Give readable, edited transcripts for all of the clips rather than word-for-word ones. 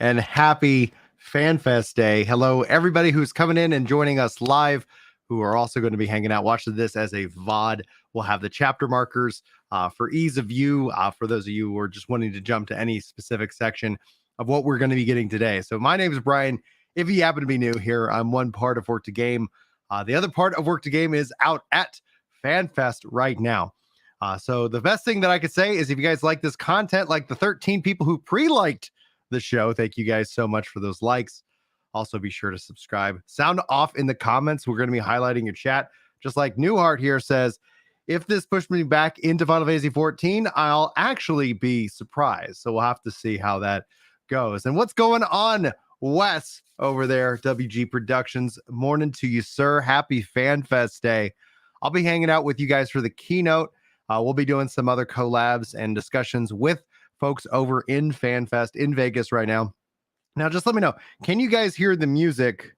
and happy FanFest Day. Hello, everybody who's coming in and joining us live, who are also going to be hanging out watching this as a VOD. We'll have the chapter markers for ease of view for those of you who are just wanting to jump to any specific section of what we're going to be getting today. So my name is Brian. If you happen to be new here, I'm one part of Work to Game. The other part of Work to Game is out at FanFest right now. So the best thing that I could say is if you guys like this content, like the 13 people who pre-liked the show, thank you guys so much for those likes. Also be sure to subscribe. Sound off in the comments. We're going to be highlighting your chat. Just like Newhart here says, if this pushed me back into Final Fantasy 14, I'll actually be surprised. So we'll have to see how that goes. And what's going on, Wes, over there, WG Productions? Morning to you, sir. Happy FanFest Day. I'll be hanging out with you guys for the keynote. We'll be doing some other collabs and discussions with folks over in FanFest in Vegas right now. Now, just let me know, can you guys hear the music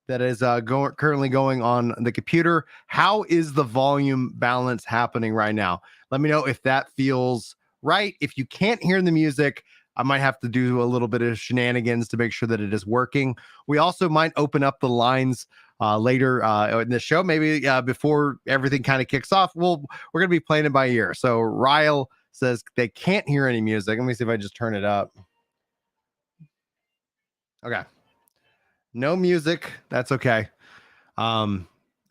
that is currently going on the computer? How is the volume balance happening right now? Let me know if that feels right. If you can't hear the music, I might have to do a little bit of shenanigans to make sure that it is working. We also might open up the lines later in the show, maybe before everything kind of kicks off. We're going to be playing it by ear. So Ryle says they can't hear any music. Let me see if I just turn it up. Okay. No music. That's okay. Let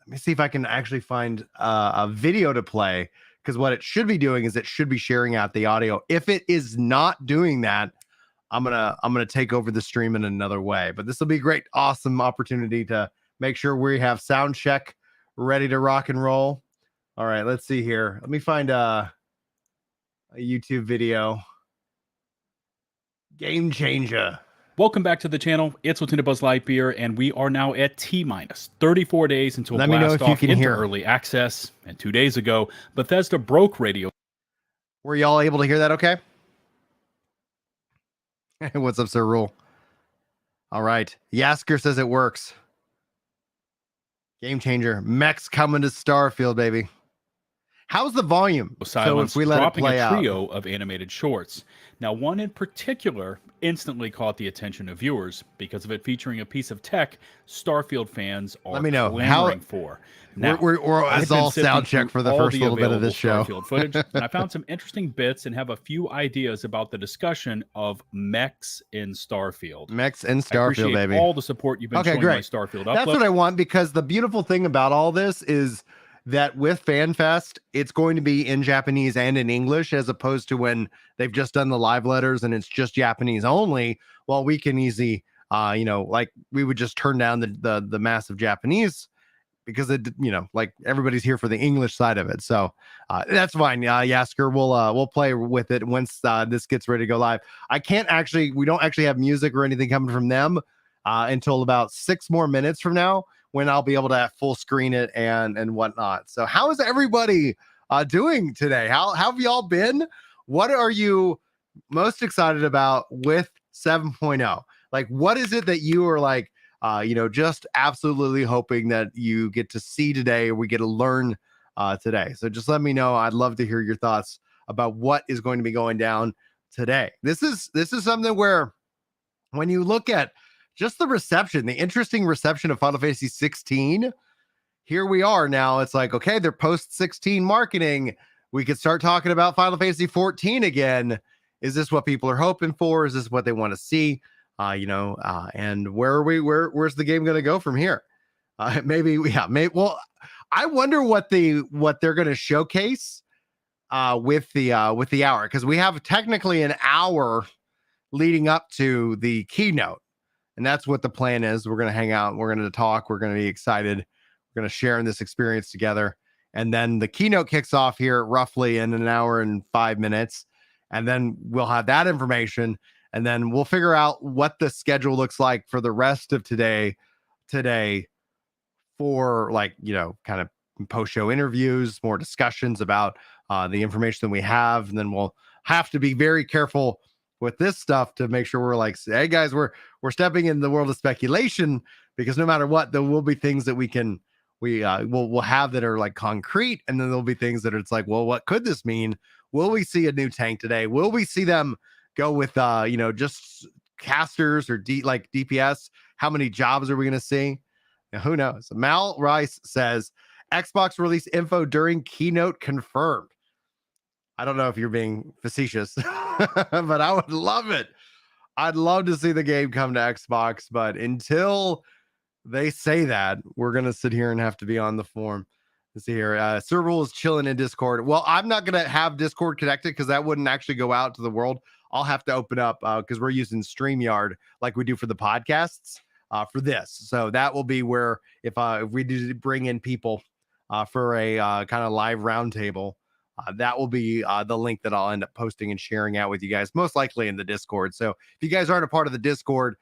me see if I can actually find a video to play, because what it should be doing is it should be sharing out the audio. If it is not doing that, I'm gonna take over the stream in another way. But this will be a great, awesome opportunity to make sure we have sound check ready to rock and roll. All right, let's see here. Let me find a YouTube video. Game changer. Welcome back to the channel. It's Lieutenant Buzz Lightyear, and we are now at T-minus 34 days until Let me know if you can into hear early access. And 2 days ago, Bethesda broke radio. Were y'all able to hear that okay? What's up, Sir Rule? All right. Yasker says it works. Game changer. Mech's coming to Starfield, baby. How's the volume? Silence, so if we let dropping it play a out. trio of animated shorts. Now, one in particular instantly caught the attention of viewers because of it featuring a piece of tech Starfield fans are Let me know clamoring for. Now, we're I've all been sound sifting check for the through first all little bit of this show. Starfield footage, and I found some interesting bits and have a few ideas about the discussion of mechs in Starfield. Mechs in I Starfield, appreciate baby. all the support you've been showing my Starfield upload. That's what I want, because the beautiful thing about all this is that with FanFest, it's going to be in Japanese and in English, as opposed to when they've just done the live letters and it's just Japanese only. Well, we can easily, like we would just turn down the massive Japanese, because it, like everybody's here for the English side of it. So that's fine. Yasker, we'll play with it once this gets ready to go live. We don't actually have music or anything coming from them until about 6 more minutes from now, when I'll be able to full screen it and whatnot. So how is everybody doing today? How have y'all been? What are you most excited about with 7.0? Like, what is it that you are like, just absolutely hoping that you get to see today, or we get to learn today? So just let me know. I'd love to hear your thoughts about what is going to be going down today. This is something where, when you look at just the reception, the interesting reception of Final Fantasy 16, here we are now. It's like, okay, they're post 16 marketing. We could start talking about Final Fantasy 14 again. Is this what people are hoping for? Is this what they want to see? And where's the game going to go from here? Maybe. Well, I wonder what they're going to showcase with the hour, because we have technically an hour leading up to the keynote. And that's what the plan is. We're going to hang out. We're going to talk. We're going to be excited. We're going to share in this experience together. And then the keynote kicks off here roughly in an hour and 5 minutes. And then we'll have that information. And then we'll figure out what the schedule looks like for the rest of today for, like, kind of post-show interviews, more discussions about the information that we have. And then we'll have to be very careful with this stuff to make sure we're like, hey guys, we're stepping in the world of speculation, because no matter what, there will be things that we'll have that are like concrete, and then there'll be things that it's like, well, what could this mean? Will we see a new tank today? Will we see them go with just casters or DPS? How many jobs are we going to see? Now, who knows? Mal Rice says Xbox release info during keynote confirmed. I don't know if you're being facetious, but I would love it. I'd love to see the game come to Xbox, but until they say that, we're going to sit here and have to be on the form. Let's see here. Serval is chilling in Discord. Well, I'm not going to have Discord connected because that wouldn't actually go out to the world. I'll have to open up because we're using StreamYard like we do for the podcasts for this. So that will be where if we do bring in people for a kind of live roundtable, that will be the link that I'll end up posting and sharing out with you guys, most likely in the Discord. So if you guys aren't a part of the Discord,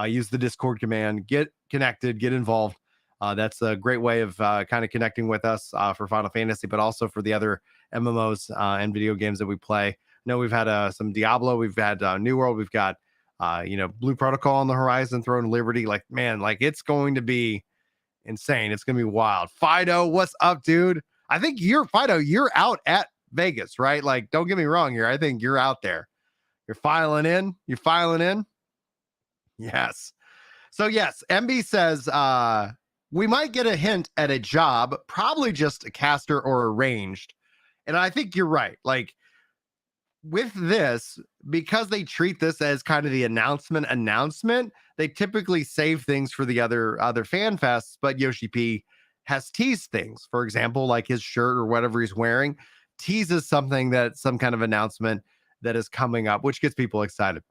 use the Discord command, get connected, get involved. That's a great way of kind of connecting with us for Final Fantasy, but also for the other MMOs and video games that we play. I know we've had some Diablo, we've had New World, we've got Blue Protocol on the horizon, Throne of Liberty. Like, man, like it's going to be insane. It's going to be wild. Fido, what's up, dude? I think you're out at Vegas, right? Like, don't get me wrong here. I think you're out there. You're filing in. Yes. So yes, MB says we might get a hint at a job, probably just a caster or a ranged. And I think you're right. Like with this, because they treat this as kind of the announcement, they typically save things for the other fan fests, but Yoshi P has teased things. For example, like his shirt or whatever he's wearing teases something that some kind of announcement that is coming up, which gets people excited.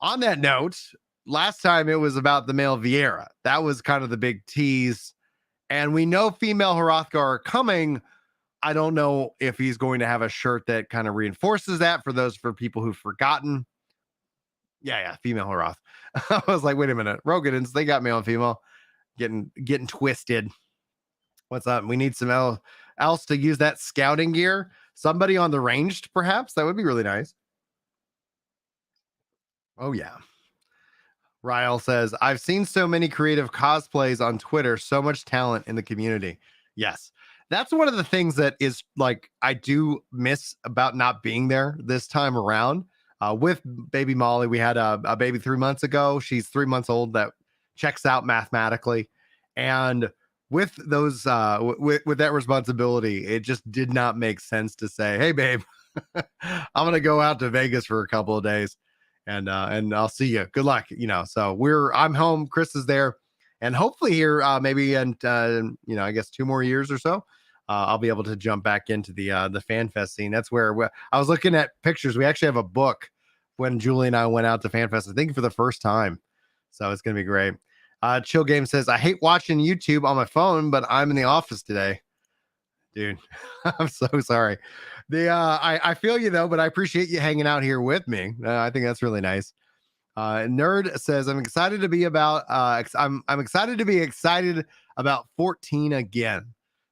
On that note, last time it was about the male Vieira. That was kind of the big tease. And we know female Hrothgar are coming. I don't know if he's going to have a shirt that kind of reinforces that for people who've forgotten. Yeah, female Hroth. I was like, wait a minute. Rogadins, they got male and female. Getting twisted. What's up? We need some else to use that scouting gear. Somebody on the ranged, perhaps. That would be really nice. Oh, yeah. Ryle says, I've seen so many creative cosplays on Twitter. So much talent in the community. Yes. That's one of the things that is like I do miss about not being there this time around. With baby Molly, we had a baby 3 months ago. She's 3 months old. That checks out mathematically. And with those with that responsibility, it just did not make sense to say, hey babe, I'm gonna go out to Vegas for a couple of days and I'll see you, good luck. So I'm home, Chris is there, and hopefully here maybe and I guess 2 more years or so I'll be able to jump back into the FanFest scene. That's where I was looking at pictures. We actually have a book when Julie and I went out to FanFest, I think for the first time, so it's gonna be great. Chill Game says, I hate watching YouTube on my phone, but I'm in the office today. Dude, I'm so sorry. I feel you though, but I appreciate you hanging out here with me. I think that's really nice. Nerd says, I'm excited to be excited about 14 again.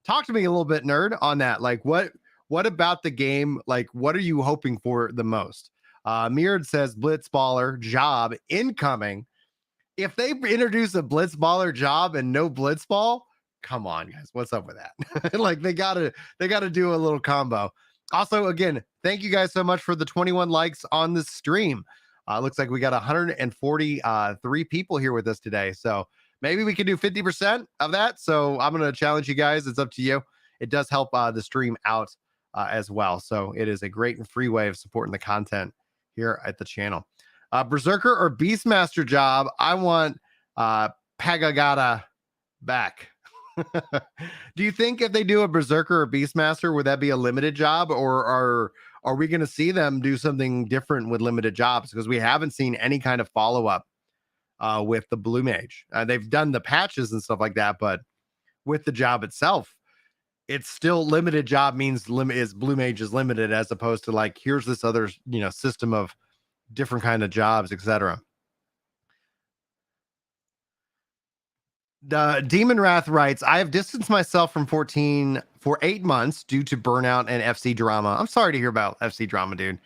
Talk to me a little bit, Nerd, on that. Like what about the game? Like, what are you hoping for the most? Mirrored says Blitzballer job incoming. If they introduce a Blitzballer job and no Blitzball, come on, guys. What's up with that? Like they gotta do a little combo. Also, again, thank you guys so much for the 21 likes on the stream. Looks like we got 143 people here with us today. So maybe we can do 50% of that. So I'm gonna challenge you guys. It's up to you. It does help the stream out as well. So it is a great and free way of supporting the content here at the channel. Berserker or Beastmaster job? I want Pagagata back. Do you think if they do a Berserker or Beastmaster, would that be a limited job, or are we going to see them do something different with limited jobs? Because we haven't seen any kind of follow-up with the Blue Mage. They've done the patches and stuff like that, but with the job itself, it's still limited job means Blue Mage is limited, as opposed to like, here's this other system of different kind of jobs, etc. Demon Wrath writes, I have distanced myself from 14 for 8 months due to burnout and FC drama. I'm sorry to hear about FC drama, dude.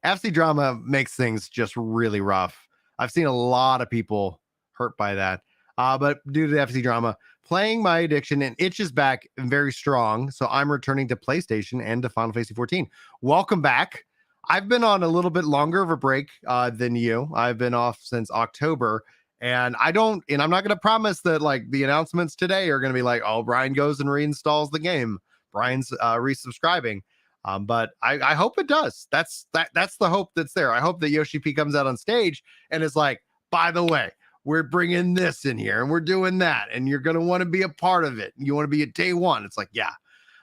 FC drama makes things just really rough. I've seen a lot of people hurt by that. But due to the FC drama, playing my addiction and itch is back and very strong. So I'm returning to PlayStation and to Final Fantasy 14. Welcome back. I've been on a little bit longer of a break than you. I've been off since October, and I'm not going to promise that like the announcements today are going to be like, oh, Brian goes and reinstalls the game. Brian's resubscribing. But I hope it does. That's the hope that's there. I hope that Yoshi P comes out on stage and is like, by the way, we're bringing this in here and we're doing that, and you're going to want to be a part of it. You want to be at day one. It's like, yeah.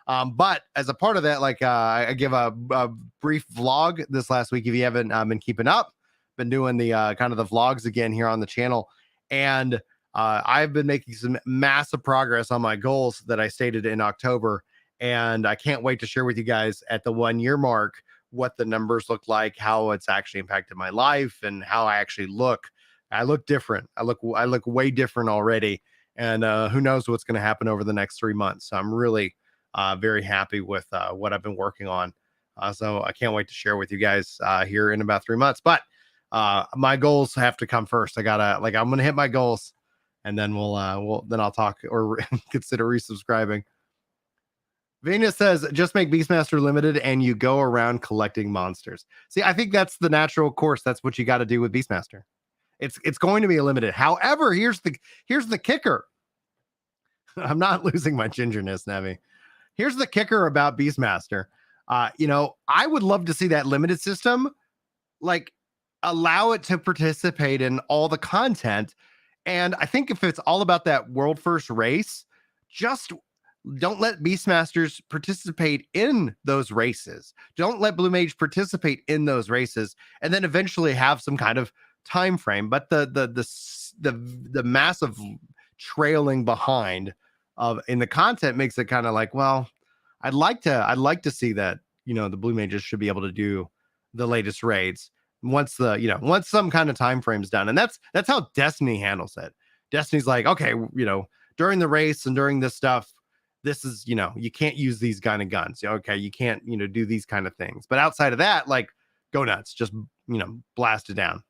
But as a part of that, like I give a brief vlog this last week. If you haven't been keeping up, been doing the kind of the vlogs again here on the channel, and I've been making some massive progress on my goals that I stated in October, and I can't wait to share with you guys at the 1 year mark what the numbers look like, how it's actually impacted my life, and how I actually look. I look different. I look way different already, and who knows what's going to happen over the next 3 months. So I'm really very happy with what I've been working on. So I can't wait to share with you guys here in about 3 months. But my goals have to come first. I'm gonna hit my goals, and then I'll talk or consider resubscribing. Venus says, just make Beastmaster limited and you go around collecting monsters. See, I think that's the natural course. That's what you got to do with Beastmaster. It's going to be limited. However, here's the kicker. I'm not losing my gingerness, Navi. Here's the kicker about Beastmaster. I would love to see that limited system, like allow it to participate in all the content. And I think if it's all about that world first race, just don't let Beastmasters participate in those races. Don't let Blue Mage participate in those races, and then eventually have some kind of time frame. But the massive trailing behind in the content makes it kind of like, well, I'd like to see that, the Blue Mages should be able to do the latest raids once some kind of time frame's done. And that's how Destiny handles it. Destiny's like, okay, during the race and during this stuff, this is, you can't use these kind of guns. Okay, you can't, do these kind of things. But outside of that, like, go nuts, just, blast it down.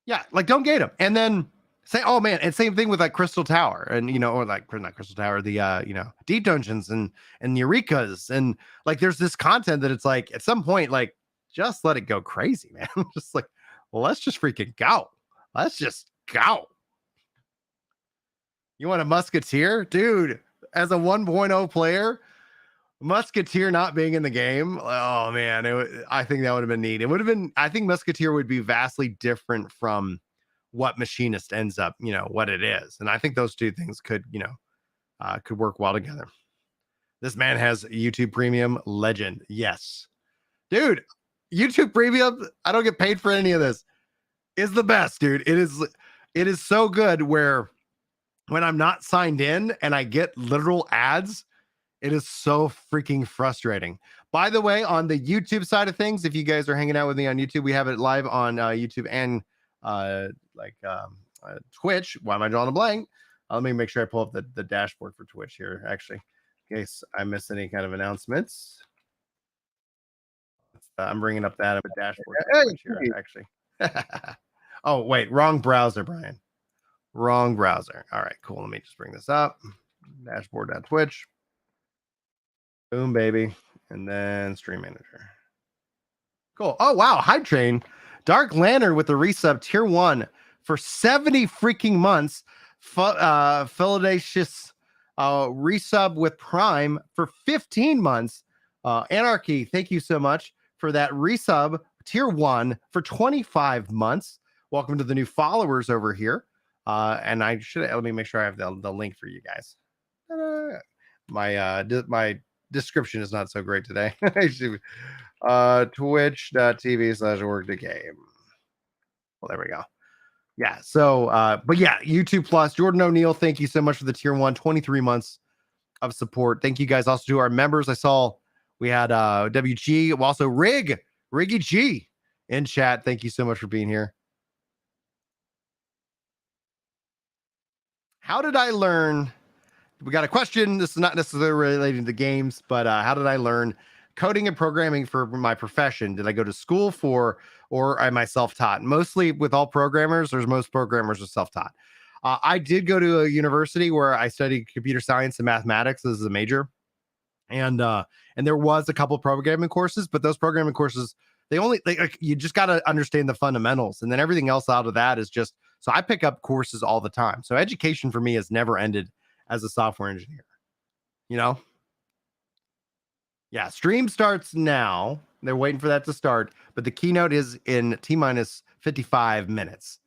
Yeah, like, don't gate them. And then say, oh man, and same thing with like Crystal Tower, and or like not Crystal Tower, the Deep Dungeons and Eurekas, and like there's this content that it's like at some point, like, just let it go crazy, man. Just like, well, let's just freaking go. Let's just go. You want a Musketeer? Dude, as a 1.0 player, Musketeer not being in the game, oh man, I think that would have been neat. I think Musketeer would be vastly different from what Machinist ends up, what it is. And I think those two things could work well together. This man has YouTube Premium, legend. Yes. Dude, YouTube Premium, I don't get paid for any of this. Is the best, dude. It is so good where when I'm not signed in and I get literal ads, it is so freaking frustrating. By the way, on the YouTube side of things, if you guys are hanging out with me on YouTube, we have it live on YouTube and Twitch. Why am I drawing a blank? Let me make sure I pull up the dashboard for Twitch here, actually, in case I miss any kind of announcements. I'm bringing up that dashboard for Twitch here, actually. Oh, wait, wrong browser, Brian. Wrong browser. All right, cool. Let me just bring this up. Dashboard.twitch. Boom, baby. And then Stream Manager. Cool. Oh, wow. Hype Train. Dark Lantern with the resub tier 1 for 70 freaking months. Philadelphia's resub with Prime for 15 months. Anarchy, thank you so much for that resub tier 1 for 25 months. Welcome to the new followers over here. And let me make sure I have the link for you guys. My description is not so great today. Twitch.tv/workthegame. Well, there we go. Yeah. So, but yeah, YouTube Plus, Jordan O'Neill, thank you so much for the tier 1, 23 months of support. Thank you guys also to our members. I saw we had WG, also Riggy G in chat. Thank you so much for being here. How did I learn? We got a question. This is not necessarily related to games, but how did I learn coding and programming for my profession? Did I go to school for, or am I self-taught? Mostly with all programmers, most programmers are self-taught. I did go to a university where I studied computer science and mathematics as a major. And there was a couple programming courses, but those programming courses, like, you just got to understand the fundamentals, and then everything else out of that is just. So I pick up courses all the time. So education for me has never ended as a software engineer. You know? Yeah, stream starts now. They're waiting for that to start, but the keynote is in T minus 55 minutes.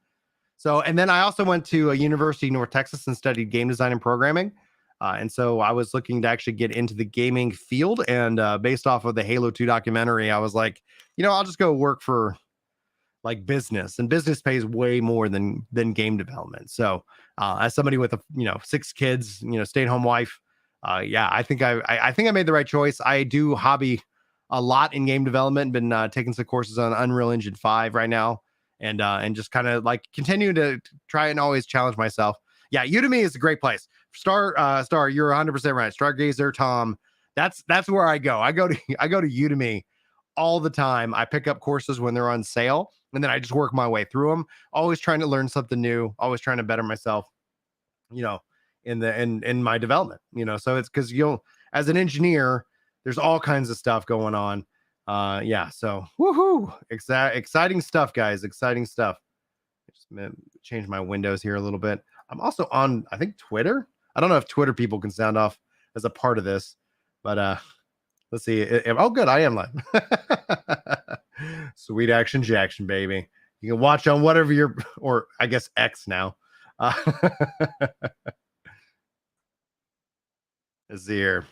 So, and then I also went to a university in North Texas and studied game design and programming. And so I was looking to actually get into the gaming field. And based off of the Halo 2 documentary, I was like, I'll just go work for like business, and business pays way more than game development. So as somebody with 6 kids, stay-at-home wife, yeah, I think I made the right choice. I do hobby a lot in game development. Been taking some courses on Unreal Engine 5 right now, and just kind of like continue to try and always challenge myself. Yeah, Udemy is a great place. Star, you're 100% right. Stargazer Tom, that's where I go. I go to Udemy all the time. I pick up courses when they're on sale, and then I just work my way through them. Always trying to learn something new. Always trying to better myself. In my development. So it's because as an engineer, there's all kinds of stuff going on. Yeah. So woohoo! Exciting stuff, guys. Exciting stuff. Just change my windows here a little bit. I'm also on, I think, Twitter. I don't know if Twitter people can sound off as a part of this, but let's see. Oh, good. I am live. Sweet action Jackson, baby. You can watch on whatever or I guess X now. Is here.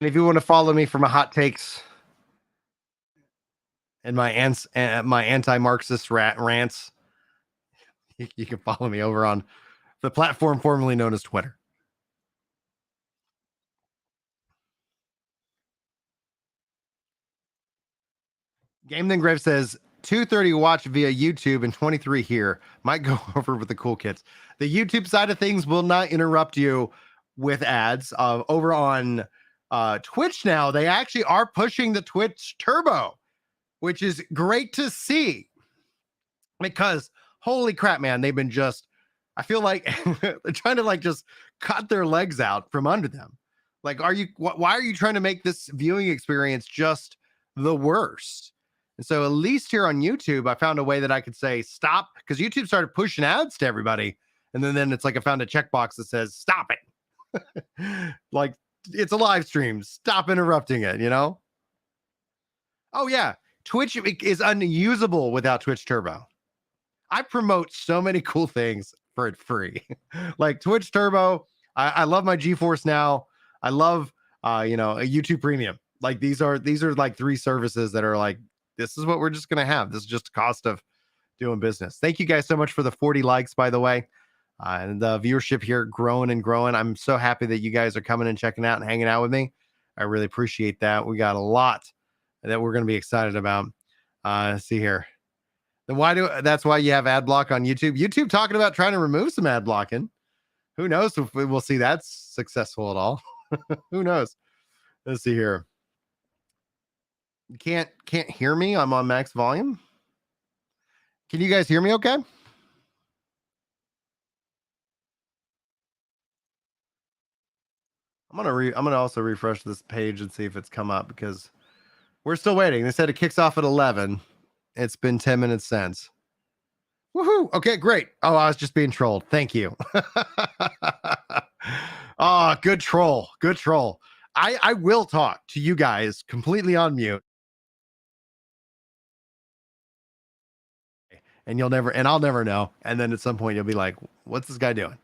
And if you want to follow me for my hot takes and my anti-Marxist rants, you can follow me over on the platform formerly known as Twitter. Game Then Grave says 230 watch via YouTube and 23 here. Might go over with the cool kids. The YouTube side of things will not interrupt you with ads. Over on Twitch now, they actually are pushing the Twitch Turbo, which is great to see, because holy crap, man, they've been I feel like they're trying to just cut their legs out from under them. Like, why are you trying to make this viewing experience just the worst? And so at least here on YouTube, I found a way that I could say stop, because YouTube started pushing ads to everybody. And then it's like I found a checkbox that says stop it. Like, it's a live stream. Stop interrupting it, Oh, yeah. Twitch is unusable without Twitch Turbo. I promote so many cool things for it free. Like Twitch Turbo. I love my GeForce Now. I love a YouTube Premium. Like these are like 3 services that are like, this is what we're just gonna have. This is just the cost of doing business. Thank you guys so much for the 40 likes, by the way. And the viewership here growing and growing. I'm so happy that you guys are coming and checking out and hanging out with me. I really appreciate that. We got a lot that we're going to be excited about. Let's see here. Then that's why you have ad block on YouTube. YouTube talking about trying to remove some ad blocking. Who knows if we'll see that's successful at all. Who knows? Let's see here. You can't hear me. I'm on max volume. Can you guys hear me okay? I'm gonna also refresh this page and see if it's come up, because we're still waiting. They said it kicks off at 11. It's been 10 minutes since. Woohoo! Okay, great. Oh, I was just being trolled. Thank you. Oh, good troll. Good troll. I will talk to you guys completely on mute. And I'll never know. And then at some point you'll be like, what's this guy doing?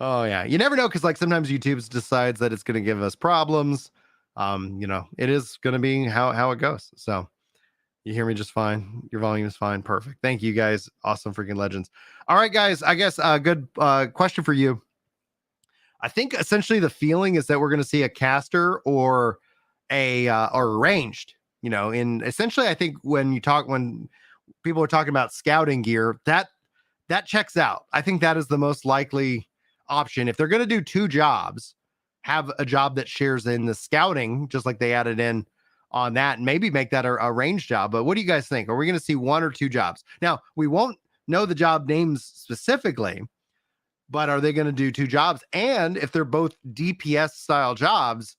Oh yeah. You never know, because sometimes YouTube decides that it's going to give us problems. It is going to be how it goes. So you hear me just fine. Your volume is fine. Perfect. Thank you guys. Awesome freaking legends. All right, guys. I guess a good question for you. I think essentially the feeling is that we're going to see a caster or or ranged. In essentially, I think when people are talking about scouting gear, that checks out. I think that is the most likely option. If they're going to do 2 jobs, have a job that shares in the scouting, just like they added in on that and maybe make that a range job. But what do you guys think? Are we going to see 1 or 2 jobs? Now, we won't know the job names specifically, but are they going to do 2 jobs? And if they're both DPS style jobs,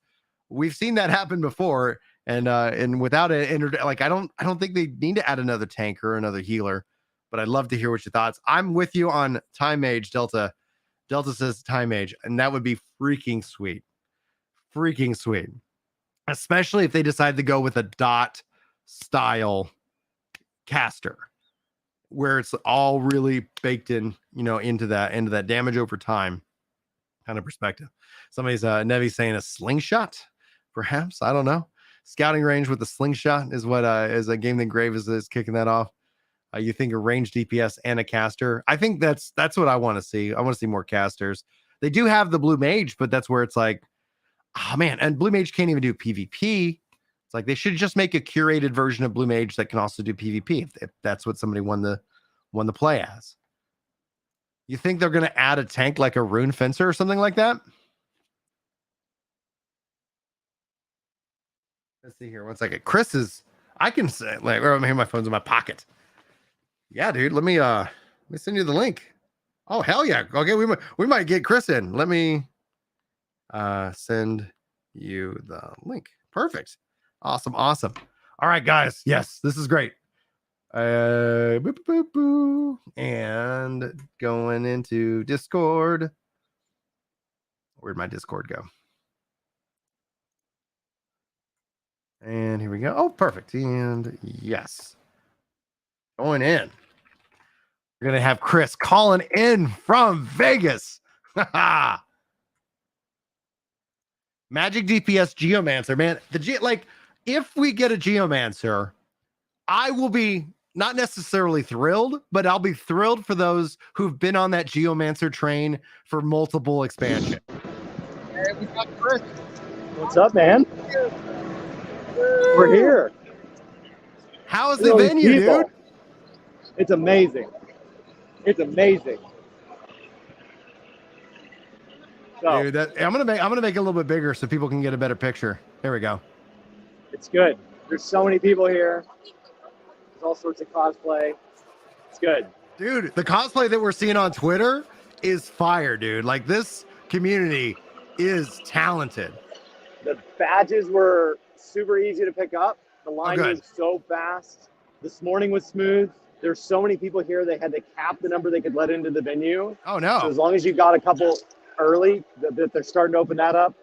we've seen that happen before. And without it, like I don't think they need to add another tank or another healer. But I'd love to hear what your thoughts. I'm with you on Time Mage. Delta says Time Mage, and that would be freaking sweet. Freaking sweet. Especially if they decide to go with a dot style caster where it's all really baked in, into that damage over time kind of perspective. Somebody's Nevi saying a slingshot, perhaps. I don't know. Scouting range with a slingshot is what is a game that Grave is kicking that off. You think a range DPS and a caster? I think that's what I want to see. I want to see more casters. They do have the blue mage, but that's where it's like, oh man, and blue mage can't even do PvP. It's like they should just make a curated version of blue mage that can also do PvP if that's what somebody won the play as. You think they're going to add a tank like a rune fencer or something like that? Let's see here. 1 second. Chris is. I can say like, oh, here my phone's in my pocket. Yeah, dude. Let me send you the link. Oh hell yeah. Okay, we might get Chris in. Let me send you the link. Perfect. Awesome. All right, guys. Yes, this is great. Boop, boop, boop. And going into Discord. Where'd my Discord go? And here we go. Oh, perfect. And yes. Going in. We're going to have Chris calling in from Vegas. Magic DPS Geomancer, man. If we get a Geomancer, I will be not necessarily thrilled, but I'll be thrilled for those who've been on that Geomancer train for multiple expansions. Hey, we got Chris. What's up, man? We're here. How is the venue, dude? It's amazing. It's amazing. So, dude, I'm gonna make it a little bit bigger so people can get a better picture. There we go. It's good. There's so many people here. There's all sorts of cosplay. It's good. Dude, the cosplay that we're seeing on Twitter is fire, dude. Like, this community is talented. The badges were super easy to pick up. The line was so fast. This morning was smooth. There's so many people here, they had to cap the number they could let into the venue. Oh, no. So as long as you got a couple early, that they're starting to open that up,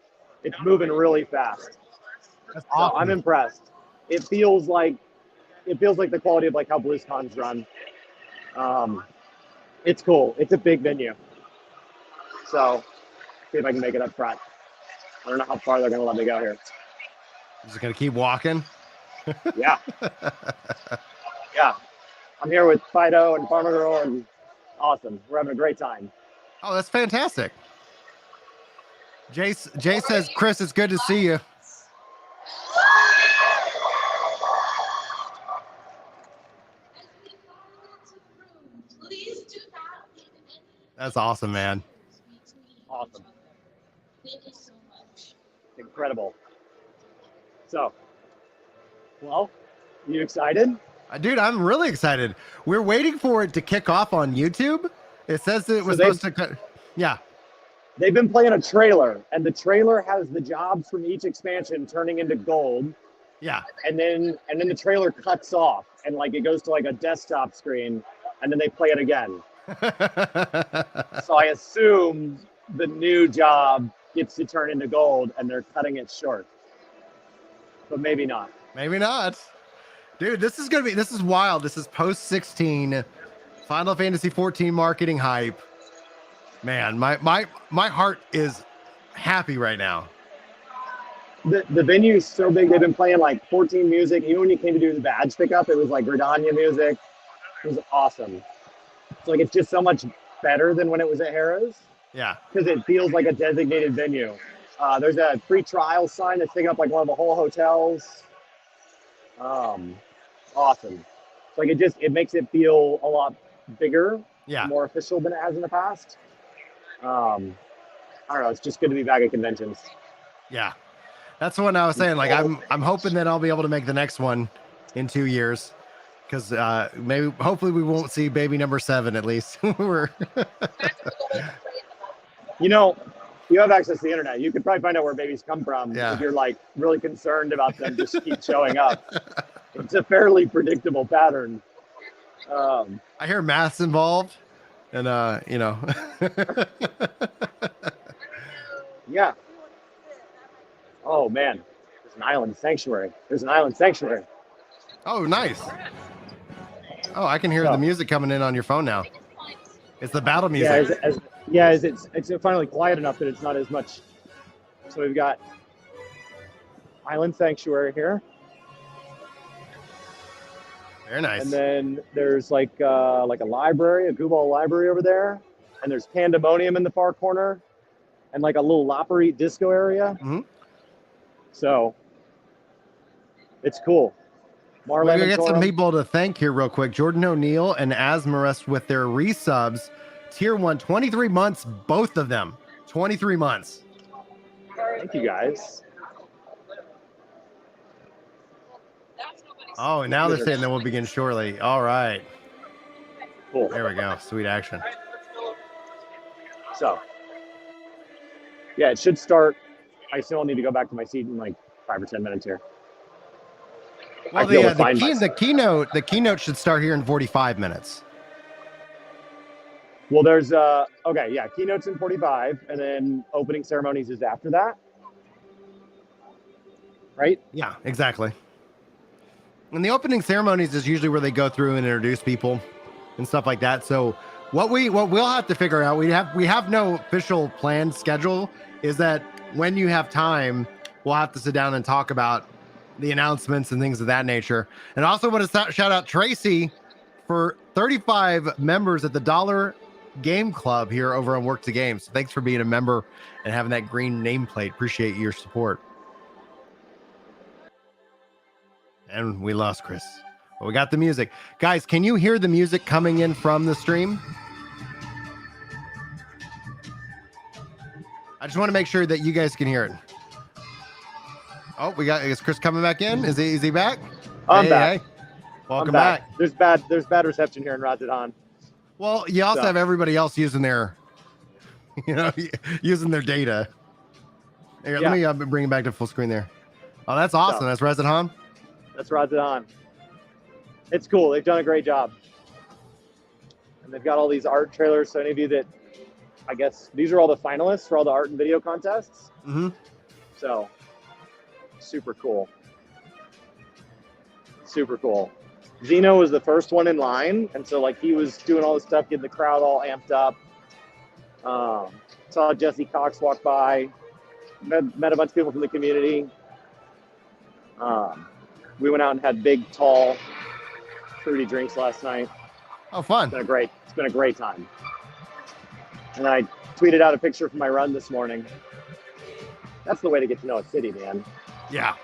it's moving really fast. That's awesome. So I'm impressed. It feels like the quality of like how BlizzCon's run. It's cool. It's a big venue. So see if I can make it up front. I don't know how far they're gonna let me go here. Just gonna keep walking. Yeah. Yeah. I'm here with Fido and Farmer Girl, and awesome. We're having a great time. Oh, that's fantastic. Jay says, Chris, it's good to see you. That's awesome, man. Awesome. Incredible. So, well, you excited? Dude, I'm really excited. We're waiting for it to kick off on YouTube. It says that it was supposed to. Yeah. They've been playing a trailer, and the trailer has the jobs from each expansion turning into gold. Yeah. And then the trailer cuts off, and like it goes to like a desktop screen, and then they play it again. So I assume the new job gets to turn into gold, and they're cutting it short. But maybe not. Maybe not. Dude, this is wild. This is post 16 Final Fantasy 14 marketing hype. Man, my heart is happy right now. The venue is so big. They've been playing like 14 music. Even when you came to do the badge pickup, it was like Gridania music. It was awesome. So like it's just so much better than when it was at Harrah's. Yeah. Because it feels like a designated venue. There's a free trial sign that's taking up like one of the whole hotels. Awesome. So like it makes it feel a lot bigger, more official than it has in the past. I don't know. It's just good to be back at conventions. Yeah. That's what I was saying. Like I'm hoping that I'll be able to make the next one in 2 years, because hopefully we won't see baby number 7 at least. We're You know, you have access to the internet. You could probably find out where babies come from. Yeah. If you're like really concerned about them just keep showing up. It's a fairly predictable pattern. I hear math's involved, and you know. Yeah. Oh man, there's an island sanctuary. There's an island sanctuary. Oh, nice. Oh, I can hear the music coming in on your phone now. It's the battle music. It's finally quiet enough that it's not as much. So we've got island sanctuary here. Very nice. And then there's like a library, a Gooball library over there. And there's pandemonium in the far corner. And like a little Loppery disco area. Mm-hmm. So it's cool. We're going to get some people to thank here real quick. Jordan O'Neill and Asmarest with their resubs. Tier 1, 23 months, both of them. 23 months. Thank you, guys. Oh, and now they're saying that we'll begin shortly. All right. Cool. There we go. Sweet action. So, yeah, it should start. I still need to go back to my seat in like 5 or 10 minutes here. Well, the keynote should start here in 45 minutes. Well, there's keynotes in 45, and then opening ceremonies is after that, right? Yeah, exactly. And the opening ceremonies is usually where they go through and introduce people and stuff like that. So what we'll have to figure out, we have no official planned schedule, is that when you have time, we'll have to sit down and talk about the announcements and things of that nature. And also want to shout out Tracy for 35 members at the Dollar Game Club here over on Work to Game. So thanks for being a member and having that green nameplate. Appreciate your support. And we lost Chris. But we got the music. Guys, can you hear the music coming in from the stream? I just want to make sure that you guys can hear it. Oh, is Chris coming back in? Is he back? I'm back. Hey. Welcome back. There's bad reception here in Rajadan. Well, you also have everybody else using their, using their data. Here, let me bring it back to full screen there. Oh, that's awesome. That's Rajadan. That's Rajadan. It's cool. They've done a great job. And they've got all these art trailers. So any of you that, I guess, these are all the finalists for all the art and video contests. Mm-hmm. So, super cool. Super cool. Zeno was the first one in line. And so, like, he was doing all this stuff, getting the crowd all amped up. Saw Jesse Cox walk by. Met a bunch of people from the community. We went out and had big, tall, fruity drinks last night. Oh, fun. It's been a great time. And I tweeted out a picture from my run this morning. That's the way to get to know a city, man. Yeah.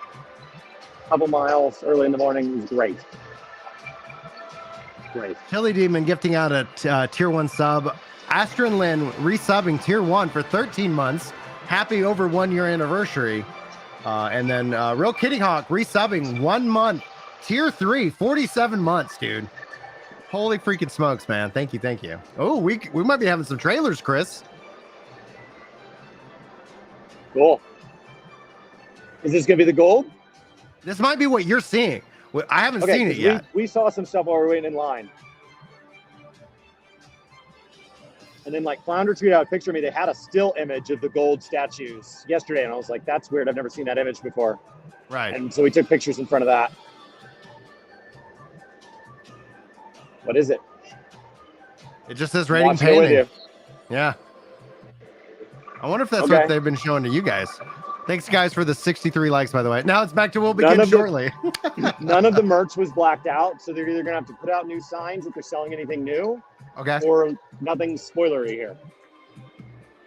Couple miles early in the morning was great. Great. Chili Demon gifting out a tier 1 sub. Astrid Lynn resubbing tier 1 for 13 months. Happy over 1 year anniversary. And then Real Kitty Hawk resubbing 1 month. Tier 3, 47 months, dude. Holy freaking smokes, man. Thank you. Oh, we might be having some trailers, Chris. Cool. Is this going to be the gold? This might be what you're seeing. I haven't seen it yet. We saw some stuff while we were waiting in line. And then, like, Flounder tweeted out a picture of me. They had a still image of the gold statues yesterday. And I was like, that's weird. I've never seen that image before. Right. And so we took pictures in front of that. What is it? It just says rating painting. Yeah. I wonder if that's what they've been showing to you guys. Thanks, guys, for the 63 likes, by the way. Now it's back to we'll begin shortly. None of the merch was blacked out, so they're either going to have to put out new signs if they're selling anything new, or nothing spoilery here.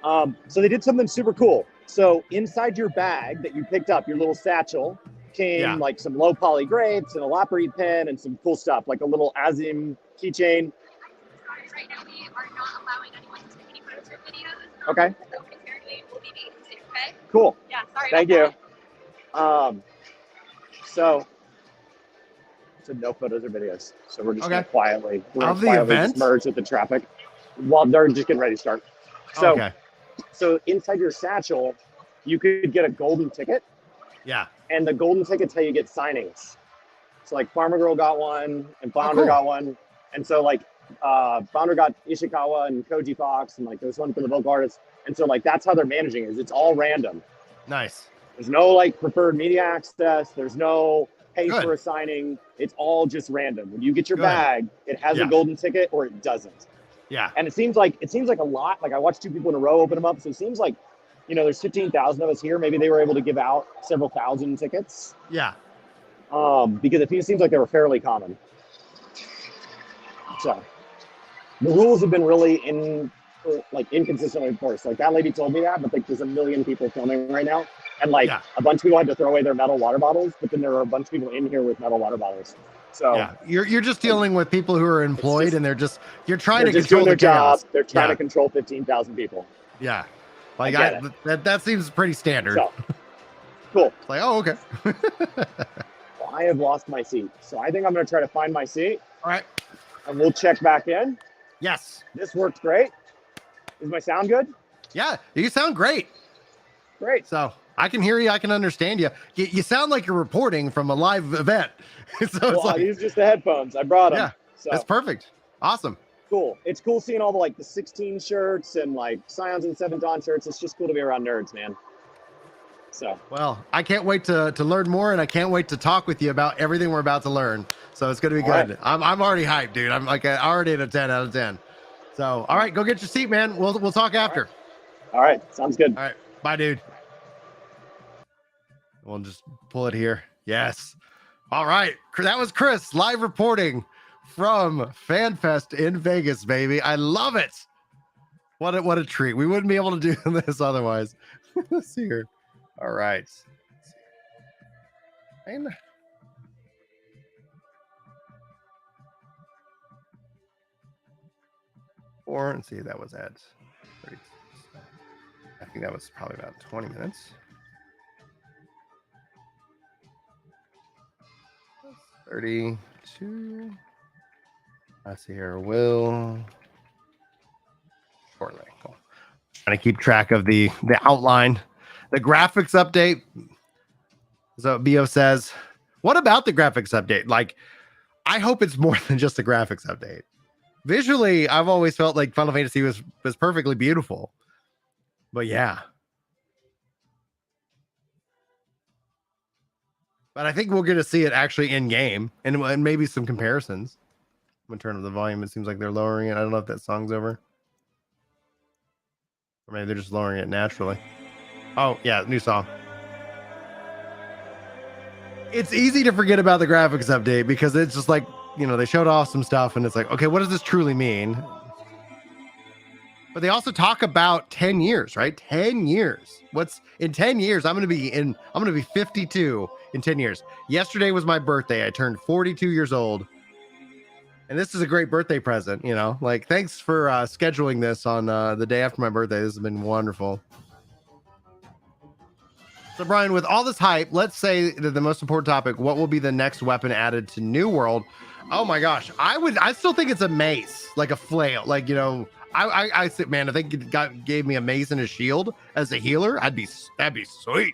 So they did something super cool. So inside your bag that you picked up, your little satchel, came like some low poly grapes and a Loppery pen and some cool stuff, like a little Azim keychain. Right now, we are not allowing anyone to take any photos or videos. Okay. So apparently we'll be babysitting, okay? Cool. Yeah, sorry. Thank you. So no photos or videos. So we're just Okay. gonna quietly, Of the event? just merge with the traffic while they're just getting ready to start. So, Okay. so inside your satchel, you could get a golden ticket, Yeah. and the golden ticket's how you get signings. So like Farmer Girl got one, and Flounder cool. got one, and so like Flounder got Ishikawa and Koji Fox, and like there's one for the vocal artists, and so like that's how they're managing it. It's all random. Nice. There's no like preferred media access. There's no pay Good. for a signing. It's all just random. When you get your Good. bag, it has Yeah. a golden ticket or it doesn't. Yeah. And it seems like a lot. Like I watched 2 people in a row open them up, so it seems like, you know, there's 15,000 of us here. Maybe they were able to give out several thousand tickets. Yeah. Because it seems like they were fairly common. So the rules have been really inconsistently enforced. Like that lady told me that, but like there's a million people filming right now, and like a bunch of people had to throw away their metal water bottles, but then there are a bunch of people in here with metal water bottles. So yeah, you're just dealing with people who are employed, and you're trying to just control doing their the chaos. job. They're trying to control 15,000 people. Yeah, like I get that seems pretty standard. So, cool. It's like, oh, okay. Well, I have lost my seat, so I think I'm going to try to find my seat. All right. And we'll check back in. Yes. This worked great. Is my sound good? Yeah, you sound great. Great. So I can hear you. I can understand you. You sound like you're reporting from a live event. So Well, I use just the headphones. I brought them. Yeah, so that's perfect. Awesome. cool. It's cool seeing all the 16 shirts and like Scions and 7 Dawn shirts. It's just cool to be around nerds, man. So well, I can't wait to learn more, and I can't wait to talk with you about everything we're about to learn. So it's gonna be All good. right. I'm already hyped, dude. I'm like already at a 10 out of 10. So all right, go get your seat, man. We'll talk after. All right, sounds good. All right, bye, dude. We'll just pull it here. Yes. All right, that was Chris live reporting from FanFest in Vegas, baby. I love it. What a treat. We wouldn't be able to do this otherwise. Let's see here. All right. And let's see, that was at 30. I think that was probably about 20 minutes. 32. I see here. Will shortly. Cool. Trying to keep track of the outline, the graphics update. So Bio says, "What about the graphics update? Like, I hope it's more than just a graphics update. Visually, I've always felt like Final Fantasy was perfectly beautiful, but yeah." But I think we're going to see it actually in game, and maybe some comparisons. I'm going to turn up the volume. It seems like they're lowering it. I don't know if that song's over. Or maybe they're just lowering it naturally. Oh, yeah, new song. It's easy to forget about the graphics update because it's just like, you know, they showed off some stuff and it's like, okay, what does this truly mean? But they also talk about 10 years, right? 10 years. What's in 10 years? I'm going to be 52 in 10 years. Yesterday was my birthday. I turned 42 years old. And this is a great birthday present, you know, like thanks for scheduling this on the day after my birthday. This has been wonderful. So Brian, with all this hype, let's say that the most important topic, what will be the next weapon added to New World? Oh my gosh. I still think it's a mace, like a flail. Like, you know, I said, man, I think it gave me a mace and a shield as a healer. That'd be sweet.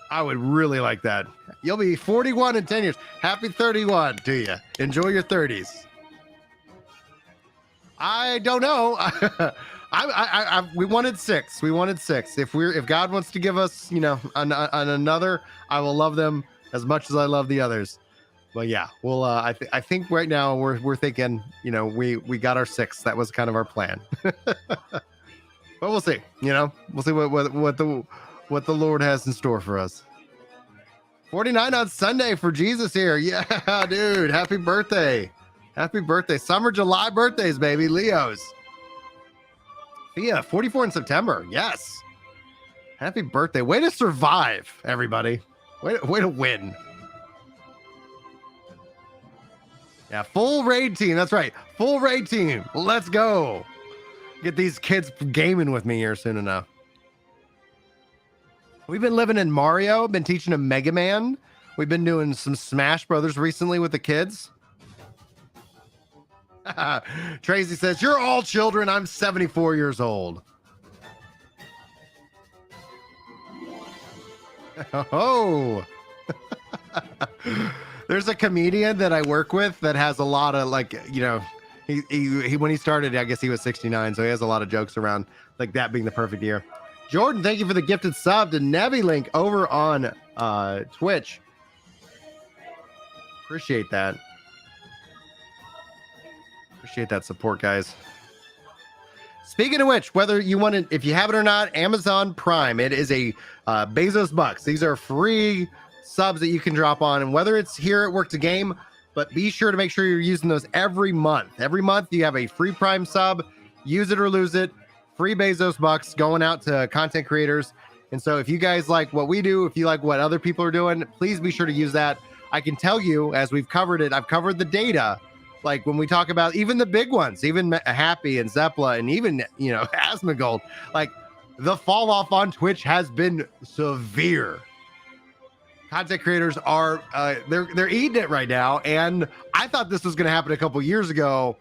I would really like that. You'll be 41 in 10 years. Happy 31 to you. Enjoy your 30s. I don't know. We wanted 6. We wanted 6. If God wants to give us, you know, another, I will love them as much as I love the others. But yeah, well, I think right now we're thinking, you know, we got our 6. That was kind of our plan. But we'll see. You know, we'll see what the Lord has in store for us. 49 on Sunday for Jesus here. Yeah, dude. Happy birthday. Happy birthday. Summer, July birthdays, baby. Leos. Yeah, 44 in September. Yes. Happy birthday. Way to survive, everybody. Way to win. Yeah, full raid team. That's right. Full raid team. Let's go. Get these kids gaming with me here soon enough. We've been living in Mario, been teaching him Mega Man. We've been doing some Smash Brothers recently with the kids. Tracy says, you're all children. I'm 74 years old. Oh. There's a comedian that I work with that has a lot of, like, you know, he when he started, I guess he was 69, so he has a lot of jokes around like that being the perfect year. Jordan, thank you for the gifted sub to Nebulink over on Twitch. Appreciate that. Appreciate that support, guys. Speaking of which, whether you want it, if you have it or not, Amazon Prime, it is a Bezos Bucks. These are free subs that you can drop on, and whether it's here at Work to Game, but be sure to make sure you're using those every month. Every month you have a free Prime sub. Use it or lose it. Free Bezos Bucks going out to content creators. And so if you guys like what we do, if you like what other people are doing, please be sure to use that. I can tell you, as we've covered it, I've covered the data. Like when we talk about even the big ones, even Happy and Zeppla and even, you know, Asmongold, like the fall off on Twitch has been severe. Content creators are they're eating it right now, and I thought this was going to happen a couple years ago,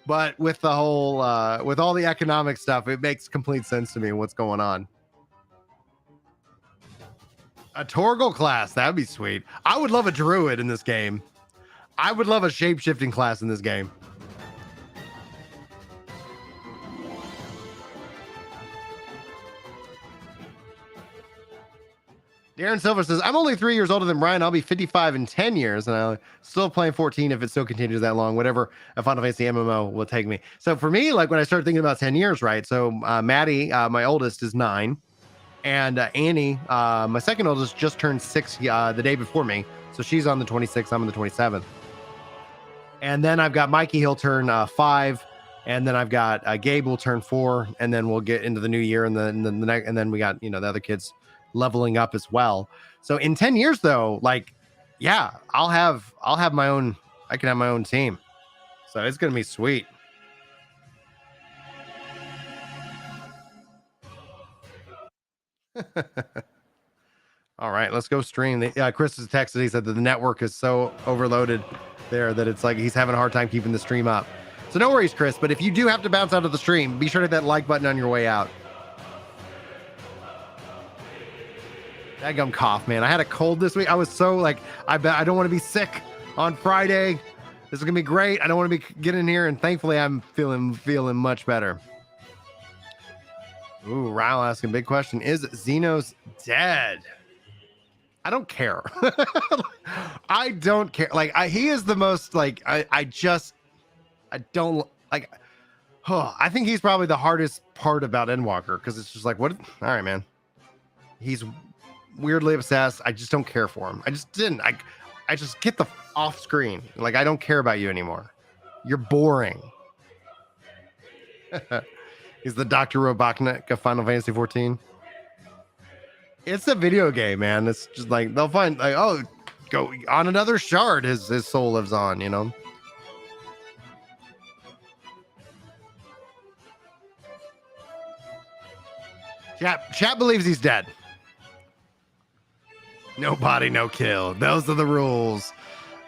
but with the whole with all the economic stuff, it makes complete sense to me what's going on. A Torgal class, that would be sweet. I would love a druid in this game. I would love a shape-shifting class in this game. Darren Silver says, I'm only 3 years older than Brian. I'll be 55 in 10 years, and I'll still playing 14 if it still continues that long. Whatever a Final Fantasy MMO will take me. So for me, like when I started thinking about 10 years, right? So Maddie, my oldest, is 9. And Annie, my second oldest, just turned 6 the day before me. So she's on the 26th. I'm on the 27th. And then I've got Mikey, he'll turn 5. And then I've got Gabe will turn 4. And then we'll get into the new year. And then the next, and then we got, you know, the other kids leveling up as well. So in 10 years though, like, yeah, I'll have my own, I can have my own team. So it's going to be sweet. All right, let's go stream. Chris has texted. He said that the network is so overloaded there that it's like he's having a hard time keeping the stream up. So no worries, Chris. But if you do have to bounce out of the stream, be sure to hit that like button on your way out. Daggum cough, man. I had a cold this week. I was so like, I don't want to be sick on Friday. This is gonna be great. I don't want to be getting in here, and thankfully I'm feeling much better. Ooh, Ryle asking big question. Is Xenos dead? I don't care. I don't care. Like he is the most like I don't like. Oh, I think he's probably the hardest part about Endwalker because it's just like what? All right, man. He's weirdly obsessed. I just don't care for him. I just didn't. I just get the off screen. Like I don't care about you anymore. You're boring. He's the Dr. Robotnik of Final Fantasy 14. It's a video game, man. It's just like they'll find like, oh, go on another shard. His soul lives on, you know. Chat believes he's dead. No body, no kill. Those are the rules.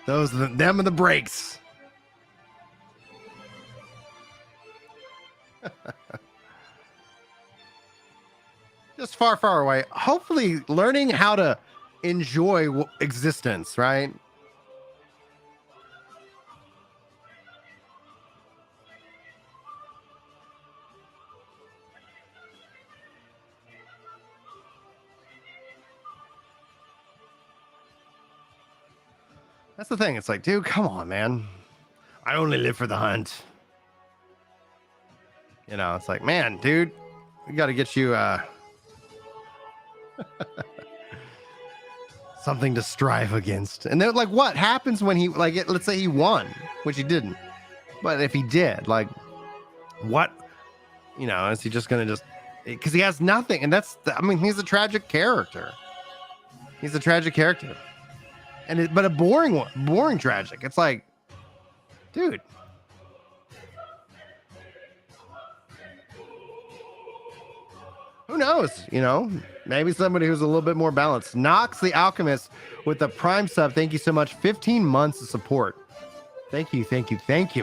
Those are them are the breaks. Just far, far away. Hopefully learning how to enjoy existence, right? That's the thing. It's like, dude, come on, man. I only live for the hunt. You know, it's like, man, dude, we got to get you something to strive against. And then, like, what happens when he, like, let's say he won, which he didn't. But if he did, like, what, you know, is he just going to just, because he has nothing. And that's, I mean, he's a tragic character. He's a tragic character. And but a boring one, boring tragic. It's like, dude. Who knows? You know, Maybe somebody who's a little bit more balanced. Knox the Alchemist with the Prime sub. Thank you so much. 15 months of support. Thank you,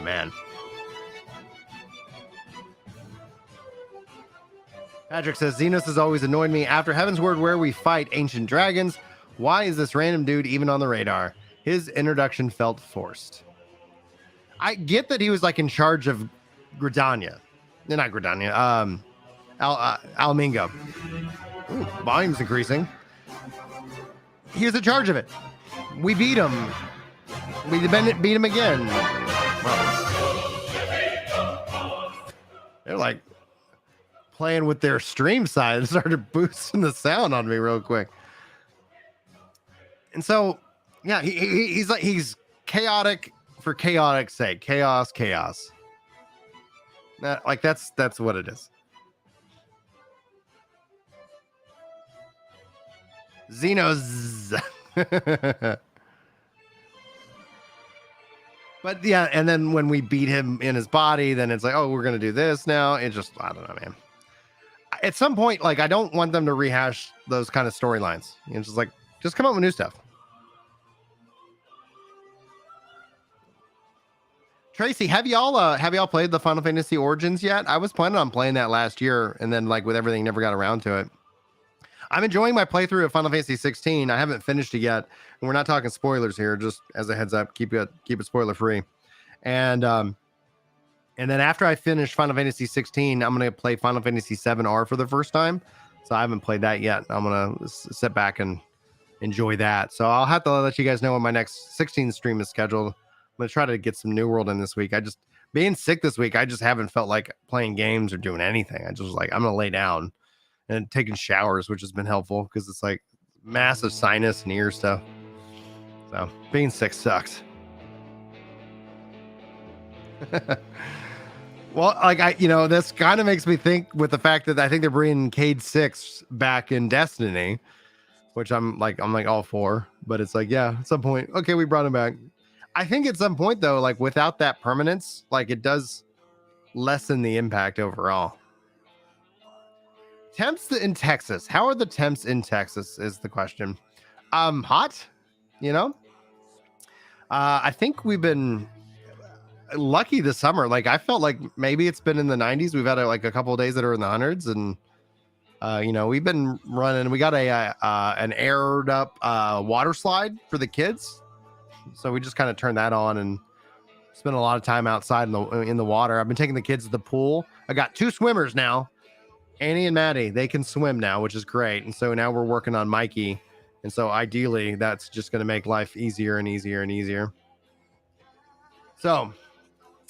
man. Patrick says, Xenos has always annoyed me. After Heaven's Word, where we fight ancient dragons, why is this random dude even on the radar? His introduction felt forced. I get that he was like in charge of Gridania. Not Gridania. Almingo. Ooh, volume's increasing. He was in charge of it. We beat him. We beat him again. Wow. They're like playing with their stream side and started boosting the sound on me real quick. And so, yeah, he's chaotic for chaotic's sake. Chaos. Like that's what it is. Xenos. But yeah, and then when we beat him in his body, then it's like, oh, we're gonna do this now. It just, I don't know, man. At some point, like, I don't want them to rehash those kind of storylines. It's just like, just come up with new stuff. Tracy, have y'all played the Final Fantasy Origins yet? I was planning on playing that last year, and then like with everything, never got around to it. I'm enjoying my playthrough of Final Fantasy 16. I haven't finished it yet, and we're not talking spoilers here. Just as a heads up, keep it spoiler free. And then after I finish Final Fantasy 16, I'm gonna play Final Fantasy 7R for the first time. So I haven't played that yet. I'm gonna sit back and enjoy that. So I'll have to let you guys know when my next 16 stream is scheduled. I'm gonna try to get some New World in this week. I just being sick this week, I just haven't felt like playing games or doing anything. I just was like, I'm gonna lay down and taking showers, which has been helpful because it's like massive sinus and ear stuff. So being sick sucks. Well, like this kind of makes me think with the fact that I think they're bringing Cade 6 back in Destiny, which I'm like all for, but it's like, yeah, at some point, okay, we brought him back. I think at some point though, like without that permanence, like it does lessen the impact overall. Temps in Texas. How are the temps in Texas is the question. Hot, I think we've been lucky this summer. Like I felt like maybe it's been in the 90s. We've had like a couple of days that are in the hundreds, and we've been running. We got an aired up water slide for the kids, so we just kind of turned that on and spent a lot of time outside in the water. I've been taking the kids to the pool. I got 2 swimmers now. Annie and Maddie, they can swim now, which is great. And so now we're working on Mikey. And so ideally, that's just going to make life easier and easier and easier. So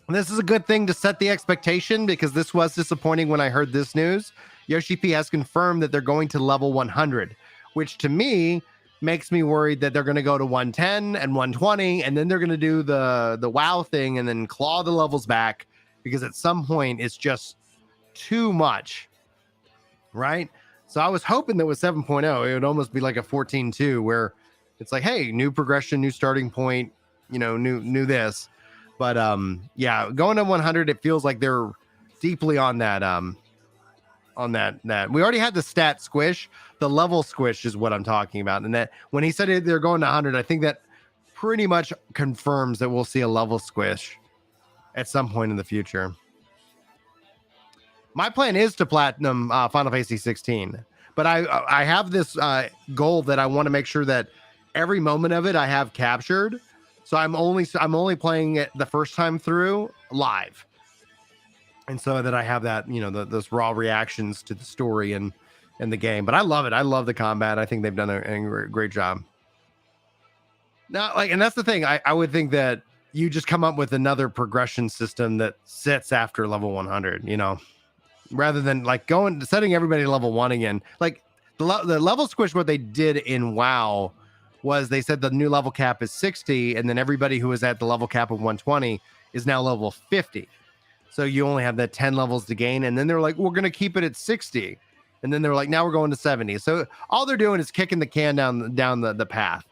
this is a good thing to set the expectation, because this was disappointing when I heard this news. Yoshi P has confirmed that they're going to level 100, which to me makes me worried that they're going to go to 110 and 120, and then they're going to do the WoW thing and then claw the levels back, because at some point it's just too much. Right? So I was hoping that with 7.0, it would almost be like a 14.2 where it's like, hey, new progression, new starting point, new this. But yeah, going to 100, it feels like they're deeply on that that we already had the stat squish. The level squish is what I'm talking about. And that when he said they're going to 100, I think that pretty much confirms that we'll see a level squish at some point in the future. My plan is to platinum Final Fantasy 16, but I have this goal that I want to make sure that every moment of it I have captured. So I'm only playing it the first time through live, and so that I have that those raw reactions to the story and the game. But I love it. I love the combat. I think they've done a great job. Now, and that's the thing. I would think that you just come up with another progression system that sits after level 100. Rather than like setting everybody to level 1 again. Like the level squish, what they did in WoW was they said the new level cap is 60, and then everybody who was at the level cap of 120 is now level 50. So you only have that 10 levels to gain, and then they're like, we're going to keep it at 60. And then they're like, now we're going to 70. So all they're doing is kicking the can down the path.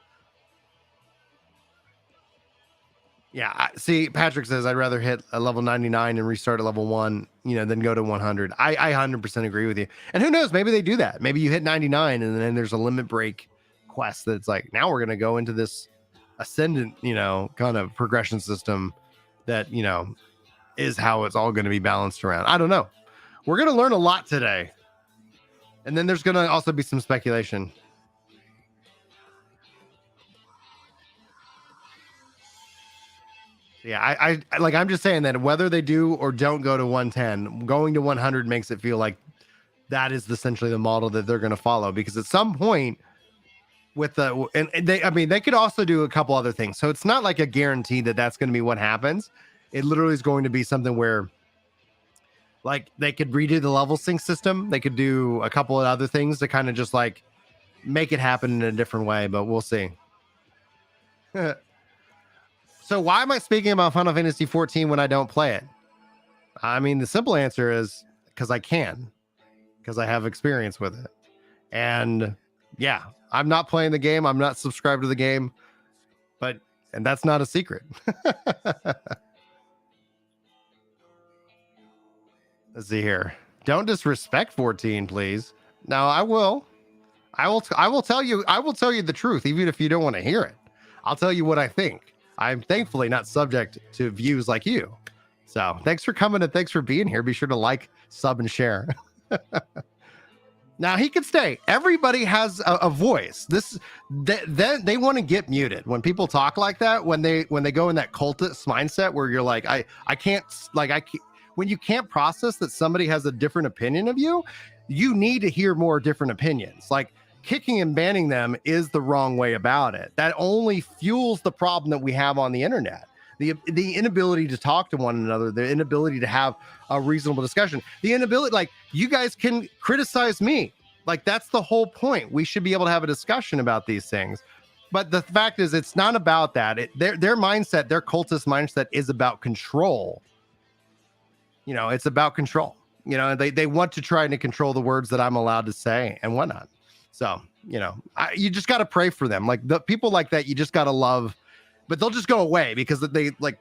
Yeah, see, Patrick says I'd rather hit a level 99 and restart at level 1, than go to 100. I 100% agree with you. And who knows, maybe they do that. Maybe you hit 99 and then there's a limit break quest that's like, now we're going to go into this ascendant, kind of progression system that, is how it's all going to be balanced around. I don't know. We're going to learn a lot today. And then there's going to also be some speculation. Yeah, I'm just saying that whether they do or don't go to 110, going to 100 makes it feel like that is essentially the model that they're going to follow, because at some point with they could also do a couple other things. So it's not like a guarantee that that's going to be what happens. It literally is going to be something where like they could redo the level sync system. They could do a couple of other things to kind of just like make it happen in a different way, but we'll see. So why am I speaking about Final Fantasy XIV when I don't play it? I mean, the simple answer is because I can, because I have experience with it. And yeah, I'm not playing the game. I'm not subscribed to the game, and that's not a secret. Let's see here. Don't disrespect 14, please. No, I will. I will tell you the truth, even if you don't want to hear it. I'll tell you what I think. I'm thankfully not subject to views like you. So thanks for coming and thanks for being here. Be sure to like, sub, and share. Now he can stay. Everybody has a voice. They want to get muted when people talk like that. When they go in that cultist mindset where you're like, I can't. When you can't process that somebody has a different opinion of you, you need to hear more different opinions. Like, kicking and banning them is the wrong way about it. That only fuels the problem that we have on the internet. The inability to talk to one another, the inability to have a reasonable discussion, the inability, like, you guys can criticize me. Like, that's the whole point. We should be able to have a discussion about these things. But the fact is, it's not about that. Their mindset, their cultist mindset is about control. It's about control. They want to try to control the words that I'm allowed to say and whatnot. So, you just got to pray for them. Like, the people like that, you just got to love, but they'll just go away because they like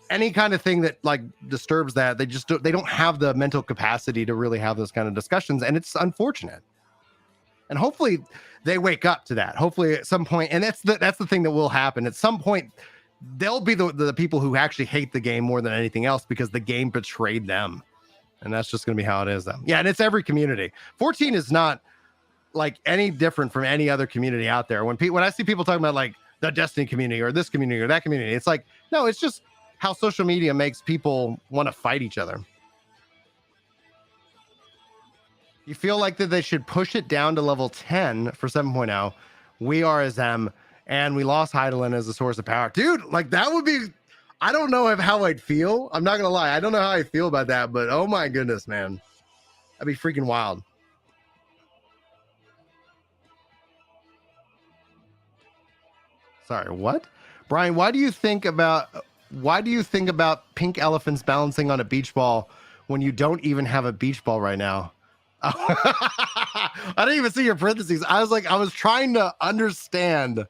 any kind of thing that like disturbs that. They don't have the mental capacity to really have those kind of discussions. And it's unfortunate. And hopefully they wake up to that. Hopefully at some point, and that's the thing that will happen. At some point, they'll be the people who actually hate the game more than anything else because the game betrayed them. And that's just going to be how it is then. Yeah. And it's every community. 14 is not like any different from any other community out there. When I see people talking about like the Destiny community or this community or that community, it's like, no, it's just how social media makes people want to fight each other. You feel like that they should push it down to level 10 for 7.0. We are as them, and we lost Heidelin as a source of power. Dude, like that would be, I don't know how I'd feel. I'm not going to lie. I don't know how I feel about that, but oh my goodness, man. That'd be freaking wild. Sorry, what? Brian, why do you think about pink elephants balancing on a beach ball when you don't even have a beach ball right now? I didn't even see your parentheses. I was trying to understand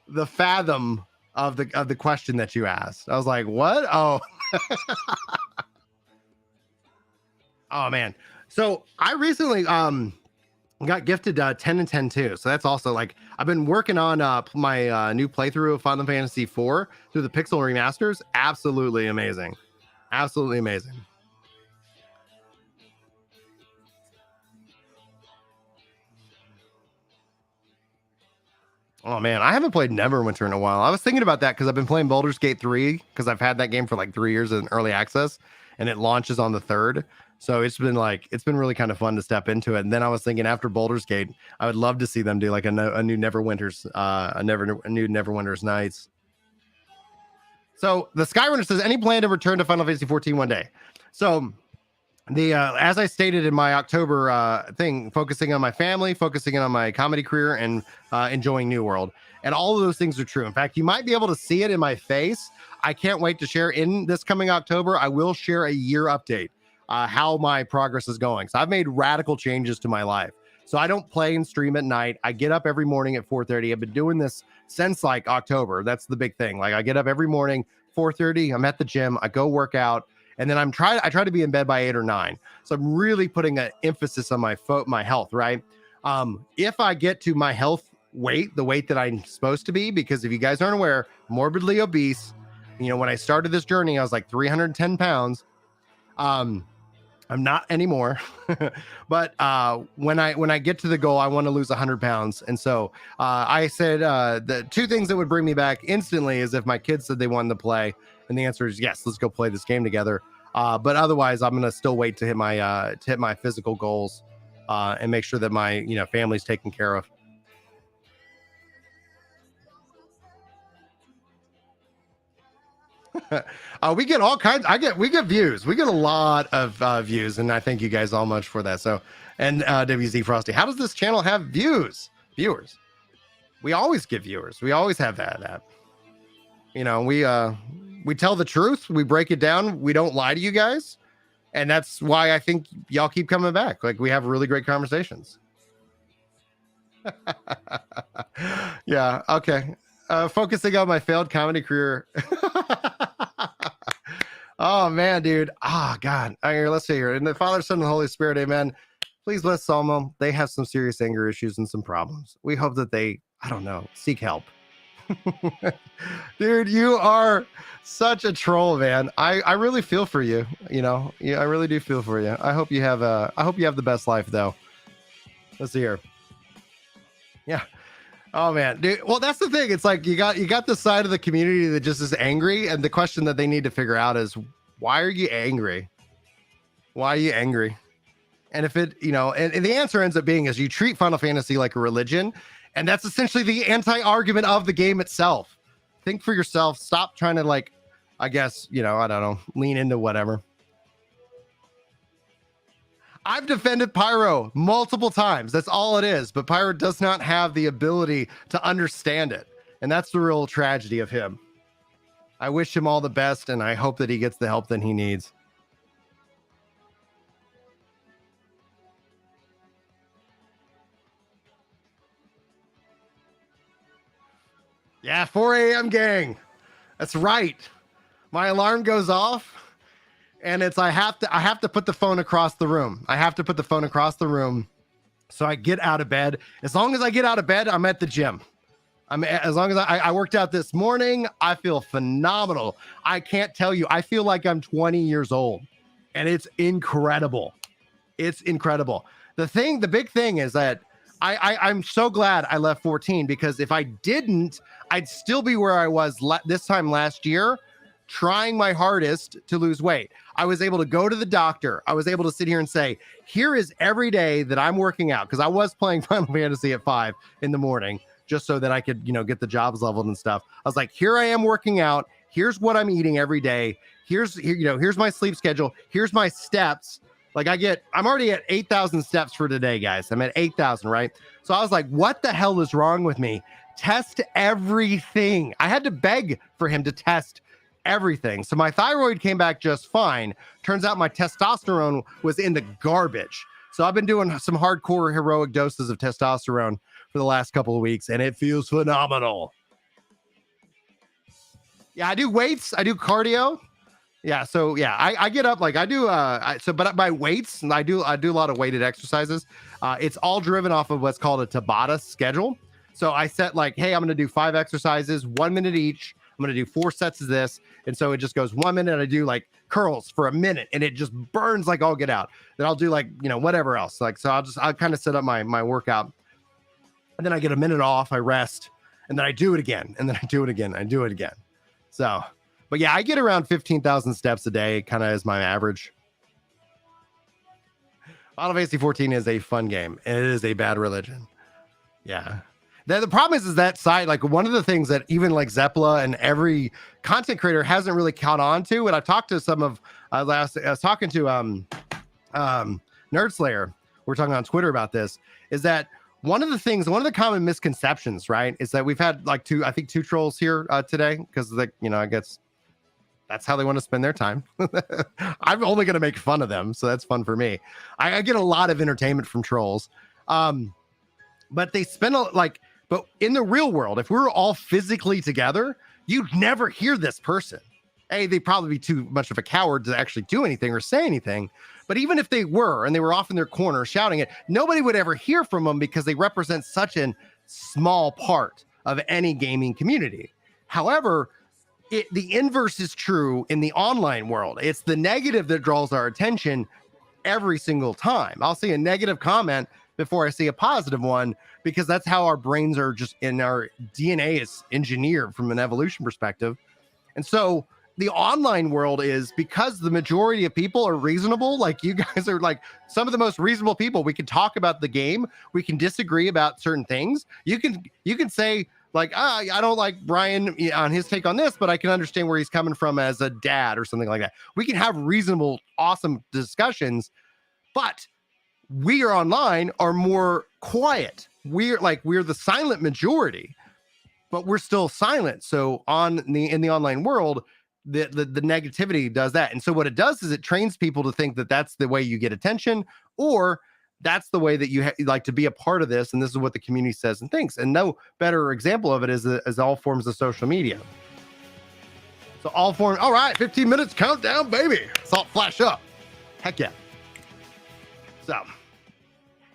the fathom of the question that you asked. I was like, what? Oh. Oh man. So I recently got gifted 10 and 10 too. So that's also like, I've been working on my new playthrough of Final Fantasy IV through the Pixel remasters. Absolutely amazing. Absolutely amazing. Oh man, I haven't played Neverwinter in a while. I was thinking about that because I've been playing Baldur's Gate 3 because I've had that game for like 3 years in early access and it launches on the 3rd. So it's been really kind of fun to step into it. And then I was thinking after Baldur's Gate, I would love to see them do like a new Neverwinter's Nights. So the Skyrunner says, any plan to return to Final Fantasy 14 one day? So as I stated in my October thing, focusing on my family, focusing on my comedy career, and enjoying New World. And all of those things are true. In fact, you might be able to see it in my face. I can't wait to share in this coming October. I will share a year update, how my progress is going. So I've made radical changes to my life. So I don't play and stream at night. I get up every morning at 4:30. I've been doing this since like October. That's the big thing. Like I get up every morning, 4:30. I'm at the gym. I go work out, and then I try to be in bed by 8 or 9. So I'm really putting an emphasis on my health, right? If I get to my health weight, the weight that I'm supposed to be, because if you guys aren't aware, morbidly obese, when I started this journey, I was like 310 pounds. I'm not anymore, but when I get to the goal, I want to lose 100 pounds. And so I said the two things that would bring me back instantly is if my kids said they wanted to play, and the answer is yes, let's go play this game together. But otherwise, I'm gonna still wait to hit my physical goals and make sure that my family's taken care of. We get all kinds. We get views. We get a lot of views, and I thank you guys all much for that. So, and WZ Frosty, how does this channel have viewers? We always get viewers. We always have that. We tell the truth. We break it down. We don't lie to you guys, and that's why I think y'all keep coming back. Like, we have really great conversations. Yeah. Okay. Focusing on my failed comedy career. Oh man, dude. Oh God. All right, let's see here. In the Father, Son, and the Holy Spirit, amen. Please bless Salmo. They have some serious anger issues and some problems. We hope that they, seek help. Dude, you are such a troll, man. I really feel for you. Yeah, I really do feel for you. I hope you have the best life though. Let's see here. Yeah. Oh man, dude. Well, that's the thing. It's like you got the side of the community that just is angry, and the question that they need to figure out is, why are you angry? Why are you angry? And if it, and the answer ends up being is you treat Final Fantasy like a religion, and that's essentially the anti-argument of the game itself. Think for yourself. Stop trying to I don't know, lean into whatever. I've defended Pyro multiple times. That's all it is. But Pyro does not have the ability to understand it. And that's the real tragedy of him. I wish him all the best, and I hope that he gets the help that he needs. Yeah, 4 a.m. gang. That's right. My alarm goes off. And it's I have to put the phone across the room. I have to put the phone across the room, so I get out of bed. As long as I get out of bed, I'm at the gym. As long as I worked out this morning, I feel phenomenal. I can't tell you. I feel like I'm 20 years old, and it's incredible. It's incredible. The big thing is that I'm so glad I left 14, because if I didn't, I'd still be where I was this time last year, trying my hardest to lose weight. I was able to go to the doctor. I was able to sit here and say, here is every day that I'm working out, because I was playing Final Fantasy at 5 in the morning just so that I could, get the jobs leveled and stuff. I was like, here I am working out. Here's what I'm eating every day. Here's my sleep schedule. Here's my steps. I'm already at 8,000 steps for today, guys. I'm at 8,000, right? So I was like, what the hell is wrong with me? Test everything. I had to beg for him to test everything. So my thyroid came back just fine. Turns out my testosterone was in the garbage. So I've been doing some hardcore heroic doses of testosterone for the last couple of weeks, and it feels phenomenal. Yeah, I do weights. I do cardio. Yeah, so yeah, I get up I do. But my weights, I do a lot of weighted exercises. It's all driven off of what's called a Tabata schedule. So I set hey, I'm going to do 5 exercises, 1 minute each. I'm going to do 4 sets of this. And so it just goes 1 minute. I do curls for a minute, and it just burns all get out. Then I'll do whatever else. So I'll kind of set up my workout, and then I get a minute off. I rest, and then I do it again. And then I do it again. I do it again. So, but yeah, I get around 15,000 steps a day, kind of as my average. Final Fantasy 14 is a fun game. It is a bad religion. Yeah. The problem is that side, one of the things that even Zeppela and every content creator hasn't really caught on to, and I've talked to some of I was talking to Nerd Slayer. We're talking on Twitter about this, is that one of the common misconceptions, right, is that we've had 2 trolls here today, because I guess that's how they want to spend their time. I'm only going to make fun of them, so that's fun for me. I get a lot of entertainment from trolls, but they spend but in the real world, if we were all physically together, you'd never hear this person. they'd probably be too much of a coward to actually do anything or say anything. But even if they were, and they were off in their corner shouting it, nobody would ever hear from them because they represent such a small part of any gaming community. However, the inverse is true in the online world. It's the negative that draws our attention every single time. I'll see a negative comment before I see a positive one, because that's how our brains are, just in our DNA is engineered from an evolution perspective. And so the online world is, because the majority of people are reasonable, like you guys are like some of the most reasonable people. We can talk about the game. We can disagree about certain things. You can say like, I don't like Brian on his take on this, but I can understand where he's coming from as a dad or something like that. We can have reasonable, awesome discussions, but we are online are more quiet. We're the silent majority, but we're still silent. So in the online world, the negativity does that. And so what it does is it trains people to think that that's the way you get attention, or that's the way that you like to be a part of this. And this is what the community says and thinks. And no better example of it is all forms of social media. So all right, 15 minutes countdown, baby. It's all flash up. Heck yeah. So,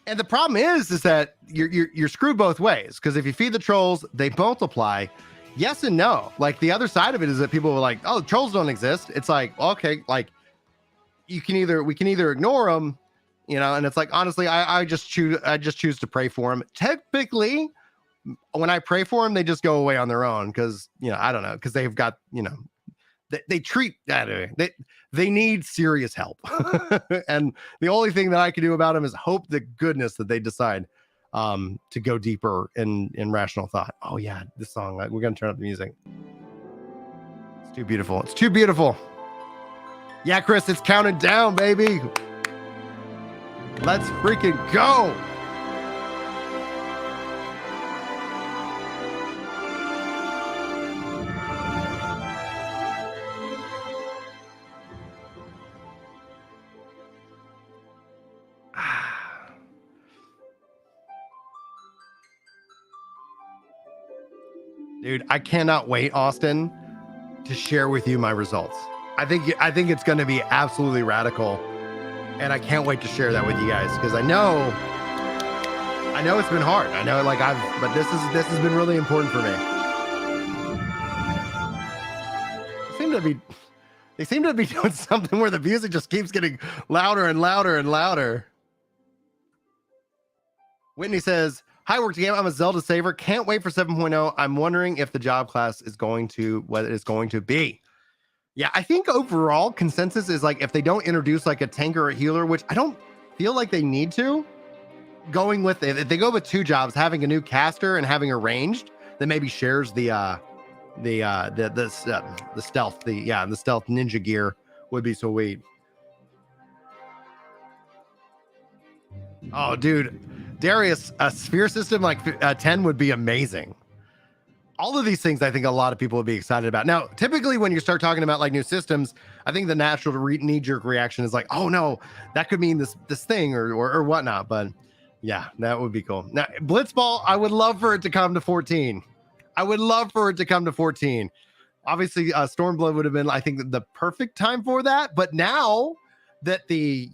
and the problem is that you're screwed both ways, because if you feed the trolls, they multiply. Yes and no. Like, the other side of it is that people are like, oh, trolls don't exist. It's like, okay, like we can either ignore them, and it's like, honestly, I just choose to pray for them. Typically, when I pray for them, they just go away on their own, because I don't know, because they've got they treat that they need serious help. And the only thing that I can do about them is hope to goodness that they decide to go deeper in rational thought. Oh yeah, this song, we're gonna turn up the music. It's too beautiful. It's too beautiful. Yeah, Chris, it's counted down, baby. Let's freaking go. Dude, I cannot wait, Austin, to share with you my results. I think it's going to be absolutely radical, and I can't wait to share that with you guys, because I know it's been hard. I know, but this has been really important for me. They seem to be doing something where the music just keeps getting louder and louder and louder. Whitney says, hi, Work Game. I'm a Zelda saver. Can't wait for 7.0. I'm wondering if the job class is what it is going to be. Yeah, I think overall consensus is like, if they don't introduce like a tank or a healer, which I don't feel like they need to, going with it. If they go with two jobs, having a new caster and having a ranged, that maybe shares the stealth, the stealth ninja gear would be sweet. Oh, dude, Darius, a sphere system like 10 would be amazing. All of these things, I think a lot of people would be excited about. Now, typically when you start talking about like new systems, I think the natural knee-jerk reaction is like, oh no, that could mean this thing or whatnot. But yeah, that would be cool. Now, Blitzball, I would love for it to come to 14. Obviously, Stormblood would have been, I think, the perfect time for that. But now that the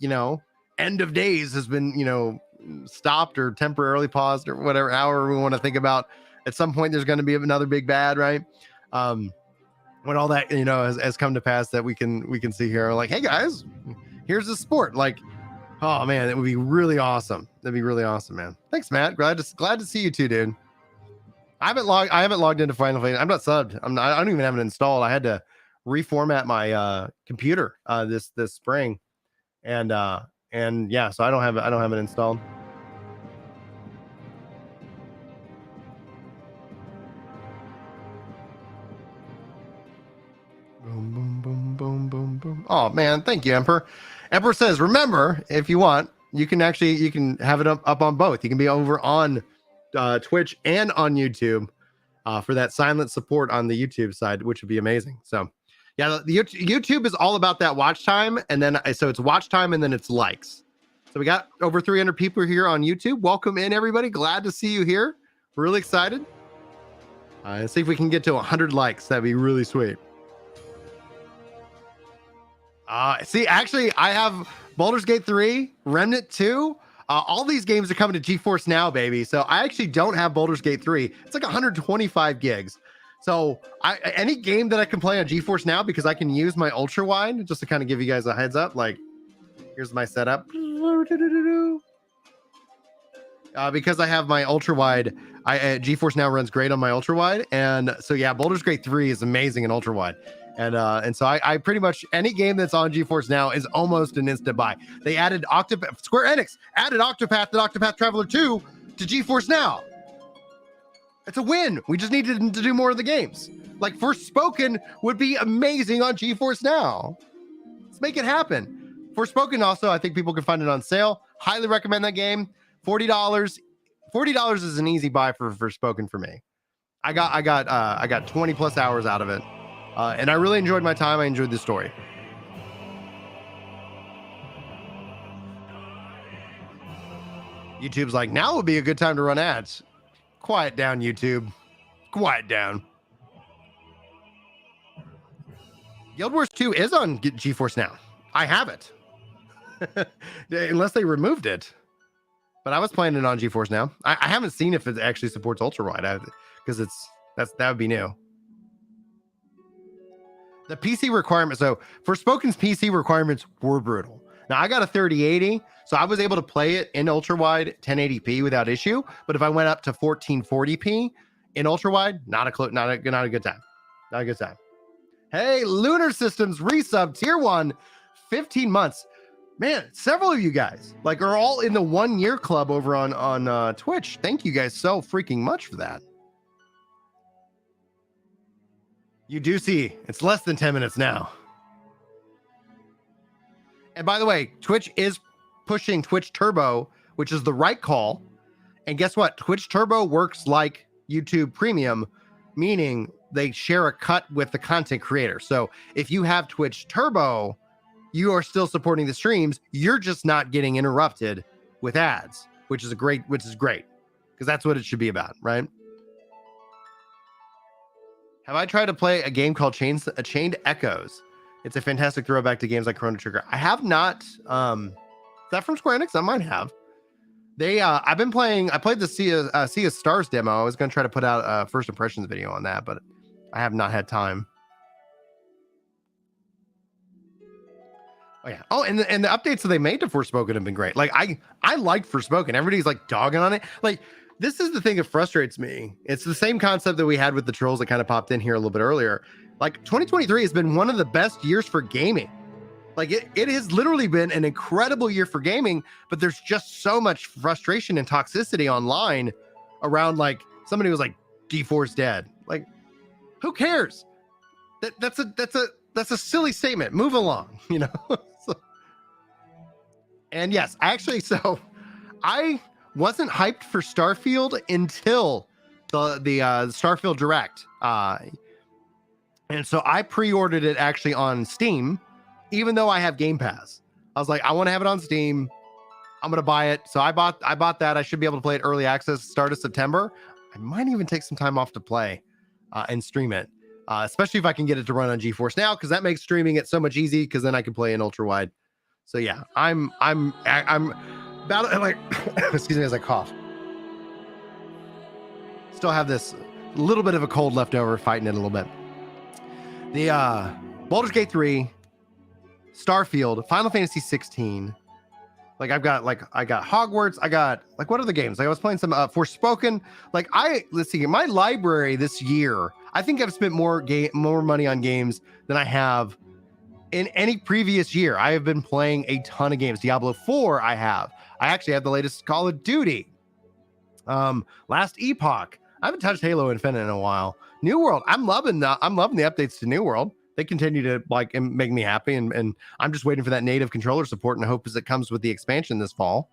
end of days has been stopped or temporarily paused or whatever, however we want to think about, at some point there's going to be another big bad, right? When all that has come to pass, that we can see here, like, hey guys, here's the sport. Like, oh man, it would be really awesome. That'd be really awesome, man. Thanks, Matt. Glad to see you too, dude. I haven't logged into Final Fantasy. I'm not subbed. I don't even have it installed. I had to reformat my computer this spring, and yeah, so I don't have it installed. Boom, boom, boom, boom, boom, boom. Oh man, thank you, Emperor. Emperor says, remember, if you want, you can have it up on both. You can be over on Twitch and on YouTube for that silent support on the YouTube side, which would be amazing. So yeah, the YouTube is all about that watch time, and then so it's watch time and then it's likes. So we got over 300 people here on YouTube. Welcome in, everybody. Glad to see you here. We're really excited. Let's see if we can get to 100 likes. That'd be really sweet. See, actually, I have Baldur's Gate 3, Remnant 2. All these games are coming to GeForce Now, baby. So I actually don't have Baldur's Gate 3. It's like 125 gigs. So any game that I can play on GeForce Now, because I can use my ultra wide, just to kind of give you guys a heads up. Like, here's my setup. Because I have my ultra wide, GeForce Now runs great on my ultra wide, and so yeah, Baldur's Gate 3 is amazing in ultra wide, and so I pretty much any game that's on GeForce Now is almost an instant buy. They added Square Enix added Octopath and Octopath Traveler 2 to GeForce Now. It's a win. We just needed to do more of the games. Like Forspoken would be amazing on GeForce Now. Let's make it happen. Forspoken also, I think people can find it on sale. Highly recommend that game. $40. $40 is an easy buy for Forspoken for me. I got 20 plus hours out of it. And I really enjoyed my time. I enjoyed the story. YouTube's like, now would be a good time to run ads. Quiet down, YouTube. Quiet down. Guild Wars 2 is on GeForce Now. I have it. Unless they removed it. But I was playing it on GeForce Now. I haven't seen if it actually supports ultra wide because that would be new. The PC requirement. So Forspoken's PC requirements were brutal. Now I got a 3080, so I was able to play it in ultra wide 1080p without issue. But if I went up to 1440p in ultra wide, not a good time. Not a good time. Hey, Lunar Systems resub tier 1, 15 months. Man, several of you guys are all in the 1 year club over on Twitch. Thank you guys so freaking much for that. You do see it's less than 10 minutes now. And by the way, Twitch is pushing Twitch Turbo, which is the right call. And guess what? Twitch Turbo works like YouTube Premium, meaning they share a cut with the content creator. So if you have Twitch Turbo, you are still supporting the streams. You're just not getting interrupted with ads, which is great, because that's what it should be about, right? Have I tried to play a game called Chained Echoes? It's a fantastic throwback to games like Chrono Trigger. I have not. Is that from Square Enix? I might have. I played the Sea of Stars demo. I was going to try to put out a first impressions video on that, but I have not had time. Oh yeah. Oh, and the updates that they made to Forspoken have been great. Like I liked Forspoken. Everybody's like dogging on it. Like, this is the thing that frustrates me. It's the same concept that we had with the trolls that kind of popped in here a little bit earlier. Like 2023 has been one of the best years for gaming. Like it has literally been an incredible year for gaming, but there's just so much frustration and toxicity online around like somebody was like D4's dead. Like, who cares? That's a silly statement. Move along, you know? And yes, actually, so I wasn't hyped for Starfield until the Starfield Direct. And so I pre-ordered it actually on Steam, even though I have Game Pass. I was like, I want to have it on Steam. I'm going to buy it. So I bought that. I should be able to play it early access start of September. I might even take some time off to play and stream it. Especially if I can get it to run on GeForce Now, because that makes streaming it so much easy, because then I can play in ultra wide. So yeah, I'm about like excuse me as I cough. Still have this little bit of a cold left over, fighting it a little bit. The Baldur's Gate 3, Starfield, Final Fantasy 16. Like I got Hogwarts. I got what are the games? Like I was playing some Forspoken. Like let's see, my library this year, I think I've spent more money on games than I have in any previous year. I have been playing a ton of games. Diablo 4, I actually have the latest Call of Duty. Last Epoch. I haven't touched Halo Infinite in a while. New World. I'm loving the updates to New World. They continue to make me happy, and I'm just waiting for that native controller support, and hope as it comes with the expansion this fall.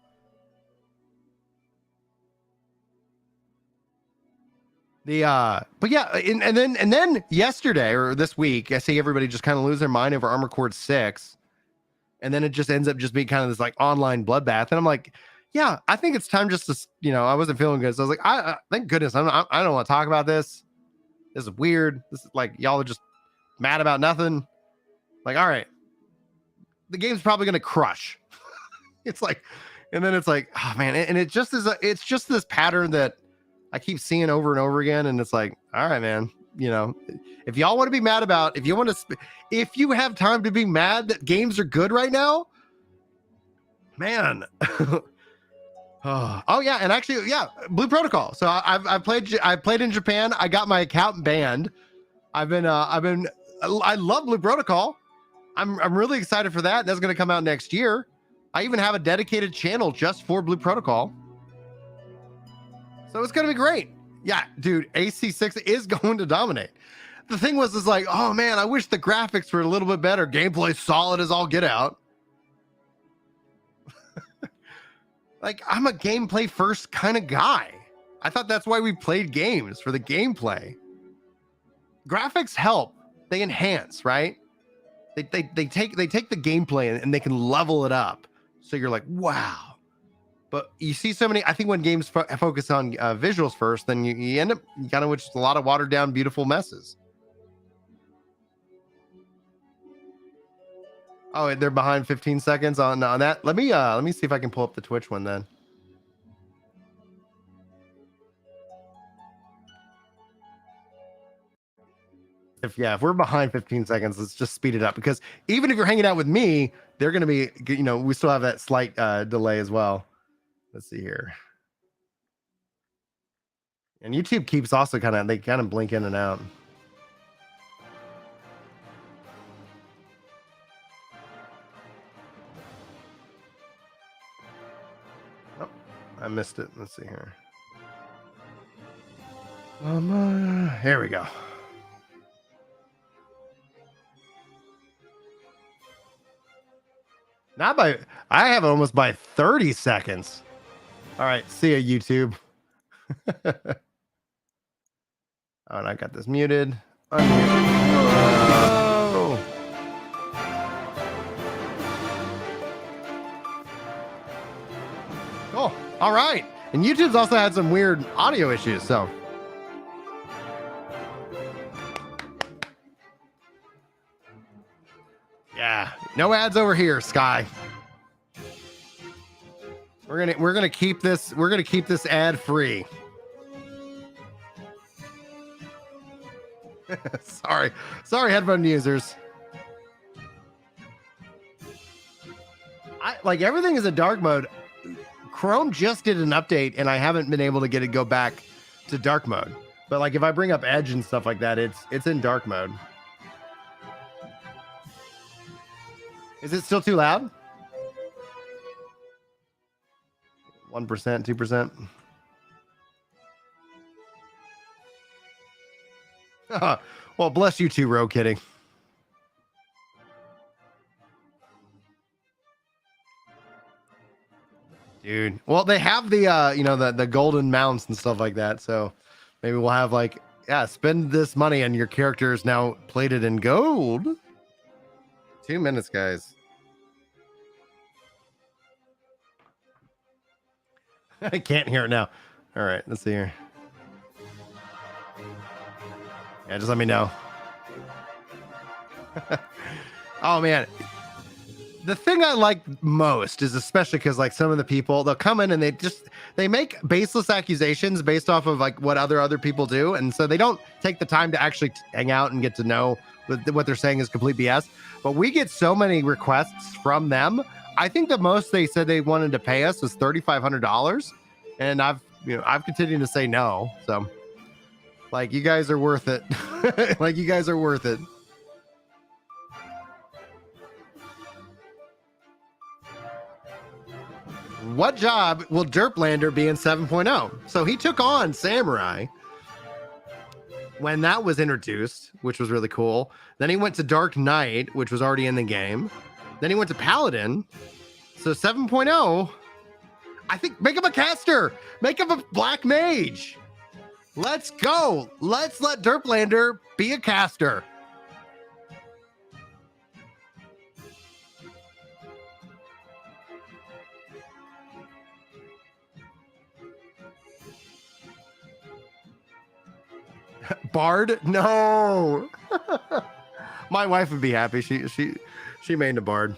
But yeah, and then yesterday or this week, I see everybody just kind of lose their mind over Armored Core 6, and then it just ends up just being kind of this like online bloodbath, and I'm like, yeah, I think it's time just to, I wasn't feeling good, so I was like, I thank goodness I don't want to talk about this. This is weird. This is like y'all are just mad about nothing. Like, all right, the game's probably going to crush. It's like, and then it's like, oh man. And it just is, it's just this pattern that I keep seeing over and over again. And it's like, all right, man, you know, if y'all want to be mad about, if you want to, if you have time to be mad that games are good right now, man. Oh yeah, and actually, yeah, Blue Protocol. So I played in Japan. I got my account banned. I love Blue Protocol. I'm really excited for that. That's going to come out next year. I even have a dedicated channel just for Blue Protocol. So it's going to be great. Yeah, dude, AC6 is going to dominate. The thing is like, oh man, I wish the graphics were a little bit better. Gameplay solid as all get out. Like, I'm a gameplay first kind of guy. I thought that's why we played games, for the gameplay. Graphics help. They enhance, right? They take the gameplay and they can level it up. So you're like, wow. But you see so many, I think when games focus on visuals first, then you end up kind of with just a lot of watered down, beautiful messes. Oh, they're behind 15 seconds on that. Let me see if I can pull up the Twitch one then. If we're behind 15 seconds, let's just speed it up, because even if you're hanging out with me, they're going to be, you know, we still have that slight delay as well. Let's see here. And YouTube keeps also they kind of blink in and out. I missed it. Let's see here. Here we go. I have it almost by 30 seconds. All right. See ya, YouTube. Oh, and I got this muted. Oh. Oh, all right. And YouTube's also had some weird audio issues, so. Yeah, no ads over here, Sky. We're gonna keep this ad free. sorry, headphone users. Like everything is in dark mode. Chrome just did an update, and I haven't been able to get it go back to dark mode. But like if I bring up Edge and stuff like that, it's in dark mode. Is it still too loud? 1%, 2%. Well, bless you too, Ro Kitty. Dude. Well, they have the you know, the golden mounts and stuff like that. So maybe we'll have like, yeah, spend this money and your character is now plated in gold. 2 minutes, guys. I can't hear it now. All right, let's see here. Yeah, just let me know. Oh man, the thing I like most is, especially because like some of the people, they'll come in and they make baseless accusations based off of like what other people do, and so they don't take the time to actually hang out and get to know what they're saying is complete BS. But we get so many requests from them. I think the most they said they wanted to pay us was $3,500, and I've continued to say no. So, like, you guys are worth it. Like, you guys are worth it. What job will Derplander be in 7.0? So he took on Samurai when that was introduced, which was really cool. Then he went to Dark Knight, which was already in the game. Then he went to Paladin. So 7.0, I think, make him a caster. Make him a black mage. Let's go. Let's let Derplander be a caster. Bard? No. My wife would be happy. She made a bard.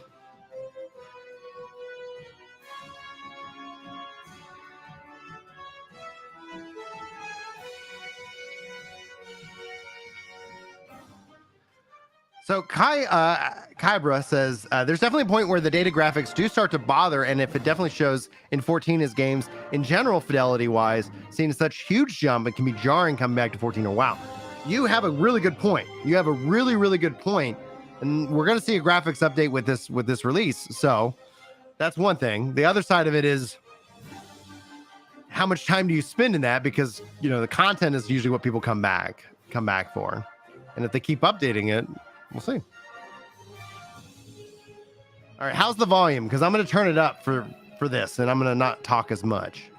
So Kybra says there's definitely a point where the data graphics do start to bother, and if it definitely shows in 14 as games in general fidelity wise, seeing such huge jump, it can be jarring coming back to 14. Or wow, you have a really good point. You have a really good point, and we're going to see a graphics update with this release. So that's one thing. The other side of it is how much time do you spend in that, because you know the content is usually what people come back for, and if they keep updating it, we'll see. All right, how's the volume? Because I'm going to turn it up for this, and I'm going to not talk as much.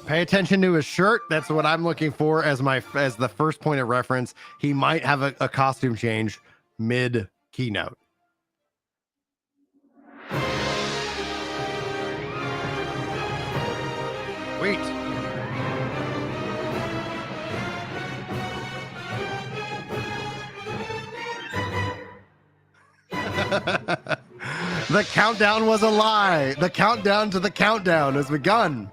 Pay attention to his shirt. That's what I'm looking for as the first point of reference. He might have a costume change mid keynote. Wait. The countdown was a lie. The countdown to the countdown has begun.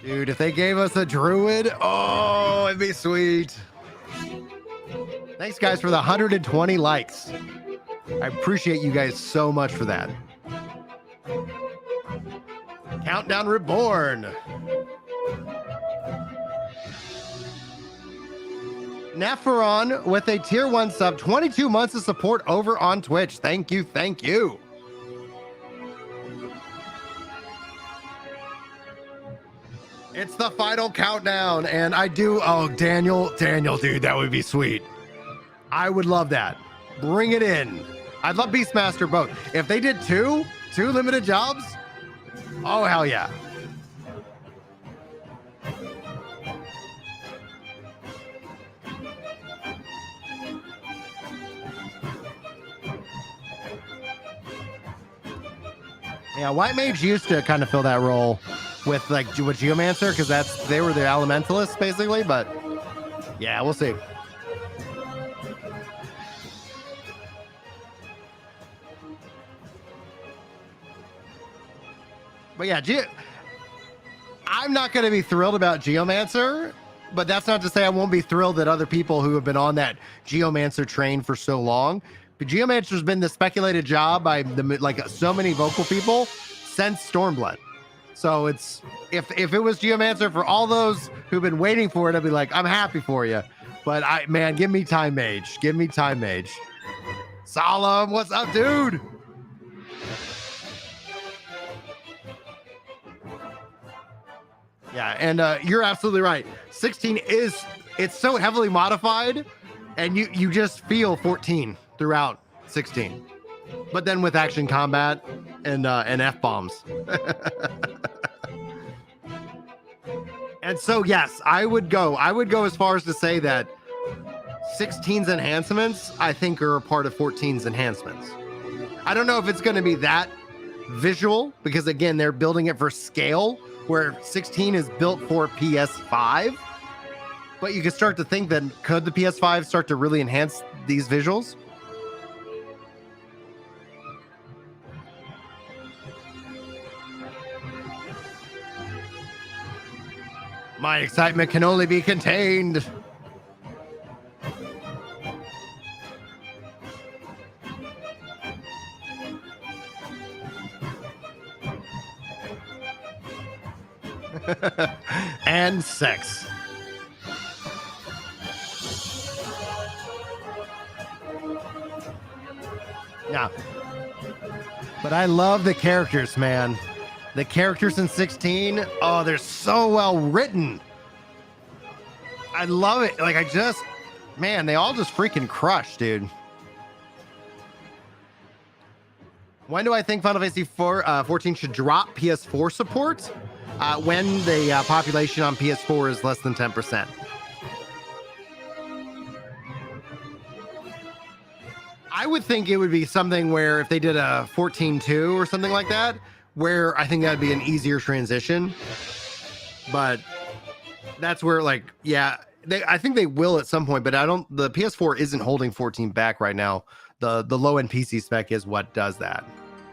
Dude, if they gave us a druid, oh, it'd be sweet. Thanks, guys, for the 120 likes. I appreciate you guys so much for that. Countdown Reborn. Neferon with a tier 1 sub, 22 months of support over on Twitch. Thank you, thank you. It's the final countdown, and I do. Oh, Daniel, dude, that would be sweet. I would love that. Bring it in. I'd love Beastmaster both. If they did two limited jobs, oh hell yeah. Yeah, White Mage used to kind of fill that role with with Geomancer, because they were the elementalists basically, but yeah, we'll see. But yeah, I'm not going to be thrilled about Geomancer, but that's not to say I won't be thrilled that other people who have been on that Geomancer train for so long. But Geomancer's been the speculated job by so many vocal people since Stormblood. So it's if it was Geomancer for all those who've been waiting for it, I'd be like, I'm happy for you. But give me Time Mage. Give me Time Mage. Solemn, what's up, dude? Yeah, and you're absolutely right. 16 it's so heavily modified, and you just feel 14 throughout 16. But then with action combat and F-bombs. And so yes, I would go as far as to say that 16's enhancements I think are a part of 14's enhancements. I don't know if it's going to be that visual, because again, they're building it for scale, where 16 is built for PS5. But you can start to think that could the PS5 start to really enhance these visuals? My excitement can only be contained. And sex. Yeah. But I love the characters, man. The characters in 16, oh, they're so well written. I love it. Man, they all just freaking crush, dude. When do I think Final Fantasy 14 should drop PS4 support? When the population on PS4 is less than 10%. I would think it would be something where if they did a 14.2 or something like that, where I think that'd be an easier transition. But that's where, like, yeah, I think they will at some point, but the PS4 isn't holding 14 back right now. The low end PC spec is what does that.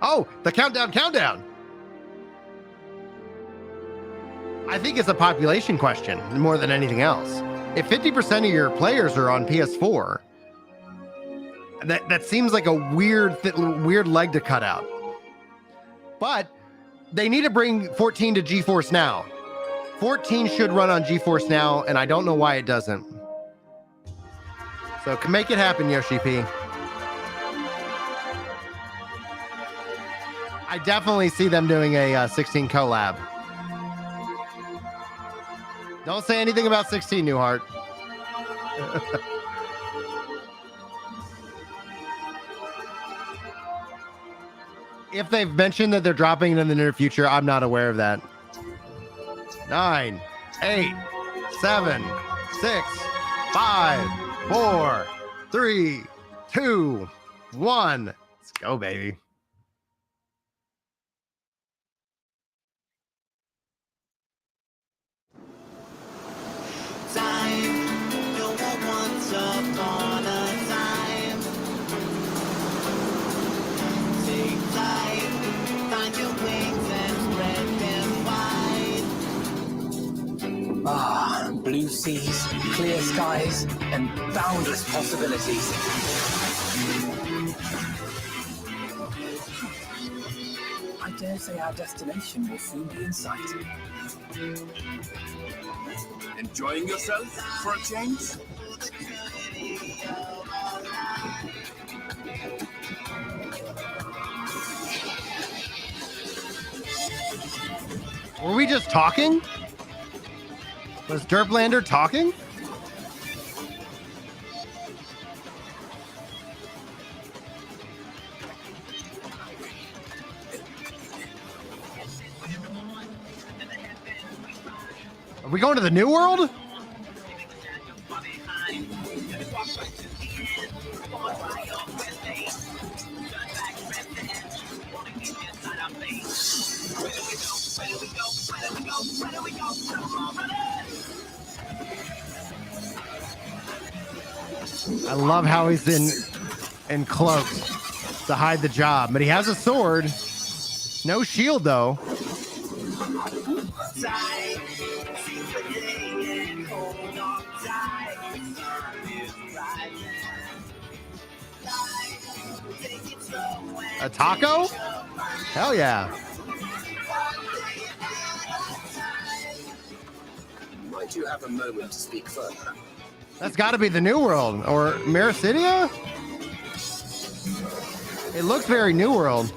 Oh, the countdown. I think it's a population question more than anything else. If 50% of your players are on PS4, that seems like a weird leg to cut out. But they need to bring 14 to GeForce Now. 14 should run on GeForce Now, and I don't know why it doesn't. So can make it happen, Yoshi P. I definitely see them doing a 16 collab. Don't say anything about 16, Newhart. If they've mentioned that they're dropping it in the near future, I'm not aware of that. 9, 8, 7, 6, 5, 4, 3, 2, 1. Let's go, baby. Once upon a time, take flight, find your wings and spread them wide. Ah, blue seas, clear skies, and boundless possibilities. I dare say our destination will soon be in sight. Enjoying yourself for a change? Were we just talking? Was Derplander talking? Are we going to the New World? I love how he's in cloaked to hide the job, but he has a sword. No shield though. A taco? Hell yeah. Might you have a moment to speak further? That's got to be the New World or Mericidia? It looks very New World.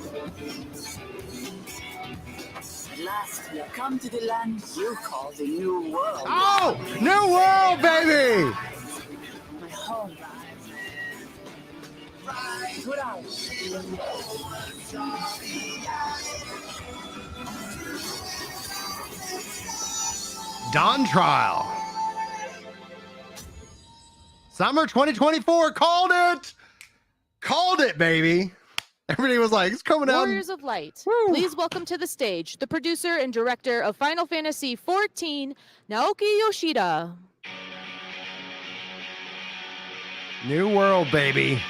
At last, we have come to the land you call the New World. Oh, New World, baby! My home. Good out. Dawn Trial. Summer 2024. Called it. Called it, baby. Everybody was like, it's coming out. Warriors of Light. Woo. Please welcome to the stage the producer and director of Final Fantasy XIV, Naoki Yoshida. New World, baby.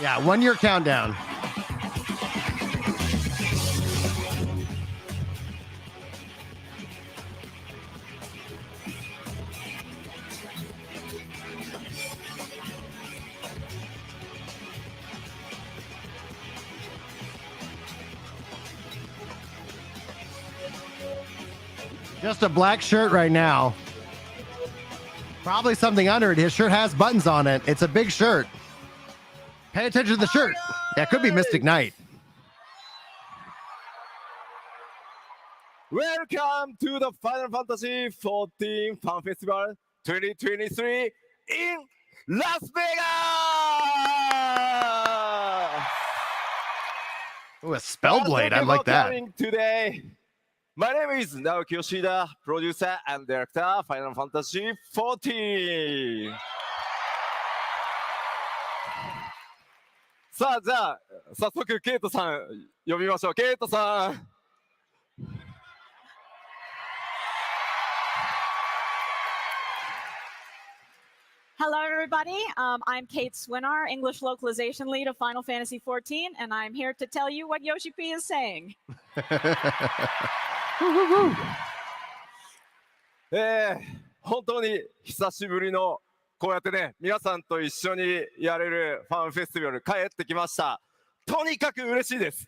Yeah, 1 year countdown. Just a black shirt right now. Probably something under it. His shirt has buttons on it. It's a big shirt. Pay attention to the shirt. That could be Mystic Knight. Welcome to the Final Fantasy XIV Fan Festival 2023 in Las Vegas! Ooh, a spell blade. I like that. Today. My name is Naoki Yoshida, producer and director, Final Fantasy XIV. さあ、じゃあ、早速、ケイトさん、呼びましょう。ケイトさん。Hello, everybody. I'm Kate Swinar, English localization lead of Final Fantasy XIV, and I'm here to tell you what Yoshi P is saying. 本当に久しぶりのこうやってね、皆さんと一緒にやれるファンフェスティバル帰ってきました。とにかく嬉しいです。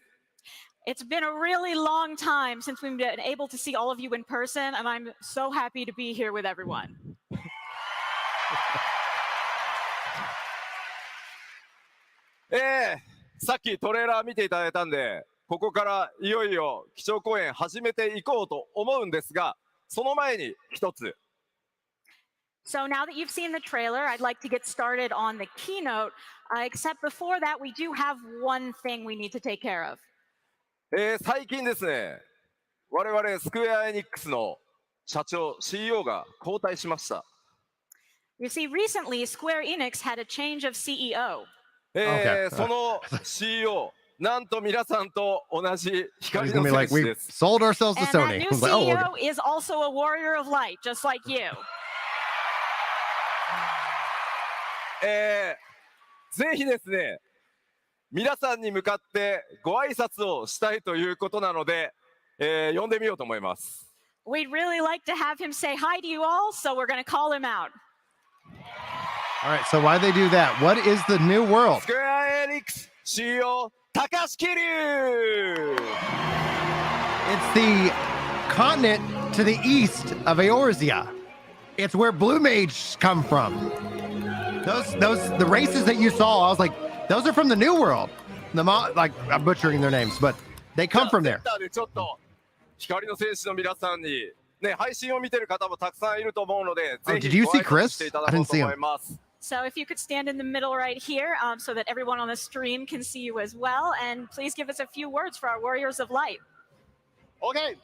It's been a really long time since we've been able to see all of you in person, and I'm so happy to be here with everyone. さっきトレーラー見ていただいたんで、ここからいよいよ基調講演始めていこうと思うんですが、その前に一つ。So now that you've seen the trailer, I'd like to get started on the keynote. Except before that, we do have one thing we need to take care of. 最近ですね、我々スクエアエニックスの社長 CEO が交代しました。You see, recently Square Enix had a change of CEO. その CEO なんと皆さんと同じ He's 光 gonna の be 戦 like, 士 we です。sold ourselves to And that Sony. new I was like, oh, CEO okay. is also a warrior of light, just like you. ぜひですね、皆さんに向かってご挨拶をしたいということなので、呼んでみようと思います。We'd really like to have him say hi to you all, so we're going to call him out. All right. So why they do that? What is the new world? スクエアエニックス CEO 高橋桐生。 It's the continent to the east of Eorzea. It's where Blue Mage come from. The races that you saw, I was like, those are from the New World. Like, I'm butchering their names, but they come from there. でちょっと光の戦士の皆さんにね、配信を見てる方もたくさんいると思うので、ぜ did ひ you ご see 挨拶 Chris? していただこうと思います。 So if you could stand in the middle right here so that everyone on the stream can see you as well, and please give us a few words for our Warriors of Light. Okay.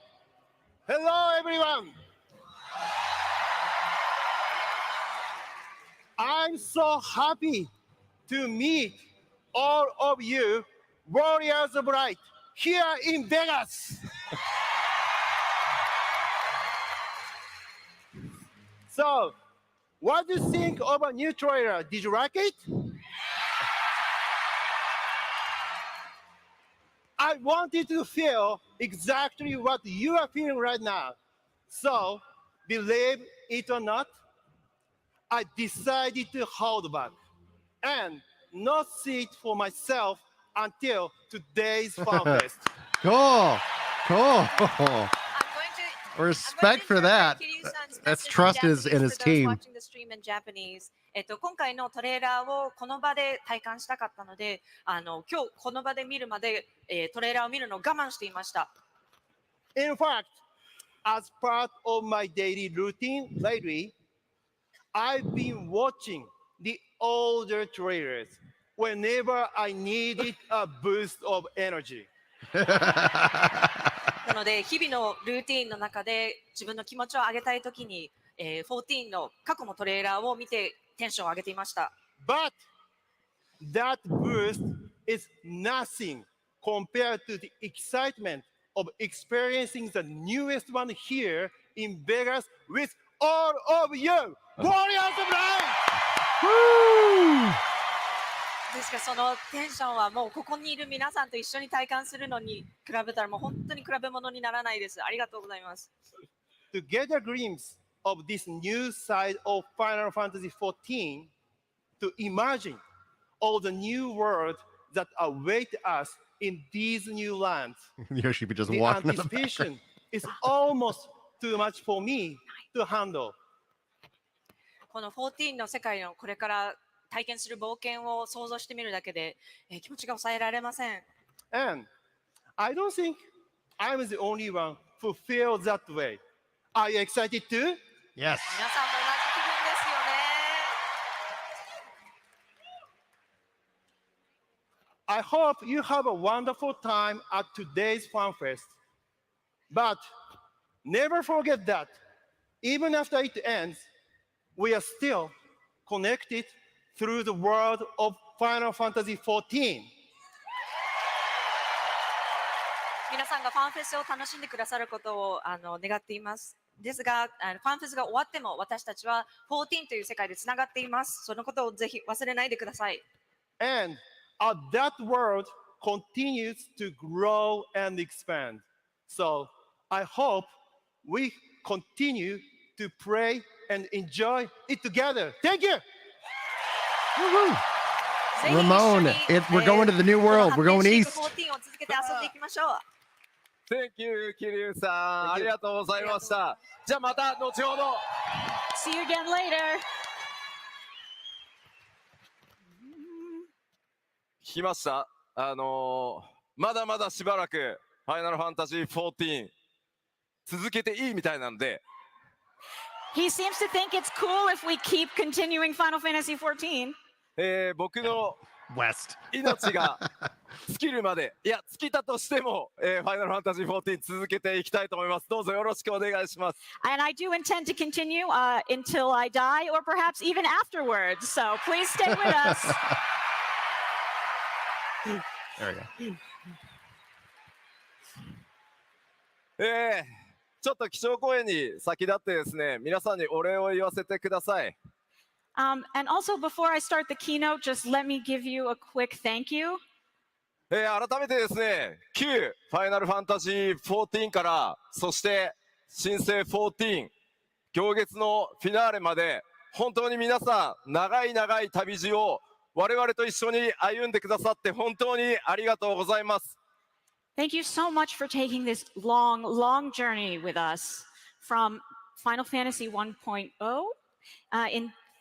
Hello, everyone. I'm so happy to meet all of you, Warriors of Light, here in Vegas. So, what do you think of a new trailer? Did you like it? I wanted to feel exactly what you are feeling right now. So, believe it or not, I decided to hold back and not see it for myself until today's FanFest. Cool. Cool. I'm going Respect to for that. Kiryu-san's That's message trust in is in his Japanese for those team. watching the stream in Japanese. 今回のトレーラーをこの場で体感したかったので、今日この場で見るまで、トレーラーを見るのを我慢していました。In fact, as part of my daily routine lately, I've been watching the older trailers whenever I needed a boost of energy. なので、日々のルーティンの中で自分の気持ちを上げたいときに、14の過去のトレーラーを見てテンションを上げていました。But that boost is nothing compared to the excitement of experiencing the newest one here in Vegas with all of you, Warriors of Light! ですからそのテンションはもうここにいる皆さんと一緒に体感するのに比べたらもう本当に比べ物にならないです。ありがとうございます。To get a glimpse of this new side of Final Fantasy XIV, to imagine all the new world that await us in these new lands, Yoshi be just the walking in the anticipation is almost too much for me to handle. この14の世界のこれから体験する冒険を想像してみるだけで、気持ちが抑えられません。And I don't think I'm the only one who feels that way. Are you excited too? Yes. 皆さんも同じ気分ですよね。I hope you have a wonderful time at today's FanFest. But never forget that even after it ends, we are still connected through the world of Final Fantasy XIV. 皆さんがファンフェスを楽しんでくださることを願っています。ですが、ファンフェスが終わっても私たちは14という世界でつながっています。そのことをぜひ忘れないでください。And that world continues to grow and expand. So I hope we continue to pray and enjoy it together. Thank you. Woo-hoo. ぜひ一緒に Ramon, we're going to the new world. We're going east. 14を続けて遊んでいきましょう。Thank you, 桐生さん。ありがとうございました。じゃあまた後ほど。See you again later. 聞きました。まだまだしばらくファイナルファンタジー14続けていいみたいなんで。He seems to think it's cool if we keep continuing Final Fantasy XIV. 僕の West. 命が尽きるまで、いや尽きたとしても、ファイナルファンタジー14続けていきたいと思います。どうぞよろしくお願いします。And I do intend to continue until I die or perhaps even afterwards. So please stay with us. There we go. ちょっと基調講演に先立ってですね、皆さんにお礼を言わせてください。And also, before I start the keynote, just let me give you a quick thank you. 改めてですね、旧ファイナルファンタジー14から、そして新生14、行月のフィナーレまで、本当に皆さん、長い長い旅路を我々と一緒に歩んでくださって本当にありがとうございます。Thank you so much for taking this long, long journey with us from Final Fantasy 1.0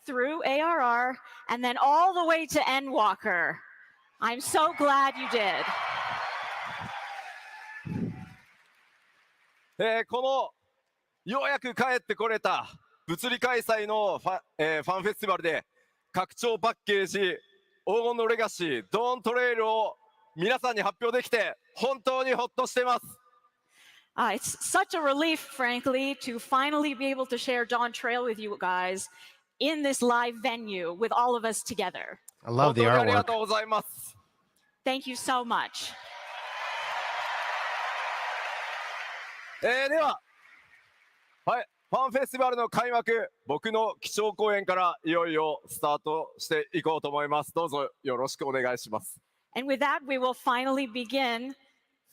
through ARR and then all the way to Endwalker. I'm so glad you did. このようやく帰ってこれた物理開催のファンフェスティバルで拡張パッケージ黄金のレガシードーントレイルを皆さんに発表できて本当にほっとしてます。It's such a relief, frankly, to finally be able to share Dawn Trail with you guys in this live venue with all of us together. I love the 本当にありが artwork. とうございます。Thank you so much. では、はい、ファンフェスティバルの開幕、僕の基調講演からいよいよスタートしていこうと思います。どうぞよろしくお願いします。And with that, we will finally begin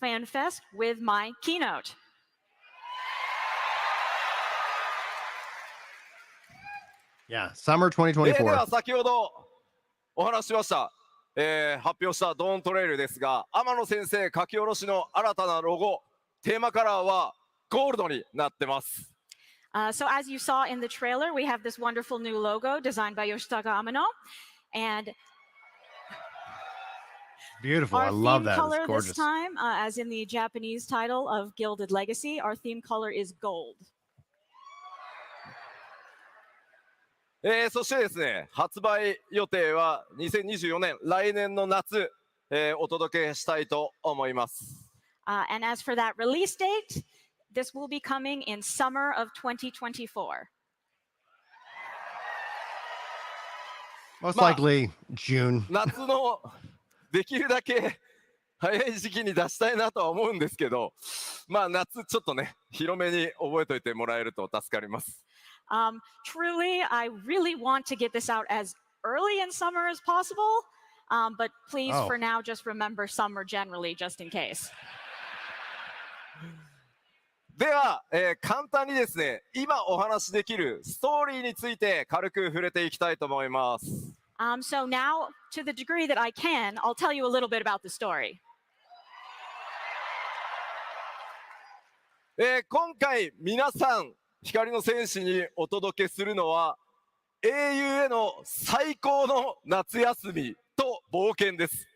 FanFest with my keynote. Yeah, summer では2024. 先ほどお話ししました、発表したドーントレイルですが、天野先生書き下ろしの新たなロゴ、テーマカラーはゴールドになってます。So as you saw in the trailer, we have this wonderful new logo designed by Yoshitaka Amano. And Beautiful. I our love theme that. color It's this gorgeous. time, as in the Japanese title of Gilded Legacy, our theme color is gold. そしてですね、発売予定は2024年、来年の夏、お届けしたいと思います。And as for that release date, this will be coming in summer of 2024. Most likely June. 夏のできるだけ早い時期に出したいなとは思うんですけど、まあ夏ちょっとね、広めに覚えておいてもらえると助かります。Truly, I really want to get this out as early in summer as possible, but please, for now, just remember summer generally, just in case. では、簡単にですね、今お話しできるストーリーについて軽く触れていきたいと思います。So now, to the degree that I can, I'll tell you a little bit about the story. 今回皆さん光の戦士にお届けするのは英雄への最高の夏休みと冒険です。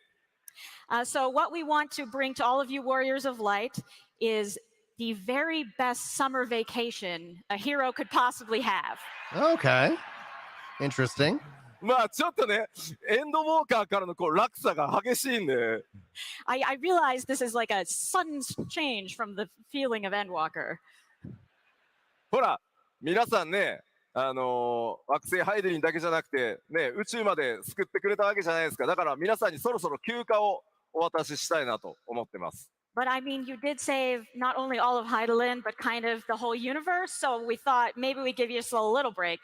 So what we want to bring to all of you warriors of light is the very best summer vacation a hero could possibly have. Okay. Interesting. まあちょっとね、エンドウォーカーからのこう落差が激しいんで、I realize this is like a sudden change from the feeling of Endwalker. ほら、皆さんね、惑星ハイデリンだけじゃなくて、ね、宇宙まで救ってくれたわけじゃないですか。だから皆さんにそろそろ休暇をお渡ししたいなと思ってます。But I mean, you did save not only all of Heidelin, but kind of the whole universe. So we thought maybe we'd give you just a little break.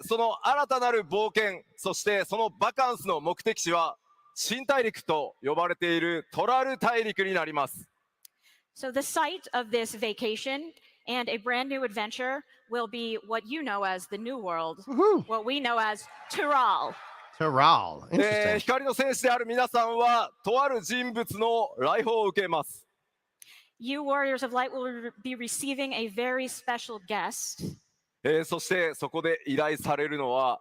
その新たなる冒険、そしてそのバカンスの目的地は、新大陸と呼ばれているトラル大陸になります。So the site of this vacation and a brand new adventure will be what you know as the New World, what we know as Tyrol. Tyrol. Interesting. 光の戦士である皆さんは、とある人物の来訪を受けます。You Warriors of Light will be receiving a very special guest. そしてそこで依頼されるのは、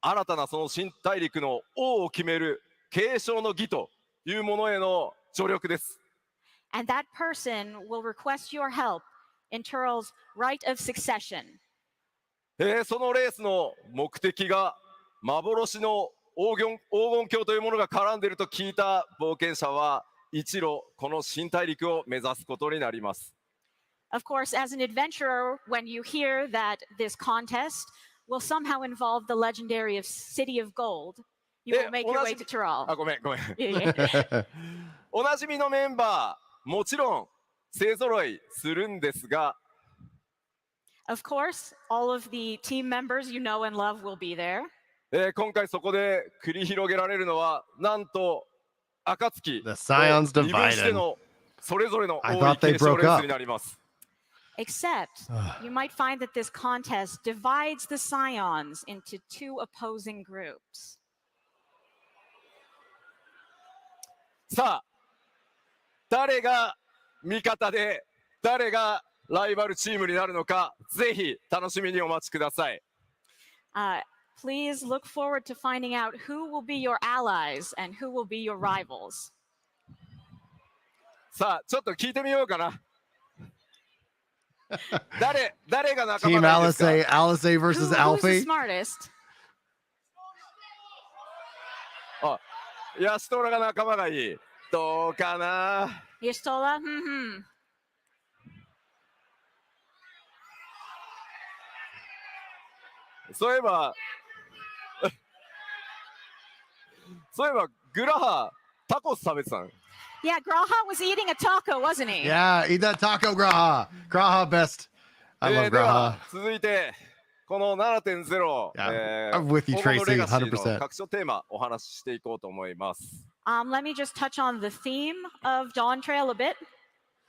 新たなその新大陸の王を決める継承の儀というものへの助力です。And that person will request your help in Tyrol's right of succession. そのレースの目的が幻の黄金鏡というものが絡んでいると聞いた冒険者は一路この新大陸を目指すことになります。Of course, as an adventurer, when you hear that this contest will somehow involve the legendary City of Gold, you will make your way to Tyrol. あ、ごめん。 Yeah, yeah. おなじみのメンバーもちろん勢ぞろいするんですが、 Of course, all of the team members you know and love will be there. 今回そこで繰り広げられるのはなんと暁 The Scions と二分して divided. のそれぞれの I 王 thought 位 they 継承 broke レース up. になります。 Except you might find that this contest divides the Scions into two opposing groups. さあ、誰が味方で誰がライバルチームになるのか、ぜひ楽しみにお待ちください。 Please look forward to finding out who will be your allies and who will be your rivals. さあ、ちょっと聞いてみようかな。誰が仲間 Team がいいですか？ Alice versus Who's the Alfie. smartest? あ、ヤシトラが仲間がいい。どうかな。 Yistola?そういえばグラハタコス食べてたの。 Yeah, Graha was eating a taco, wasn't he? Yeah, eat that taco, Graha. Graha best. I love では Graha. 続いてこの 7.0、 Yeah, I'm with you, 黄金のレ Tracy, ガシーの 100%. 各所テーマお話ししていこうと思います。 Let me just touch on the theme of Dawn Trail a bit.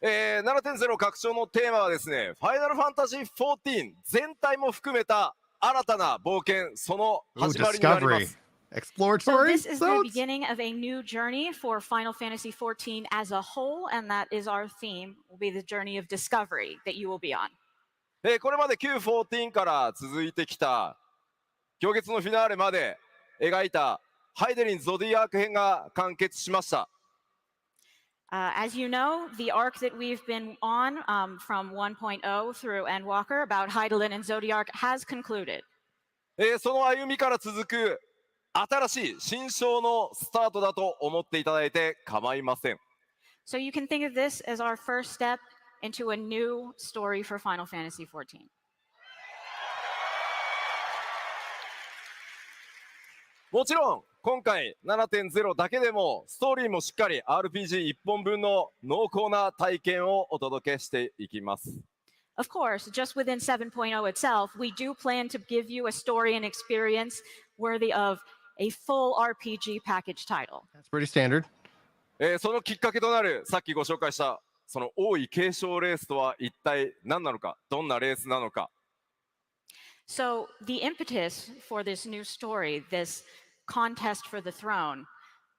7.0 拡張のテーマはですね、ファイナルファンタジー14全体も含めた新たな冒険、その Ooh, 始まりになりま discovery. す。 So Exploratory? this is the Sounds- beginning of a new journey for Final Fantasy XIV as a whole, and that is our theme, will be the journey of discovery that you will be on. これまで Q14 から続いてきた行月のフィナーレまで描いたハイデリン・ゾディアーク編が完結しました。 As you know, the arc that we've been on from 1.0 through Endwalker about Heidelin and Zodiac has concluded. その歩みから続く新しい新章のスタートだと思っていただいて構いません。 So you can think of this as our first step into a new story for Final Fantasy XIV. もちろん今回 7.0 だけでもストーリーもしっかり RPG1 本分の濃厚な体験をお届けしていきます。 Of course, just within 7.0 itself, we do plan to give you a story and experience worthy of a full RPG package title. That's pretty standard. そのきっかけとなるさっきご紹介したその王位継承レースとは一体何なのか、どんなレースなのか。 So the impetus for this new story, this contest for the throne,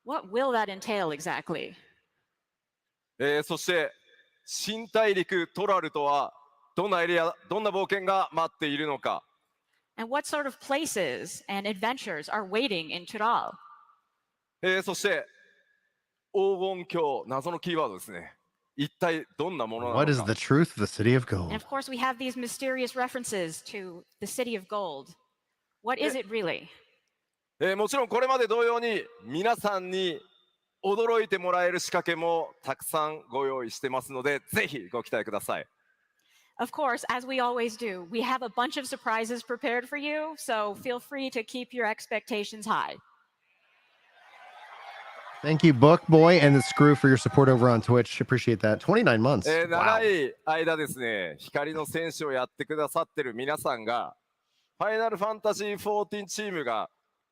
what will that entail exactly? そして新大陸トラルとはどんなエリア、どんな冒険が待っているのか。 And what sort of places and adventures are waiting in Tyrol? そして黄金鏡、謎のキーワードですね。一体どんなものなの What is か。 the truth of the City of And Gold? of course, we have these mysterious references to the City of Gold. What is it really? もちろんこれまで同様に皆さんに驚いてもらえる仕掛けもたくさんご用意してますので、ぜひご期待ください。Of course, as we always do, we have a bunch of surprises prepared for you, so feel free to keep your expectations high. Thank you, Book Boy and the Screw, for your support over on Twitch. Appreciate that. 29 months. 長い間ですね、光の戦士をやってくださってる皆さんが、ファイナルファンタジー14チームが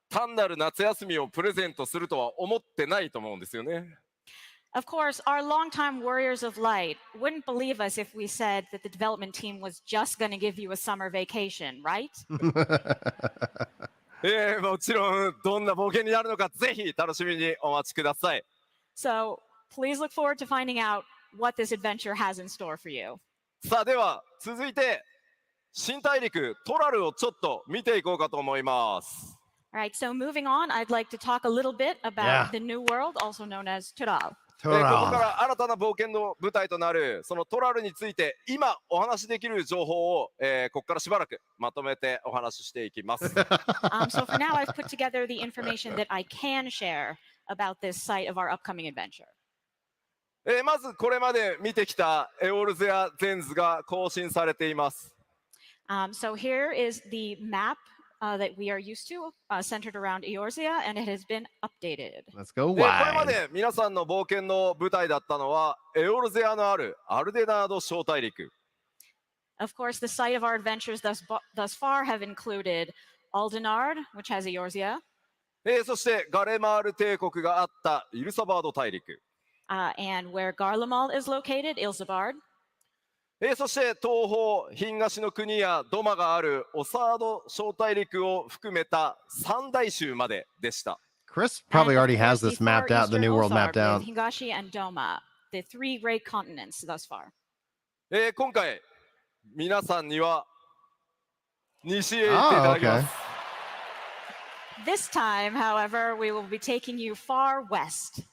単なる夏休みをプレゼントするとは思ってないと思うんですよね。Of course, our longtime warriors of light wouldn't believe us if we said that the development team was just going to give you a summer vacation, right? もちろんどんな冒険になるのかぜひ楽しみにお待ちください。So please look forward to finding out what this adventure has in store for you. さあでは続いて新大陸トラルをちょっと見ていこうかと思います。All right, so moving on, I'd like to talk a little bit about the new world, also known as Tural. ここから新たな冒険の舞台となるそのトラルについて今お話しできる情報を、ここからしばらくまとめてお話ししていきます。So for now, I've put together the information that I can share about this site of our upcoming adventure. まずこれまで見てきたエオルゼアゼンズが更新されています。So here is the map that we are used to, centered around Eorzea, and it has been updated. Let's go これ wide. まで皆さんの冒険の舞台だったのはエオルゼアのあるアルデナード小大陸。Of course, the site of our adventures thus far have included Aldenard, which has Eorzea. そしてガレマール帝国があったイルサバード大陸。And where Garlemald is located, Ilsabard. そして東方東の国やドマがあるオサード小大陸を含めた三大州まででした。Chris probably already has this mapped out, the new world mapped out. Higashi and Doma, the three great continents thus far. 今回皆さんには西へ行っていただきます。This time, however, we will be taking you far west.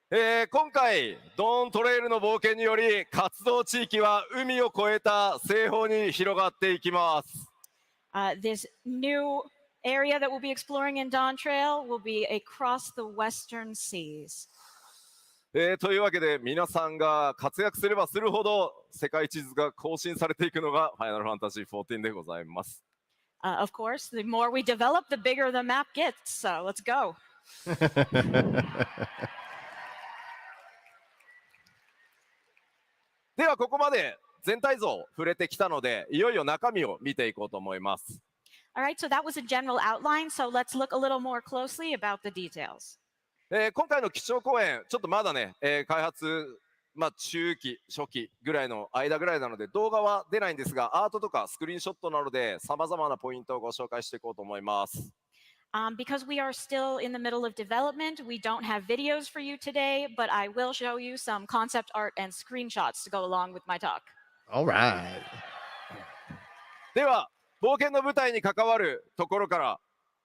今回ドーントレイルの冒険により活動地域は海を越えた西方に広がっていきます。This new area that we'll be exploring in Dawn Trail will be across the western seas. というわけで皆さんが活躍すればするほど世界地図が更新されていくのがファイナルファンタジー14でございます。Of course, the more we develop, the bigger the map gets. So let's go. ではここまで全体像触れてきたのでいよいよ中身を見ていこうと思います。All right, so that was a general outline. So let's look a little more closely about the details. 今回の基調講演ちょっとまだね、開発中期初期ぐらいの間ぐらいなので動画は出ないんですがアートとかスクリーンショットなどでさまざまなポイントをご紹介していこうと思います。Because we are still in the middle of development, we don't have videos for you today, but I will show you some concept art and screenshots to go along with my talk. All right. では冒険の舞台に関わるところから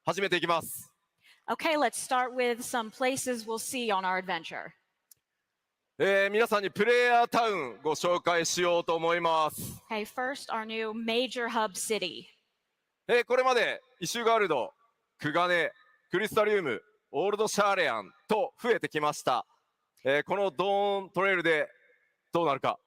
始めていきます。Okay, let's start with some places we'll see on our adventure. 皆さんにプレイヤータウンご紹介しようと思います。Okay, first, our new major hub city. これまでイシュガルド、クガネ、クリスタリウム、オールドシャーレアンと増えてきました。このドーントレイルでどうなるか。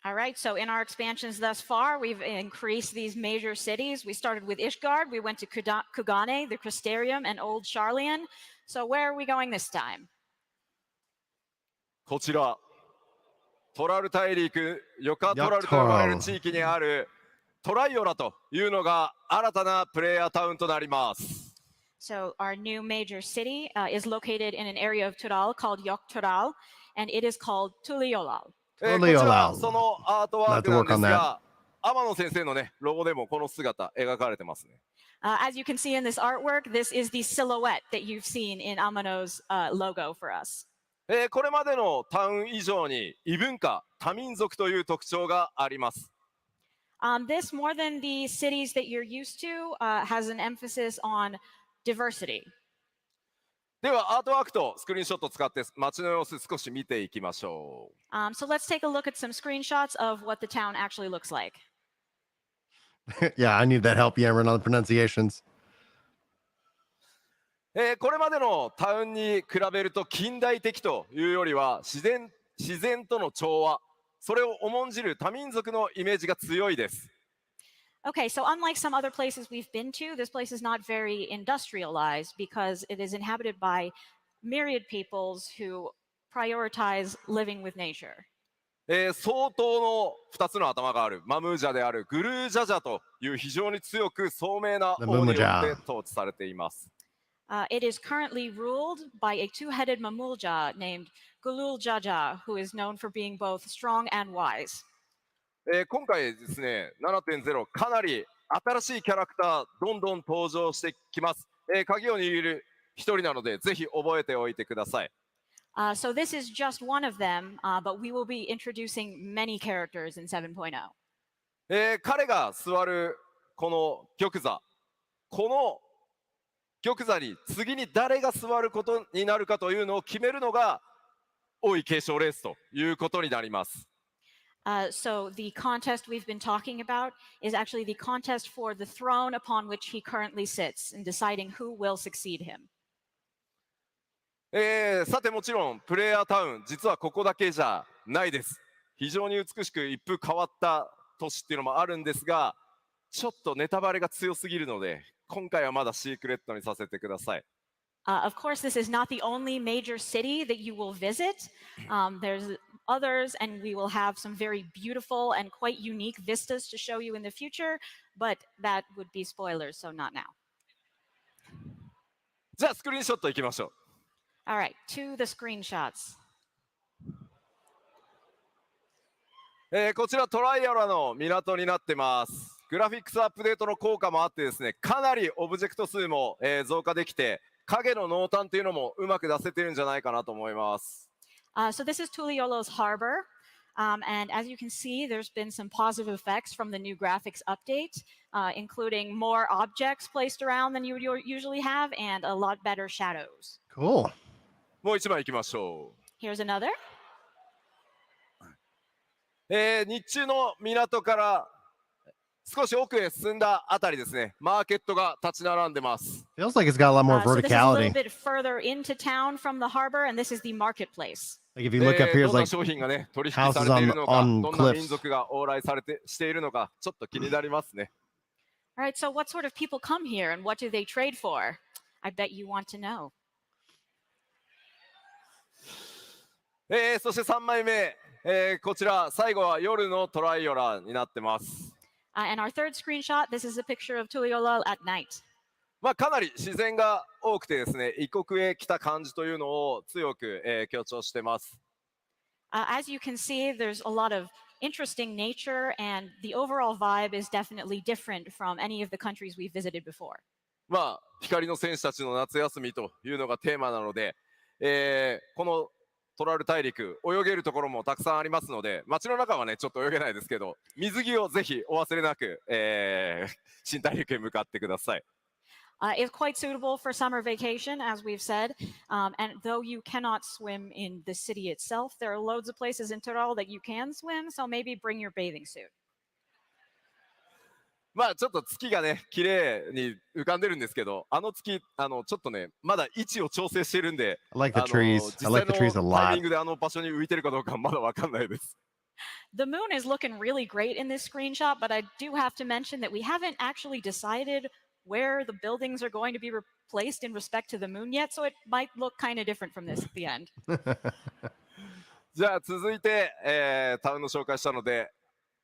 All right, so in our expansions thus far, we've increased these major cities. We started with Ishgard, we went to Kugane, the Crystarium, and Old Sharlayan. So where are we going this time? こちら、トラル大陸、ヨカトラルと呼ばれる地域にあるトライオラというのが新たなプレイヤータウンとなります。So our new major city is located in an area of Tural called Yok Tural, and it is called Tuliolal. こちらそのアートワークなんですが、天野先生のねロゴでもこの姿描かれてますね。As you can see in this artwork, this is the silhouette that you've seen in Amano's logo for us. これまでのタウン以上に異文化、多民族という特徴があります。This, more than the cities that you're used to, has an emphasis on diversity. ではアートワークとスクリーンショットを使って街の様子少し見ていきましょう。So let's take a look at some screenshots of what the town actually looks like. Yeah, I need that help, Yaron, on the pronunciations. これまでのタウンに比べると近代的というよりは自然との調和、それを重んじる多民族のイメージが強いです。Okay, so unlike some other places we've been to, this place is not very industrialized because it is inhabited by myriad peoples who prioritize living with nature. 相当の2つの頭があるマムージャであるグルージャジャという非常に強く聡明な王によって統治されています。It is currently ruled by a two-headed Mamulja named Gulul Jaja, who is known for being both strong and wise. 今回ですね、7.0 かなり新しいキャラクターどんどん登場してきます。鍵を握る一人なのでぜひ覚えておいてください。So this is just one of them, but we will be introducing many characters in 7.0. 彼が座るこの玉座、この玉座に次に誰が座ることになるかというのを決めるのが王位継承レースということになります。So the contest we've been talking about is actually the contest for the throne upon which he currently sits and deciding who will succeed him. さてもちろんプレイヤータウン実はここだけじゃないです。非常に美しく一風変わった都市っていうのもあるんですが、ちょっとネタバレが強すぎるので今回はまだシークレットにさせてください。Of course, this is not the only major city that you will visit. There's others, and we will have some very beautiful and quite unique vistas to show you in the future, but that would be spoilers, so not now. じゃあスクリーンショットいきましょう。All right, to the screenshots. こちらトライアラの港になってます。グラフィックスアップデートの効果もあってですね、かなりオブジェクト数も、増加できて、影の濃淡っていうのもうまく出せてるんじゃないかなと思います。So this is Tuliolo's harbor, and as you can see, there's been some positive effects from the new graphics update, including more objects placed around than you would usually have, and a lot better shadows. Cool. もう一枚いきましょう。 Here's another. 日中の港から少し奥へ進んだあたりですね、マーケットが立ち並んでます。Feels like it's got a lot more So this is a little verticality. bit further into town from the harbor, and this is the marketplace. Like if you look up here, ど it's んな like 商品がね、取引されているのか、 houses on どんな cliffs. 民族が往来しているのか、ちょっと気になりますね。All right, so what sort of people come here and what do they trade for? I bet you want to know. そして3枚目、こちら最後は夜のトライオラになってます。And our third screenshot, this is a picture of Tuliyola at night. まあかなり自然が多くてですね、異国へ来た感じというのを強く、強調してます。As you can see, there's a lot of interesting nature, and the overall vibe is definitely different from any of the countries we've visited before. まあ光の戦士たちの夏休みというのがテーマなので、このトラル大陸泳げるところもたくさんありますので、街の中はねちょっと泳げないですけど、水着をぜひお忘れなく、新大陸へ向かってください。It's quite suitable for summer vacation, as we've said. And though you cannot swim in the city itself, there are loads of places in Tyrol that you can swim, so maybe bring your bathing suit. まあちょっと月がね綺麗に浮かんでるんですけど、あの月ちょっとねまだ位置を調整してるんで、 I like the trees. I like the trees a 実際のタイミ lot. ングであの場所に浮いてるかどうかまだわかんないです。The moon is looking really great in this screenshot, but I do have to mention that we haven't actually decided where the buildings are going to be replaced in respect to the moon yet, so it might look kind of different from this at the end. じゃあ続いて、タウンの紹介したので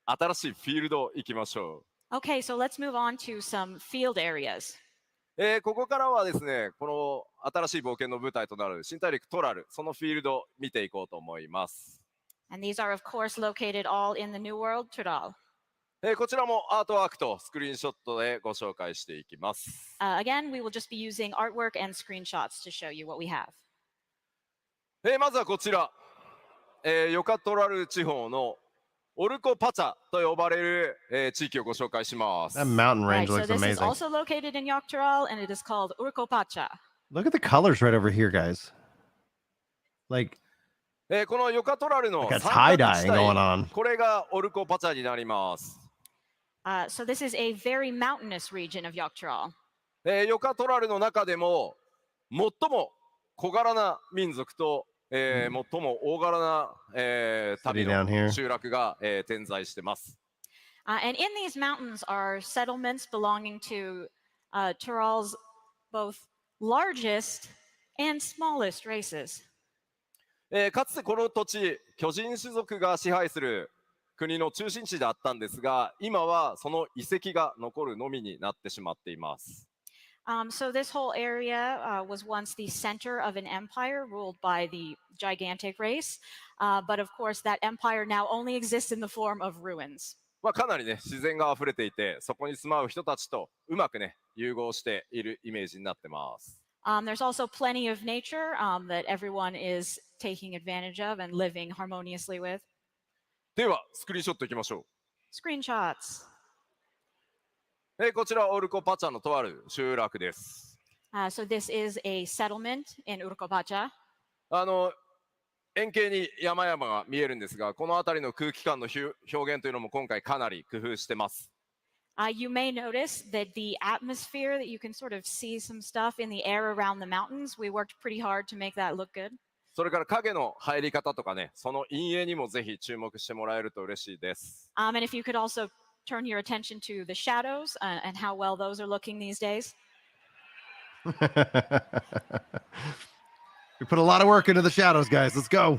新しいフィールド行きましょう。 Okay, so let's move on to some field areas. ここからはですね、この新しい冒険の舞台となる新大陸トラル、そのフィールドを見ていこうと思います。 And these are, of course, located all in the New World, Tyrol. こちらもアートワークとスクリーンショットでご紹介していきます。Again, we will just be using artwork and screenshots to show you what we have. まずはこちら、ヨカトラル地方のオルコパチャと呼ばれる、地域をご紹介します。 That mountain Right, range so looks this is amazing. also located in Yokteral, and it is called Urkopacha. Look at the colors right over here, guys. Like このヨカトラルの like a 三角地 tie-dye going 帯、 on. これがオルコパチャになります。So this is a very mountainous region of Yoktrol. ヨカトラルの中でも最も小柄な民族と、最も大柄な、旅 down の here. 集落が、点在してます。And in these mountains are settlements belonging to Tyrol's both largest and smallest races. かつてこの土地、巨人種族が支配する国の中心地であったんですが、今はその遺跡が残るのみになってしまっています。So this whole area was once the center of an empire ruled by the gigantic race, but of course that empire now only exists in the form of ruins. かなりね、自然が溢れていて、そこに住まう人たちとうまくね、融合しているイメージになってます。There's also plenty of nature that everyone is taking advantage of and living harmoniously with. では、スクリーンショットいきましょ Screenshots. う。こちら、オルコパチャのとある集落です。So this is a settlement in Urkopacha. 円形に山々が見えるんですが、この辺りの空気感の表現というのも今回かなり工夫してます。You may notice that the atmosphere, that you can sort of see some stuff in the air around the mountains. We worked pretty hard to make that look good. それから影の入り方とかね、その陰影にもぜひ注目してもらえると嬉しいです。And if you could also turn your attention to the shadows and how well those are looking these days. We put a lot of work into the shadows, guys. Let's go.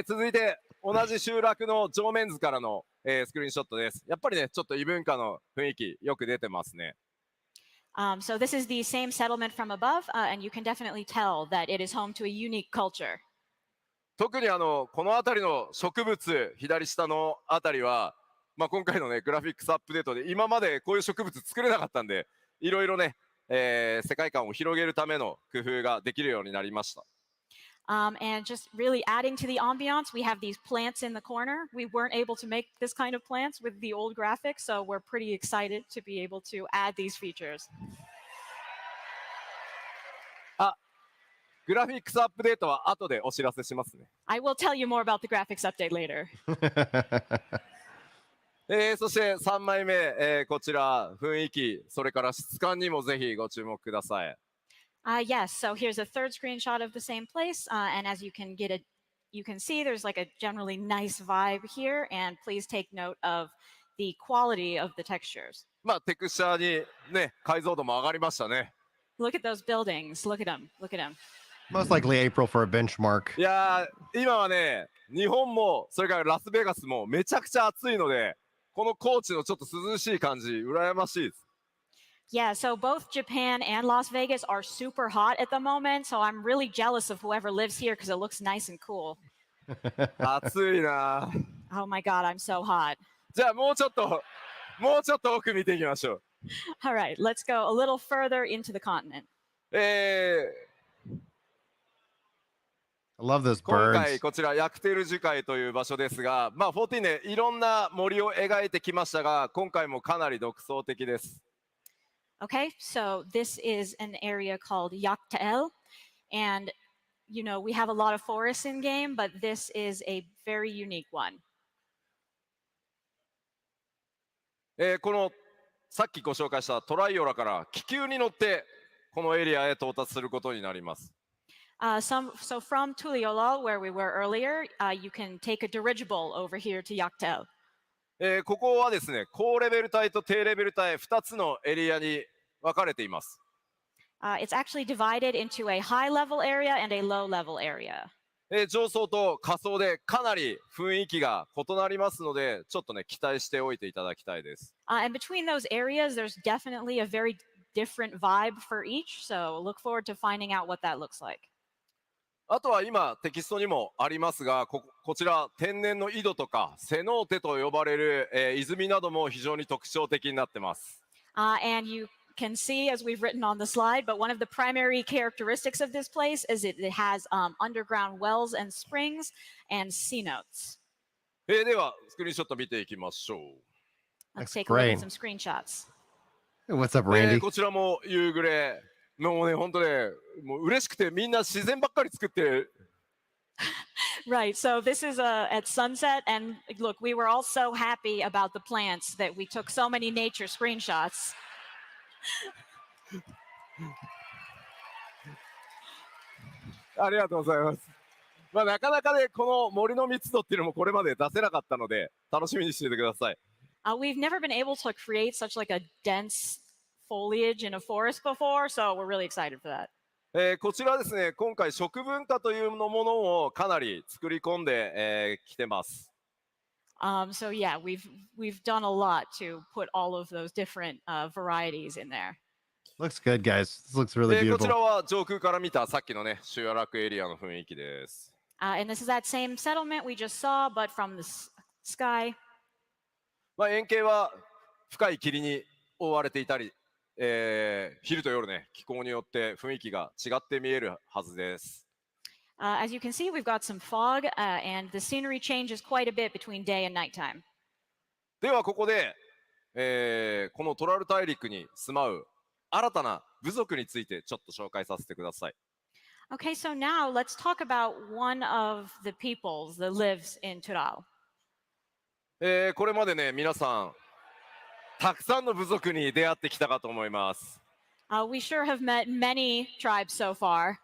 続いて同じ集落の正面図からの、スクリーンショットです。やっぱりね、ちょっと異文化の雰囲気よく出てますね。So this is the same settlement from above, and you can definitely tell that it is home to a unique culture. 特にこの辺りの植物、左下の辺りは、今回のね、グラフィックスアップデートで今までこういう植物作れなかったんで、いろいろね、世界観を広げるための工夫ができるようになりました。And just really adding to the ambiance, we have these plants in the corner. We weren't able to make this kind of plants with the old graphics, so we're pretty excited to be able to add these features. グラフィックスアップデートは後でお知らせしますね。I will tell you more about the graphics update later. そして3枚目、こちら雰囲気、それから質感にもぜひご注目ください。Yes, so here's a third screenshot of the same place, and as you can see there's like a generally nice vibe here, and please take note of the quality of the textures. テクスチャーにね、解像度も上がりましたね。Look at those buildings. Look at them. Look at them. Most likely April for a benchmark. いやー、今はね、日本もそれからラスベガスもめちゃくちゃ暑いので、この高知のちょっと涼しい感じ、羨ましいです。Yeah, so both Japan and Las Vegas are super hot at the moment, so I'm really jealous of whoever lives here because it looks nice and cool. 暑いな。Oh my god, I'm so hot. じゃあもうちょっと奥見ていきましょう。All right, let's go a little further into the continent. I love those 今 birds. 回こちらヤクテル樹海という場所ですが、14ね、いろんな森を描いてきましたが、今回もかなり独創的です。Okay, so this is an area called Yaktael, and you know we have a lot of forests in game, but this is a very unique one. このさっきご紹介したトライオラから気球に乗ってこのエリアへ到達することになります。So from Tuliolol, where we were earlier, you can take a dirigible over here to Yaktael. ここはですね、高レベル帯と低レベル帯2つのエリアに分かれています。It's actually divided into a high level area and a low level area. 上層と下層でかなり雰囲気が異なりますので、ちょっとね、期待しておいていただきたいです。And between those areas, there's definitely a very different vibe for each, so look forward to finding out what that looks like. あとは今テキストにもありますが、こちら天然の井戸とかセノーテと呼ばれる、泉なども非常に特徴的になってます。And you can see, as we've written on the slide, but one of the primary characteristics of this place is it has underground wells and springs and cenotes. ではスクリーンショット見ていきましょう。Let's take a look at some screenshots. Hey, what's up, Randy? こちらも夕暮れ。もうね、本当ね、もう嬉しくてみんな自然ばっかり作ってる。Right. So this is at sunset, and look, we were all so happy about the plants that we took so many nature screenshots. ありがとうございます。まあ、なかなかね、この森の密度っていうのもこれまで出せなかったので、楽しみにしていてください。We've never been able to create such like a dense foliage in a forest before, so we're really excited for that. こちらはですね、今回食文化というものをかなり作り込んできてます。So yeah, we've done a lot to put all of those different varieties in there. Looks good, guys. This looks really こちら beautiful. は上空から見たさっきのね、集落エリアの雰囲気です。And this is that same settlement we just saw, but from the sky. まあ、円形は深い霧に覆われていたり、昼と夜ね、気候によって雰囲気が違って見えるはずです。As you can see, we've got some fog, and the scenery changes quite a bit between day and nighttime. ではここで、このトラル大陸に住まう新たな部族についてちょっと紹介させてください。Okay, so now let's talk about one of the peoples that lives in Tural. これまでね、皆さんたくさんの部族に出会ってきたかと思います。We sure have met many tribes so far.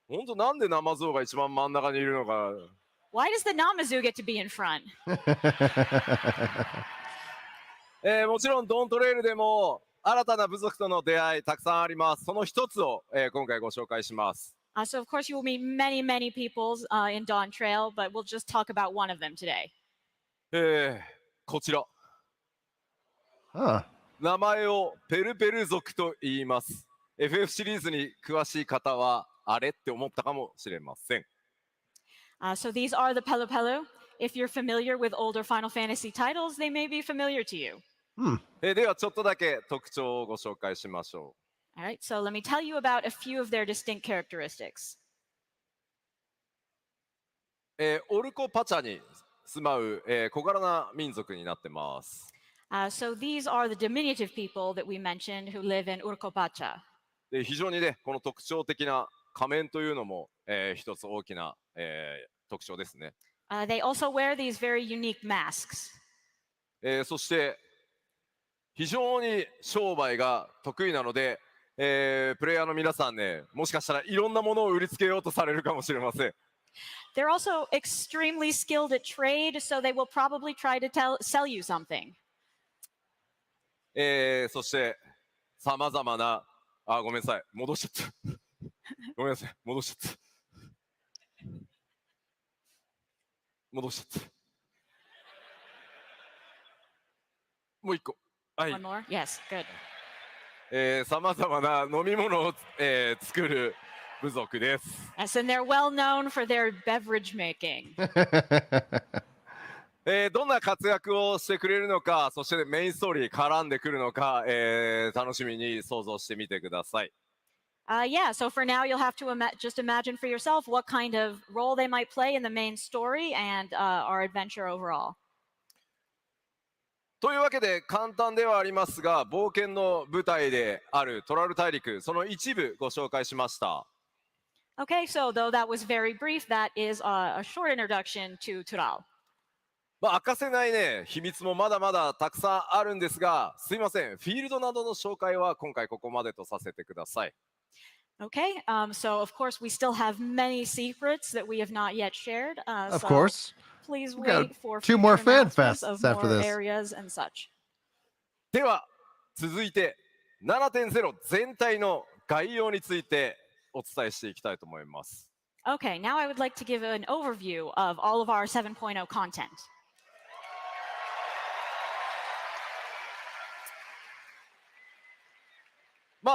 本当なんでナマゾウが一番真ん中にいるのか。Why does the Namazu get to be in front? もちろんドントレイルでも新たな部族との出会いたくさんあります。その一つを、今回ご紹介します。So of course you will meet many peoples in Dawn Trail, but we'll just talk about one of them today. こちら。Huh. 名前をペルペル族と言います。FF シリーズに詳しい方はあれって思ったかもしれません。So these are the Pelu Pelu. If you're familiar with older Final Fantasy titles, they may be familiar to you. ではちょっとだけ特徴をご紹介しましょう。All right, so let me tell you about a few of their distinct characteristics. オルコパチャに住まう、小柄な民族になってます。So these are the diminutive people that we mentioned who live in Urkopacha. で非常にね、この特徴的な仮面というのも、一つ大きな、特徴ですね。They also wear these very unique masks. そして非常に商売が得意なので、プレイヤーの皆さんね、もしかしたらいろんなものを売りつけようとされるかもしれません。They're also extremely skilled at trade, so they will probably try to sell you something. そしてさまざまなごめんなさい、戻しちゃったごめんなさい、戻しちゃったもう一個。はい。 One more? Yes, good. さまざまな飲み物を、作る部族です。Yes, and they're well known for their beverage making. どんな活躍をしてくれるのか、そしてメインストーリー絡んでくるのか、楽しみに想像してみてください。Yeah, so for now you'll have to just imagine for yourself what kind of role they might play in the main story and our adventure overall. というわけで簡単ではありますが、冒険の舞台であるトラル大陸、その一部ご紹介しました。Okay, so though that was very brief, that is a short introduction to Tural. 明かせないね、秘密もまだまだたくさんあるんですが、すいません、フィールドなどの紹介は今回ここまでとさせてください。Okay, so of course we still have many secrets that we have not yet shared. Of So course. please We got wait for two more future announcements FanFests of after more this. areas and such. では続いて 7.0 全体の概要についてお伝えしていきたいと思います。Okay, now I would like to give an overview of all of our 7.0 content.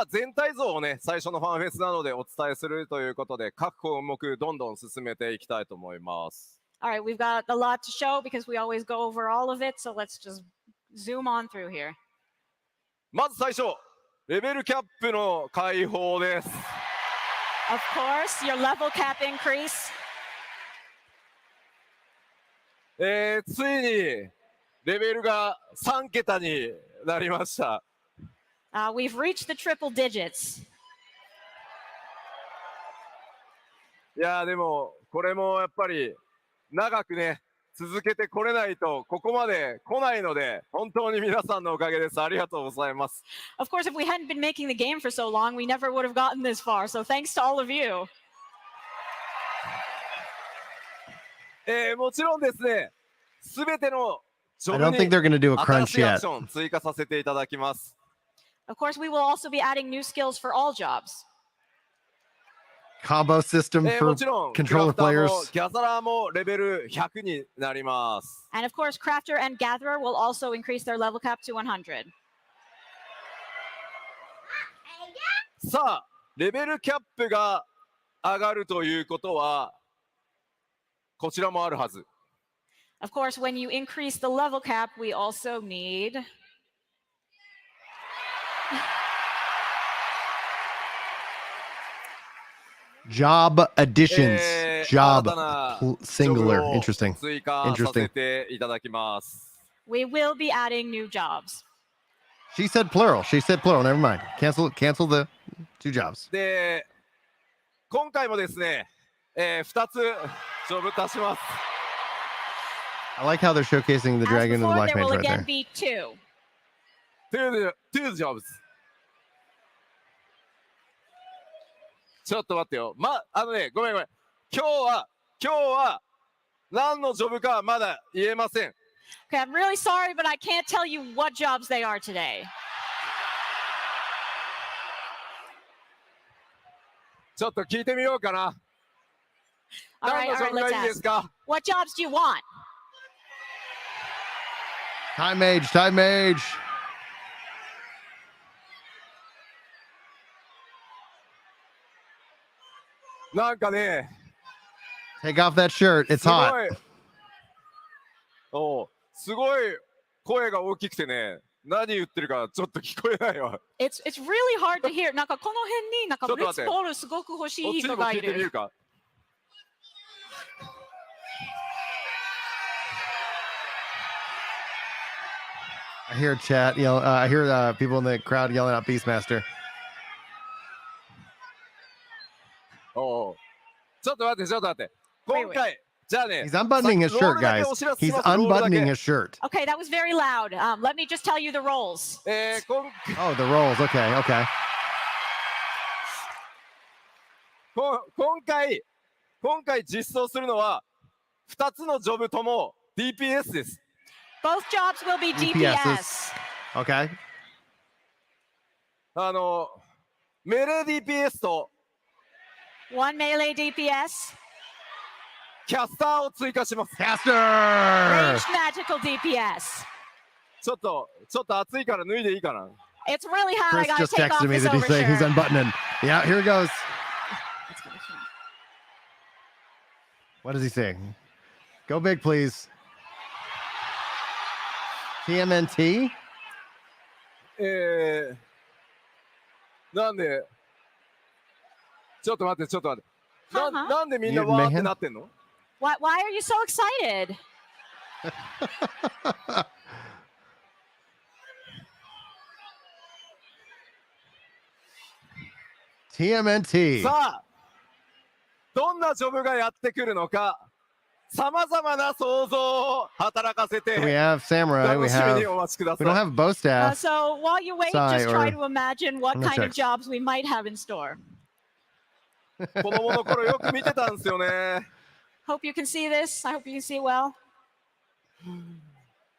全体像をね、最初のファンフェスなのでお伝えするということで、各項目どんどん進めていきたいと思います。All right, we've got a lot to show because we always go over all of it, so let's just zoom on through here. まず最初、レベルキャップの開放です。Of course, your level cap increase. ついにレベルが3桁になりました。We've reached the triple digits. やーでもこれもやっぱり長くね続けてこれないとここまで来ないので本当に皆さんのおかげです。ありがとうございます。 Of course, if we hadn't been making the game for so long, we never would have gotten this far. So thanks to all of you. もちろんですね、すべてのジ I ョブ don't に think they're going to do a 新 crunch しいアク yet. ション追加させていただきます。 Of course, we will also be adding new skills for all jobs. Combo system も for ちろんクラ controller フターも players. ギャザラーもレベル100になります。 And of course, Crafter and Gatherer will also increase their level cap to 100. さあレベルキャップが上がるということはこちらもあるはず。 Of course, when you increase the level cap, we also need Job additions. 新 Job たな singular. ジョブを Interesting. 追加させていただきます。 we will be adding new jobs. She said plural. She said plural. Never mind. Cancel the 2 jobs. で今回もですね、2つジョブ足します。 I like how they're showcasing the As dragon and the before, black there mage will right again there. be 2. Two jobs。 ちょっと待ってよ。ごめん。今日は何のジョブかはまだ言えません。 Okay, I'm really sorry, but I can't tell you what jobs they are today. ちょっと聞いてみようかな。 All 何 right, のジョ all ブ right, が let's いいです ask. か？ What jobs do you want? Time mage. なんかね、 Take off that shirt. It's すご hot. い。すごい声が大きくてね、何言ってるかちょっと聞こえないわ。 It's really hard to hear. なんかこの辺になんかちょっと待って。ブリッツボールすごく欲しこっい人がいちにも聞いてみるる。か。 I hear chat yell. I hear people in the crowd yelling out Beastmaster. ちょっと待って。今回、じゃあね。 He's unbuttoning his shirt, guys. He's unbuttoning his shirt. Okay, that was very loud. Let me just tell you the roles. Oh, the rolls. Okay. 今回実装するのは2つのジョブとも DPS です。 Both jobs will be DPS. Okay. メレー DPS と One melee DPS, キャスターを追加します。 Caster. ranged magical DPS. ちょっと暑いから脱いでいいかな。 It's really hot. I Chris gotta just take off texted me this that he's saying he's overshirt. unbuttoning. Yeah, here it goes. What is he saying? Go big, please. TMNT? なんでちょっと待って。なんでみんな You わーって man. なってんの？ Why are you so excited? TMNT. さあ、どんなジョブがやってくるのか、さまざまな想像を働かせて We have Samurai. 楽しみにお待ちくだ We さ don't い。 have bow staff. So while you wait, Sai just try or- to imagine what I'm gonna kind of check. jobs we might have in store. 子供の頃よく見てたんですよね。 Hope you can see this. I hope you can see well.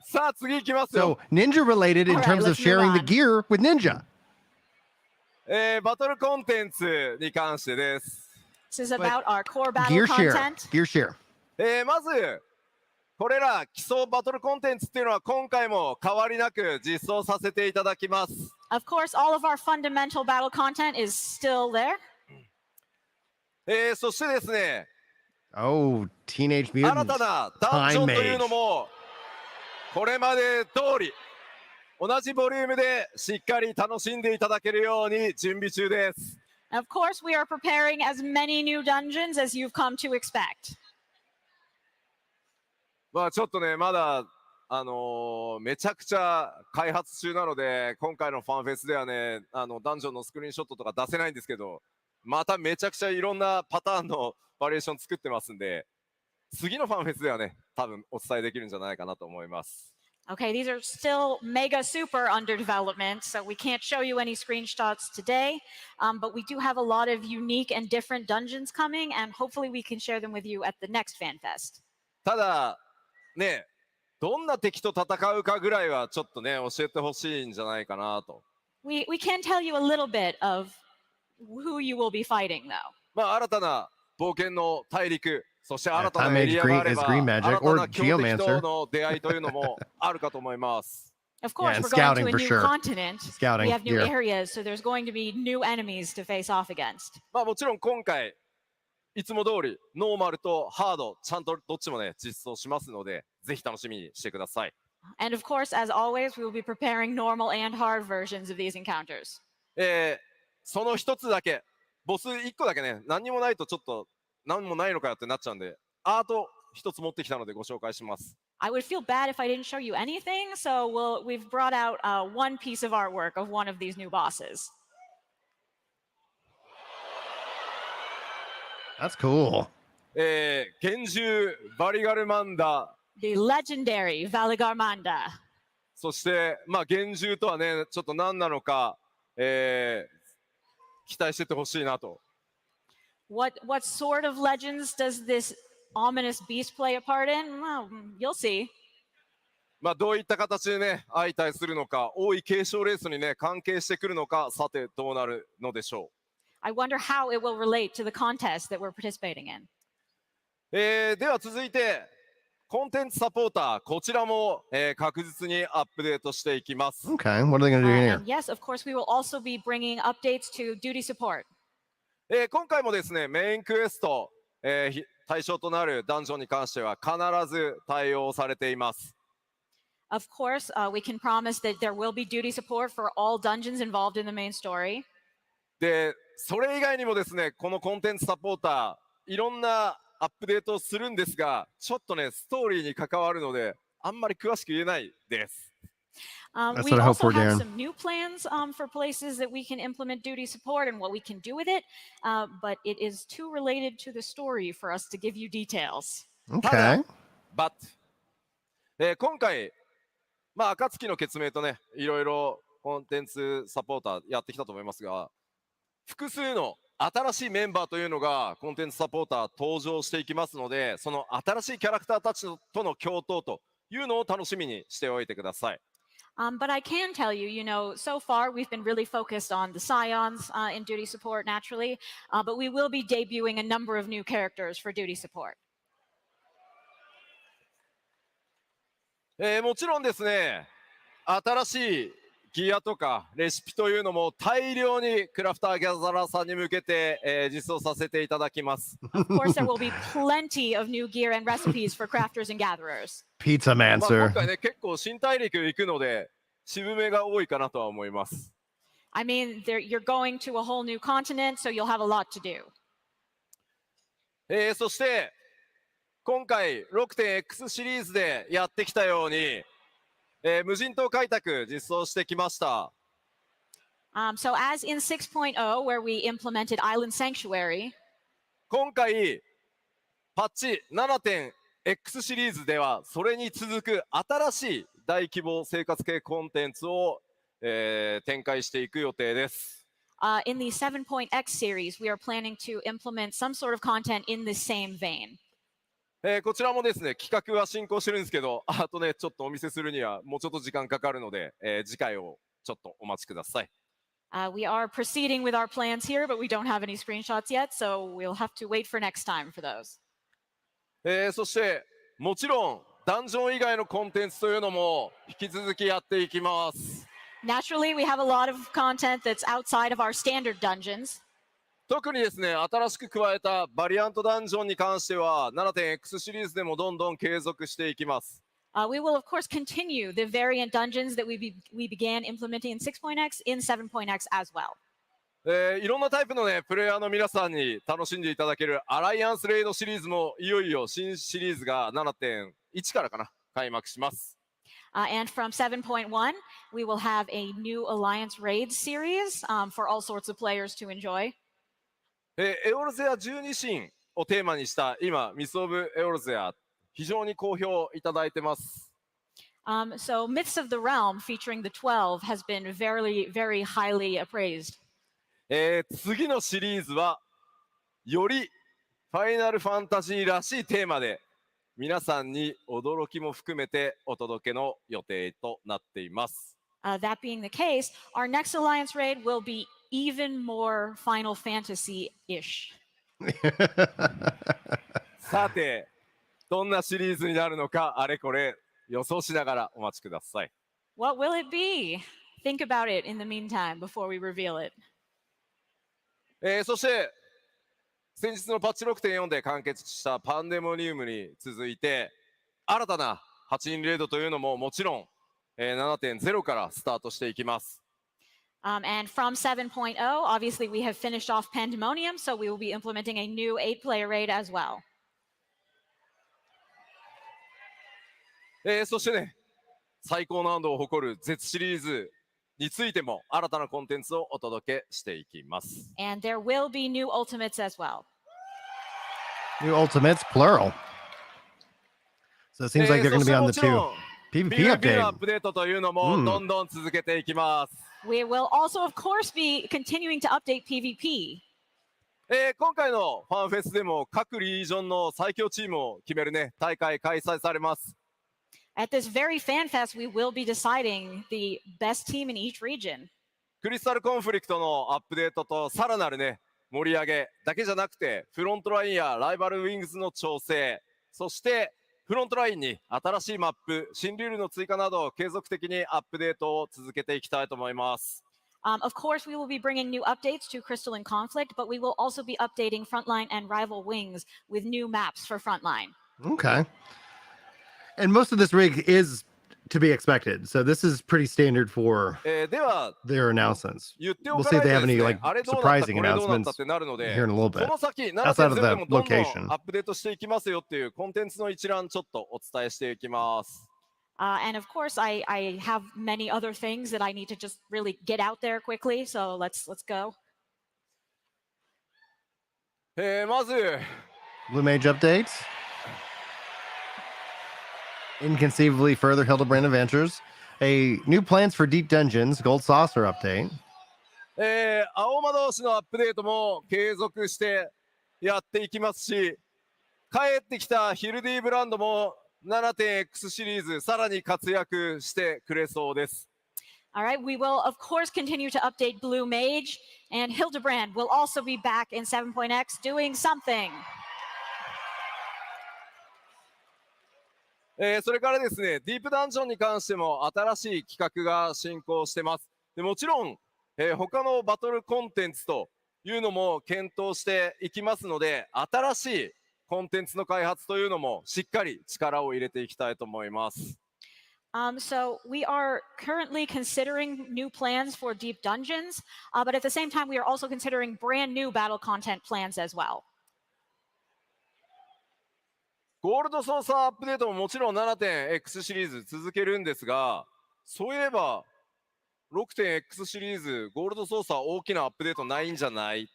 さあ次行きますよ So,。ninja related in All right, terms of let's move sharing the on. gear with Ninja. バトルコンテンツに関してです。 This is about our core battle Gear share. content. Gear share. まずこれら基礎バトルコンテンツっていうのは今回も変わりなく実装させていただきます。 Of course, all of our fundamental battle content is still there. そしてですね、 Oh, Teenage 新 Mutant. たなダンジョンというのもこれまで通り同じボリュームでしっかり楽しんでいただけるように準備中です。 Of course, we are preparing as many new dungeons as you've come to expect. まあちょっとねまだめちゃくちゃ開発中なので今回のファンフェスではねダンジョンのスクリーンショットとか出せないんですけど、まためちゃくちゃいろんなパターンのバリエーション作ってますんで、次のファンフェスではね、多分お伝えできるんじゃないかなと思います。Okay, these are still mega super under development, so we can't show you any screenshots today, but we do have a lot of unique and different dungeons coming, and hopefully we can share them with you at the next FanFest. ただ、ね、どんな敵と戦うかぐらいはちょっとね、教えてほしいんじゃないかなと。We can tell you a little bit of who you will be fighting, though. まあ、新たな冒険の大陸、そして新た Time なエ Age リアがあれ is ば、 green 新 magic た or な強敵と geomancer. の出会いというのもあるかと思います。Of course, Yeah, and we're going scouting to a for new sure. continent. Scouting, We have new yeah. areas, so there's going to be new enemies to face off against. まあもちろん今回、いつも通りノーマルとハード、ちゃんとどっちもね、実装しますので、ぜひ楽しみにしてください。And of course, as always, we will be preparing normal and hard versions of these encounters. その一つだけ、ボス一個だけね、何にもないとちょっと何もないのかよってなっちゃうんで、アート一つ持ってきたのでご紹介します。I would feel bad if I didn't show you anything, so we've brought out one piece of artwork of one of these new bosses. That's cool. 幻獣バリガルマンダ、 The legendary Valigarmanda. そしてまあ幻獣とはね、ちょっと何なのか、期待しててほしいなと。What sort of legends does this ominous beast play a part in? Well, you'll see. まあどういった形でね、相対するのか、王位継承レースにね、関係してくるのか、さてどうなるのでしょ I wonder how it will relate to the contest that we're participating in. う。では続いて、コンテンツサポーター、こちらも、確実にアップデートしていきます。Okay, what are they going to do here? And yes, of course, we will also be bringing updates to duty support. 今回もですね、メインクエスト、対象となるダンジョンに関しては必ず対応されています。Of course, we can promise that there will be duty support for all dungeons involved in the main story. で、それ以外にもですね、このコンテンツサポーター、いろんなアップデートをするんですが、ちょっとね、ストーリーに関わるので、あんまり詳しく言えないです。That's We what I hope also for, have Darren. some new plans for places that we can implement duty support and what we can do with it, but it is too related to the story for us to give you details. Okay. But、今回、まあ、暁の決明とね、いろいろコンテンツサポーターやってきたと思いますが、複数の新しいメンバーというのがコンテンツサポーター登場していきますので、その新しいキャラクターたちとの共闘というのを楽しみにしておいてください。But I can tell you, so far we've been really focused on the Scions in duty support naturally, but we will be debuting a number of new characters for duty support. もちろんですね、新しいギアとかレシピというのも大量にクラフターギャザラーさんに向けて、実装させていただきます。Of course, there will be plenty of new gear and recipes for crafters and gatherers. Pizza まあ、今 Mancer. 回ね、結構新大陸行くので渋めが多いかなとは思います。I mean, you're going to a whole new continent, so you'll have a lot to do. そして今回 6.X シリーズでやってきたように、無人島開拓実装してきました。So as in 6.0, where we implemented Island Sanctuary, 今回パッチ 7.X シリーズではそれに続く新しい大規模生活系コンテンツを、展開していく予定です。in the 7.x series, we are planning to implement some sort of content in the same vein. こちらもですね、企画は進行してるんですけど、あとね、ちょっとお見せするにはもうちょっと時間かかるので、次回をちょっとお待ちください。We are proceeding with our plans here, but we don't have any screenshots yet, so we'll have to wait for next time for those. そしてもちろんダンジョン以外のコンテンツというのも引き続きやっていきます。Naturally, we have a lot of content that's outside of our standard dungeons. 特にですね、新しく加えたバリアントダンジョンに関しては 7.X シリーズでもどんどん継続していきます。We will, of course, continue the variant dungeons that we began implementing in 6.x in 7.x as well. いろんなタイプのね、プレイヤーの皆さんに楽しんでいただけるアライアンスレイドシリーズもいよいよ新シリーズが 7.1 からかな、開幕します。And from 7.1, we will have a new Alliance Raids series for all sorts of players to enjoy. エオルゼア12神をテーマにした今ミス・オブ・エオルゼア非常に好評いただいてます。So Myths of the Realm featuring the 12 has been very, very highly appraised. 次のシリーズはよりファイナルファンタジーらしいテーマで皆さんに驚きも含めてお届けの予定となっています。That being the case, our next Alliance raid will be even more Final Fantasy-ish. さて、どんなシリーズになるのかあれこれ予想しながらお待ちください。What will it be? Think about it in the meantime before we reveal it. そして先日のパッチ 6.4 で完結したパンデモニウムに続いて新たな8人レードというのももちろん、7.0 からスタートしていきます。And from 7.0, obviously we have finished off Pandemonium, so we will be implementing a new 8-player raid as well. そしてね、最高難度を誇る Z シリーズについても新たなコンテンツをお届けしていきます。And there will be new Ultimates as well. New Ultimates, plural. So it seems like they're going to be on the two PvP PvP のアッ update. プデートというのもどんどん続けていきます。We will also, of course, be continuing to update PvP. 今回のファンフェスでも各リージョンの最強チームを決めるね大会開催されます。At this very FanFest, we will be deciding the best team in each region. クリスタルコンフリクトのアップデートとさらなるね盛り上げだけじゃなくてフロントラインやライバルウィングズの調整、そしてフロントラインに新しいマップ、新ルールの追加など継続的にアップデートを続けていきたいと思います。Of course, we will be bringing new updates to Crystal and Conflict, but we will also be updating Frontline and Rival Wings with new maps for Frontline. Okay. And most of this rig is to be expected. So this is pretty standard for では their announcements. 言ってお We'll か see な if い they と have です any ね like あれどうなった surprising これどうなったっ announcements てなるので here in a little こ bit. の先 Outside of 7.0 で the もどんどん location. アップデートしていきますよっていうコンテンツの一覧ちょっとお伝えしていきます。And of course, I have many other things that I need to just really get out there quickly. So let's go. まず Blue Mage updates. Inconceivably further Hildebrand adventures. A new plans for Deep Dungeons, Gold Saucer update. 青魔導士のアップデートも継続してやっていきますし、帰ってきたヒルディブランドも 7.X シリーズさらに活躍してくれそうです。All right, we will, of course, continue to update Blue Mage, and Hildebrand will also be back in 7.X doing something. それからですね、ディープダンジョンに関しても新しい企画が進行してます。でもちろん、他のバトルコンテンツというのも検討していきますので、新しいコンテンツの開発というのもしっかり力を入れていきたいと思います。So we are currently considering new plans for Deep Dungeons, but at the same time, we are also considering brand new battle content plans as well. ゴールドソーサーアップデートももちろん 7.X シリーズ続けるんですが、そういえば 6.X シリーズゴールドソーサー大きなアップデートないんじゃない？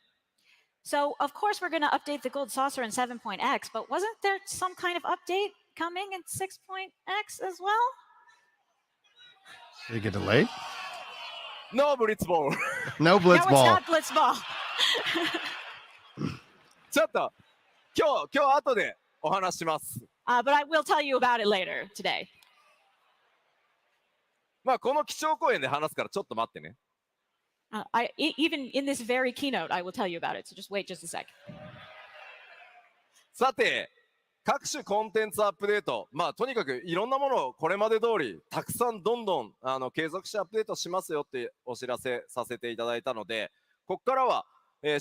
So of course, we're going to update the Gold Saucer in 7.X, but wasn't there some kind of update coming in 6.X as well? Did it get delayed? No Blitzball! No No, it's Blitzball. not Blitzball. ちょっと今日後でお話します。But I will tell you about it later today. まあこの基調講演で話すからちょっと待ってね。Even in this very keynote, I will tell you about it. So just wait just a sec. さて、各種コンテンツアップデート、まあとにかくいろんなものをこれまで通りたくさんどんどん継続してアップデートしますよってお知らせさせていただいたので、ここからは、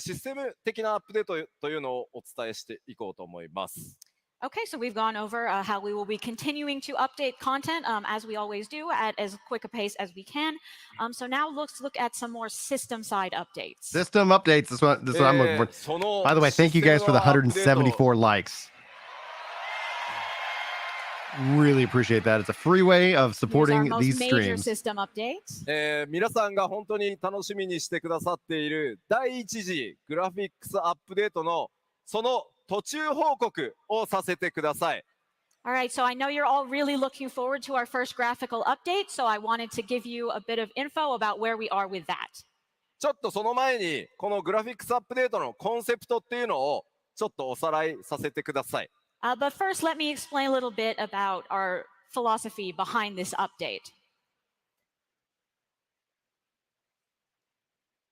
システム的なアップデートというのをお伝えしていこうと思います。Okay, so we've gone over how we will be continuing to update content as we always do at as quick a pace as we can. So now let's look at some more system side updates. System updates. This is what I'm looking for. By the way, thank you guys for the 174 likes. Really appreciate that. It's a free way of Here's our supporting most these major streams. system updates. 皆さんが本当に楽しみにしてくださっている第一次グラフィックスアップデートのその途中報告をさせてください。All right, so I know you're all really looking forward to our first graphical update, so I wanted to give you a bit of info about where we are with that. ちょっとその前にこのグラフィックスアップデートのコンセプトっていうのをちょっとおさらいさせてください。But first, let me explain a little bit about our philosophy behind this update.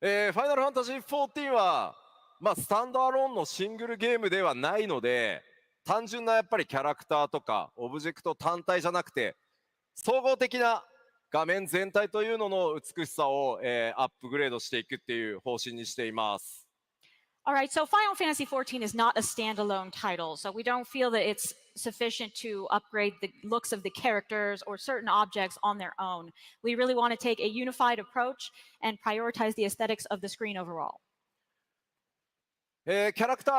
ファイナルファンタジー14は、スタンドアローンのシングルゲームではないので、単純なやっぱりキャラクターとかオブジェクト単体じゃなくて、総合的な画面全体というのの美しさを、アップグレードしていくっていう方針にしています。All right, so Final Fantasy XIV is not a standalone title, so we don't feel that it's sufficient to upgrade the looks of the characters or certain objects on their own. We really want to take a unified approach and prioritize the aesthetics of the screen overall. キャラクタ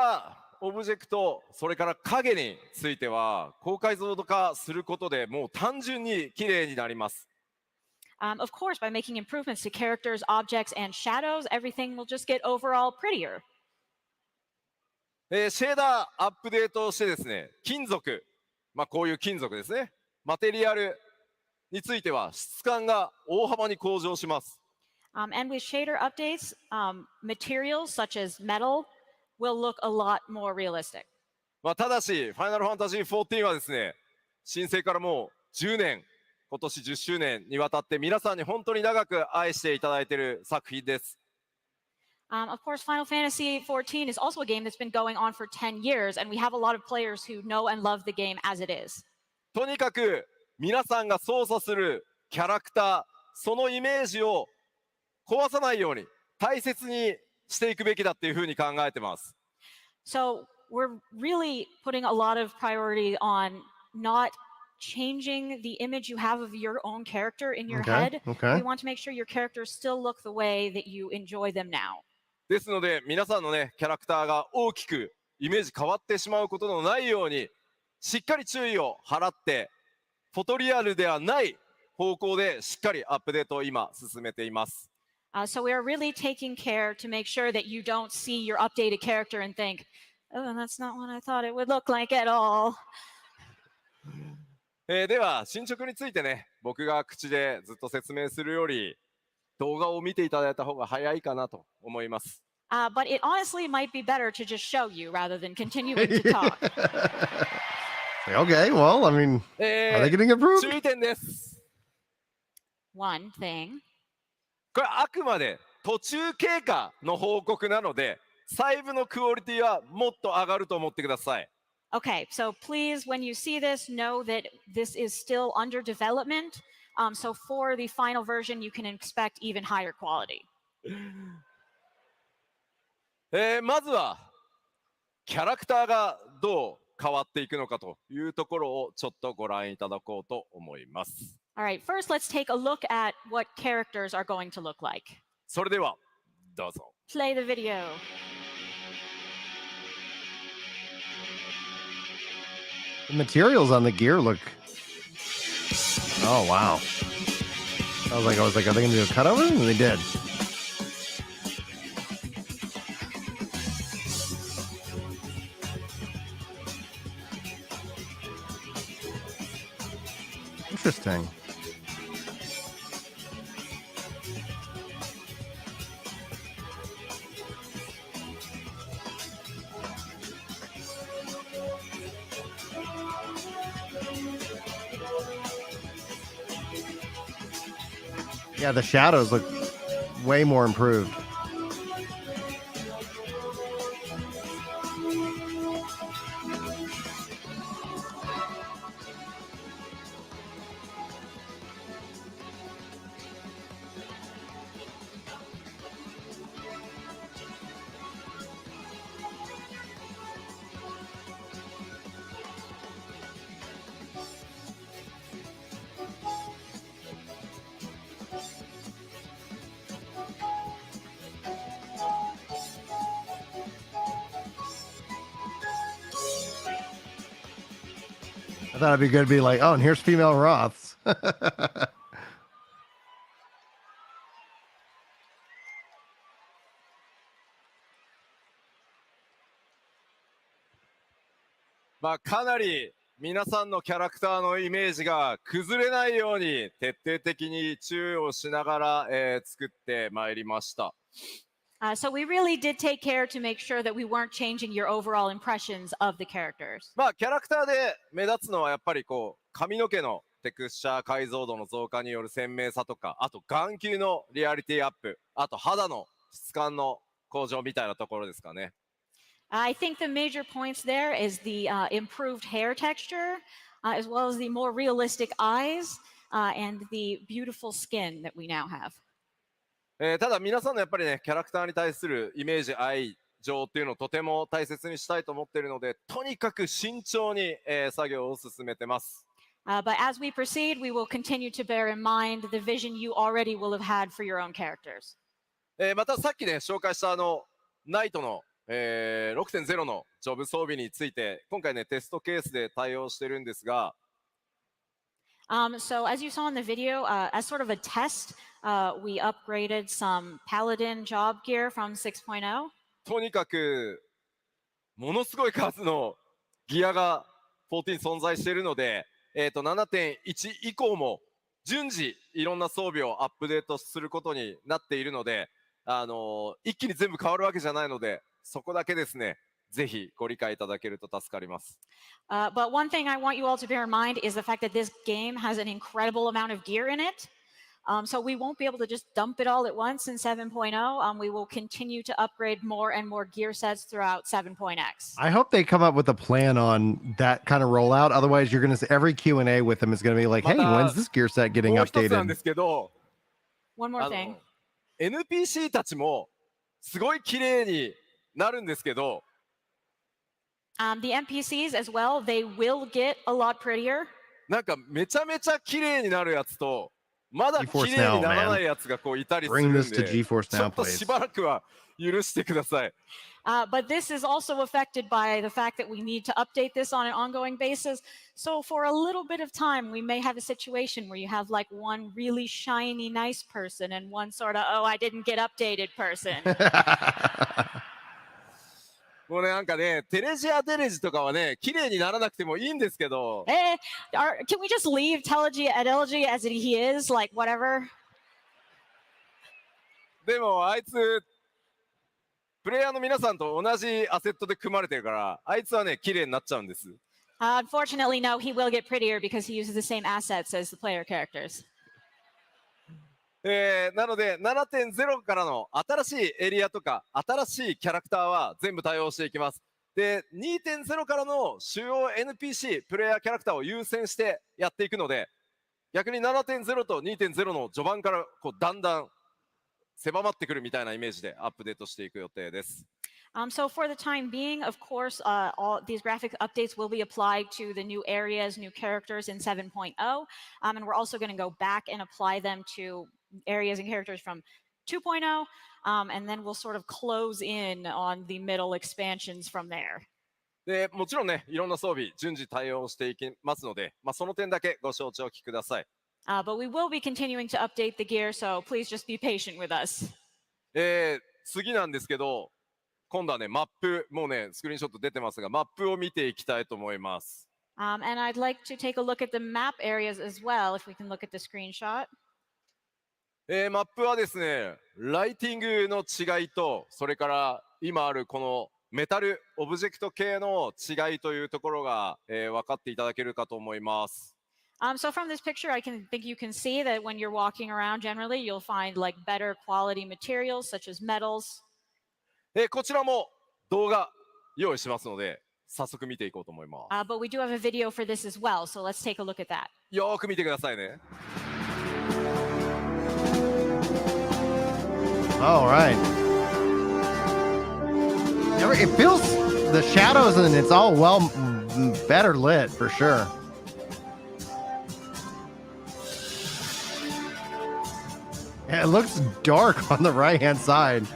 ー、オブジェクト、それから影については高解像度化することでもう単純に綺麗になります。Of course, by making improvements to characters, objects, and shadows, everything will just get overall prettier. シェーダーアップデートをしてですね、金属、こういう金属ですね、マテリアルについては質感が大幅に向上します。And with shader updates, materials such as metal will look a lot more realistic. ただし、ファイナルファンタジー14はですね、申請からもう10年、今年10周年にわたって皆さんに本当に長く愛していただいている作品です。Of course, Final Fantasy XIV is also a game that's been going on for 10 years, and we have a lot of players who know and love the game as it is. とにかく皆さんが操作するキャラクター、そのイメージを壊さないように大切にしていくべきだっていうふうに考えてます。So we're really putting a lot of priority on not changing the image you have of your own character in your head. We want to make sure your characters still look the way that you enjoy them now. ですので皆さんのねキャラクターが大きくイメージ変わってしまうことのないようにしっかり注意を払ってフォトリアルではない方向でしっかりアップデートを今進めています。So we are really taking care to make sure that you don't see your updated character and think, oh, that's not what I thought it would look like at all. では進捗についてね僕が口でずっと説明するより動画を見ていただいた方が早いかなと思います。But it honestly might be better to just show you rather than continuing to talk. Okay, well, I mean, are they getting improved? 注意点です。One thing. これあくまで途中経過の報告なので細部のクオリティはもっと上がると思ってください。Okay, so please, when you see this, know that this is still under development. So for the final version, you can expect even higher quality. まずはキャラクターがどう変わっていくのかというところをちょっとご覧いただこうと思います。All right, first let's take a look at what characters are going to look like. それではどうぞ。Play the video. The materials on the gear look. Oh wow! I was like, are they gonna do a cutover? And they did. Interesting. Yeah, the shadows look way more improved. I thought it'd be good to be like, oh, and here's female Roths. まあ、かなり皆さんのキャラクターのイメージが崩れないように徹底的に注意をしながら、作ってまいりました。So we really did take care to make sure that we weren't changing your overall impressions of the characters. まあ、キャラクターで目立つのはやっぱりこう髪の毛のテクスチャー解像度の増加による鮮明さとか、あと眼球のリアリティアップ、あと肌の質感の向上みたいなところですかね。I think the major points there is the improved hair texture, as well as the more realistic eyes and the beautiful skin that we now have. ただ皆さんのやっぱりねキャラクターに対するイメージ愛情っていうのをとても大切にしたいと思っているので、とにかく慎重に、作業を進めてます。But as we proceed, we will continue to bear in mind the vision you already will have had for your own characters. またさっきね紹介したナイトの、6.0 のジョブ装備について今回ねテストケースで対応してるんですが、So as you saw in the video, as sort of a test, we upgraded some Paladin job gear from 6.0. とにかくものすごい数のギアが14存在しているので、7.1 以降も順次いろんな装備をアップデートすることになっているので、一気に全部変わるわけじゃないので、そこだけですねぜひご理解いただけると助かります。But one thing I want you all to bear in mind is the fact that this game has an incredible amount of gear in it. So we won't be able to just dump it all at once in 7.0. We will continue to upgrade more and more gear sets throughout 7.x. I hope they come up with a plan on that kind of rollout. Otherwise, you're going to see every Q&A with them is going to be like, hey, when's this gear set getting もう一つなんで updated? すけど、One more thing. NPC たちもすごい綺麗になるんですけど、The NPCs as well, they will get a lot prettier. なんかめちゃめちゃ綺麗になるやつとまだ綺 GeForce 麗にな Now, らないやつがこういたりする Bring んで、 this to GeForce ちょ Now, っと please. しばらくは許してください。But this is also affected by the fact that we need to update this on an ongoing basis. So for a little bit of time, we may have a situation where you have like one really shiny, nice person and one sort of, oh, I didn't get updated person. もうねなんかねテレジアデレジとかはね綺麗にならなくてもいいんですけど、Can we just leave Telegy at Elegy as he is, like whatever? でもあいつプレイヤーの皆さんと同じアセットで組まれてるからあいつはね綺麗になっちゃうんです。Unfortunately, no, he will get prettier because he uses the same assets as the player characters. なので 7.0 からの新しいエリアとか新しいキャラクターは全部対応していきます。で 2.0 からの主要 NPC プレイヤーキャラクターを優先してやっていくので、逆に 7.0 と 2.0 の序盤からこうだんだん狭まってくるみたいなイメージでアップデートしていく予定です。So for the time being, of course, all these graphic updates will be applied to the new areas, new characters in 7.0. And we're also going to go back and apply them to areas and characters from 2.0. And then we'll sort of close in on the middle expansions from there. でもちろんねいろんな装備順次対応していきますので、その点だけご承知おきください。But we will be continuing to update the gear, so please just be patient with us. 次なんですけど、今度はねマップもうねスクリーンショット出てますがマップを見ていきたいと思います。And I'd like to take a look at the map areas as well, if we can look at the screenshot. マップはですねライティングの違いとそれから今あるこのメタルオブジェクト系の違いというところが、分かっていただけるかと思います。So from this picture, I think you can see that when you're walking around, generally you'll find like better quality materials such as metals. こちらも動画用意しますので早速見ていこうと思います。But we do have a video for this as well, so let's take a look at that. よーく見てくださいね。All right. It feels the shadows and it's all well better lit for sure. Yeah, it looks dark on the right hand side.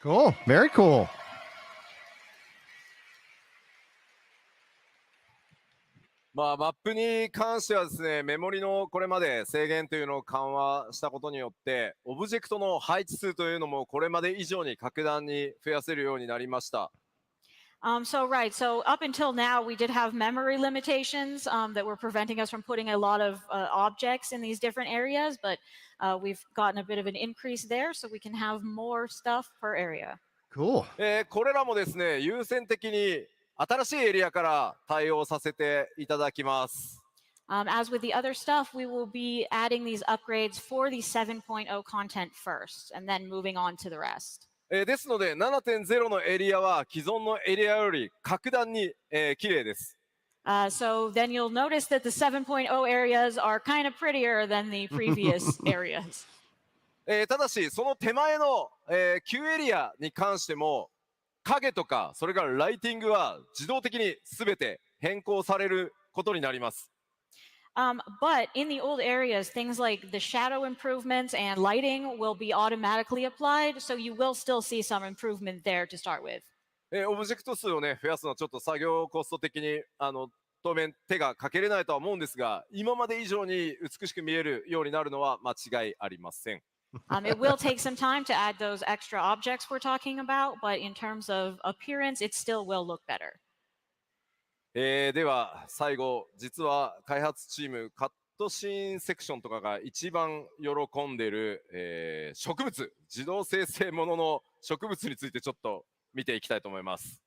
Cool. Very cool. まあ、マップに関してはですね、メモリのこれまで制限というのを緩和したことによって、オブジェクトの配置数というのもこれまで以上に格段に増やせるようになりました。So up until now, we did have memory limitations that were preventing us from putting a lot of objects in these different areas, but we've gotten a bit of an increase there, so we can have more stuff per area. Cool. これらもですね、優先的に新しいエリアから対応させていただきます。As with the other stuff, we will be adding these upgrades for the 7.0 content first, and then moving on to the rest. ですので 7.0 のエリアは既存のエリアより格段に、綺麗です。So then you'll notice that the 7.0 areas are kind of prettier than the previous areas. ただしその手前の、旧エリアに関しても影とかそれからライティングは自動的に全て変更されることになります。But in the old areas, things like the shadow improvements and lighting will be automatically applied, so you will still see some improvement there to start with. オブジェクト数をね増やすのはちょっと作業コスト的に当面手がかけれないとは思うんですが、今まで以上に美しく見えるようになるのは間違いありません。It will take some time to add those extra objects we're talking about, but in terms of appearance, it still will look better. では最後、実は開発チームカットシーンセクションとかが一番喜んでる、植物、自動生成ものの植物についてちょっと見ていきたいと思います。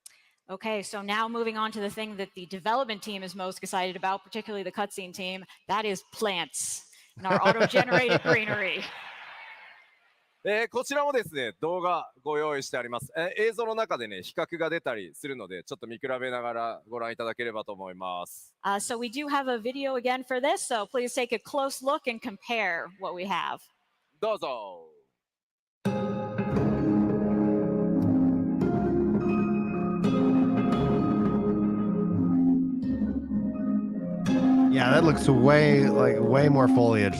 Okay, so now moving on to the thing that the development team is most excited about, particularly the cutscene team, that is plants and our auto-generated greenery. こちらもですね、動画ご用意してあります。映像の中でね、比較が出たりするので、ちょっと見比べながらご覧いただければと思います。So we do have a video again for this, so please take a close look and compare what we have. どうぞ。Yeah, that looks way more foliage.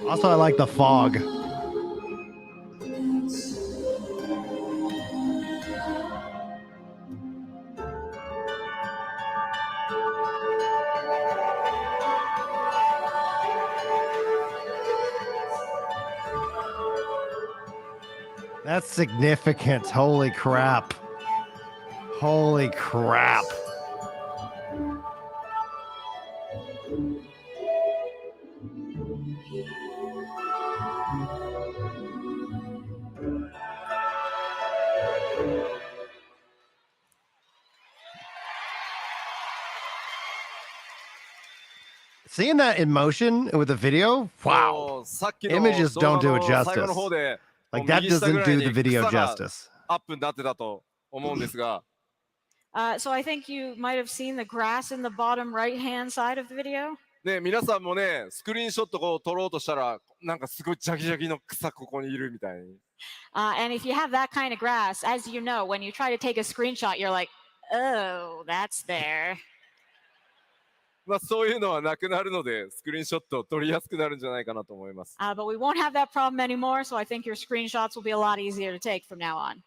Also, I like the fog. That's significant. Holy crap. Holy crap. Seeing that in motion with a video, wow. Images don't do it justice. Like that doesn't do the video justice. アップになってたと思うんですが、So I think you might have seen the grass in the bottom right-hand side of the video. ね、皆さんもね、スクリーンショットを撮ろうとしたら、なんかすごいジャギジャギの草ここにいるみたいに。And if you have that kind of grass, as you know, when you try to take a screenshot, you're like, oh, that's there. まあそういうのはなくなるので、スクリーンショットを撮りやすくなるんじゃないかなと思います。But we won't have that problem anymore, so I think your screenshots will be a lot easier to take from now on.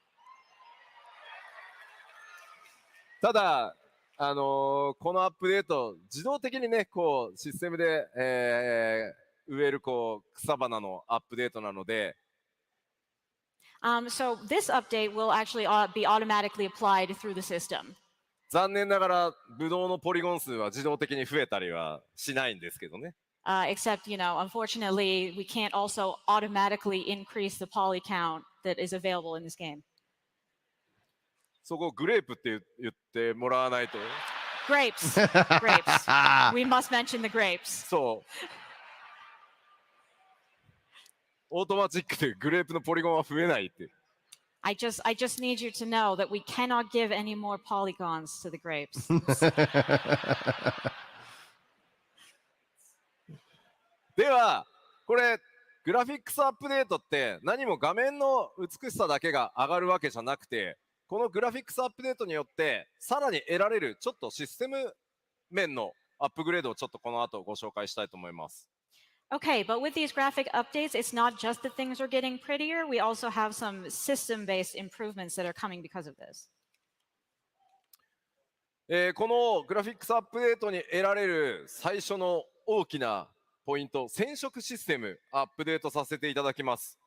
ただ、このアップデート、自動的にね、こうシステムで、植えるこう草花のアップデートなので、So this update will actually be automatically applied through the system. 残念ながらブドウのポリゴン数は自動的に増えたりはしないんですけどね。Except, unfortunately, we can't also automatically increase the poly count that is available in this game. そこグレープって言ってもらわないと。Grapes. Grapes. We must mention the grapes. そう。オートマチックでグレープのポリゴンは増えないって。I just need you to know that we cannot give any more polygons to the grapes. では、これ、グラフィックスアップデートって何も画面の美しさだけが上がるわけじゃなくて、このグラフィックスアップデートによってさらに得られるちょっとシステム面のアップグレードをちょっとこの後ご紹介したいと思います。Okay, but with these graphic updates, it's not just that things are getting prettier. We also have some system-based improvements that are coming because of this. このグラフィックスアップデートに得られる最初の大きなポイント、染色システムアップデートさせていただきます。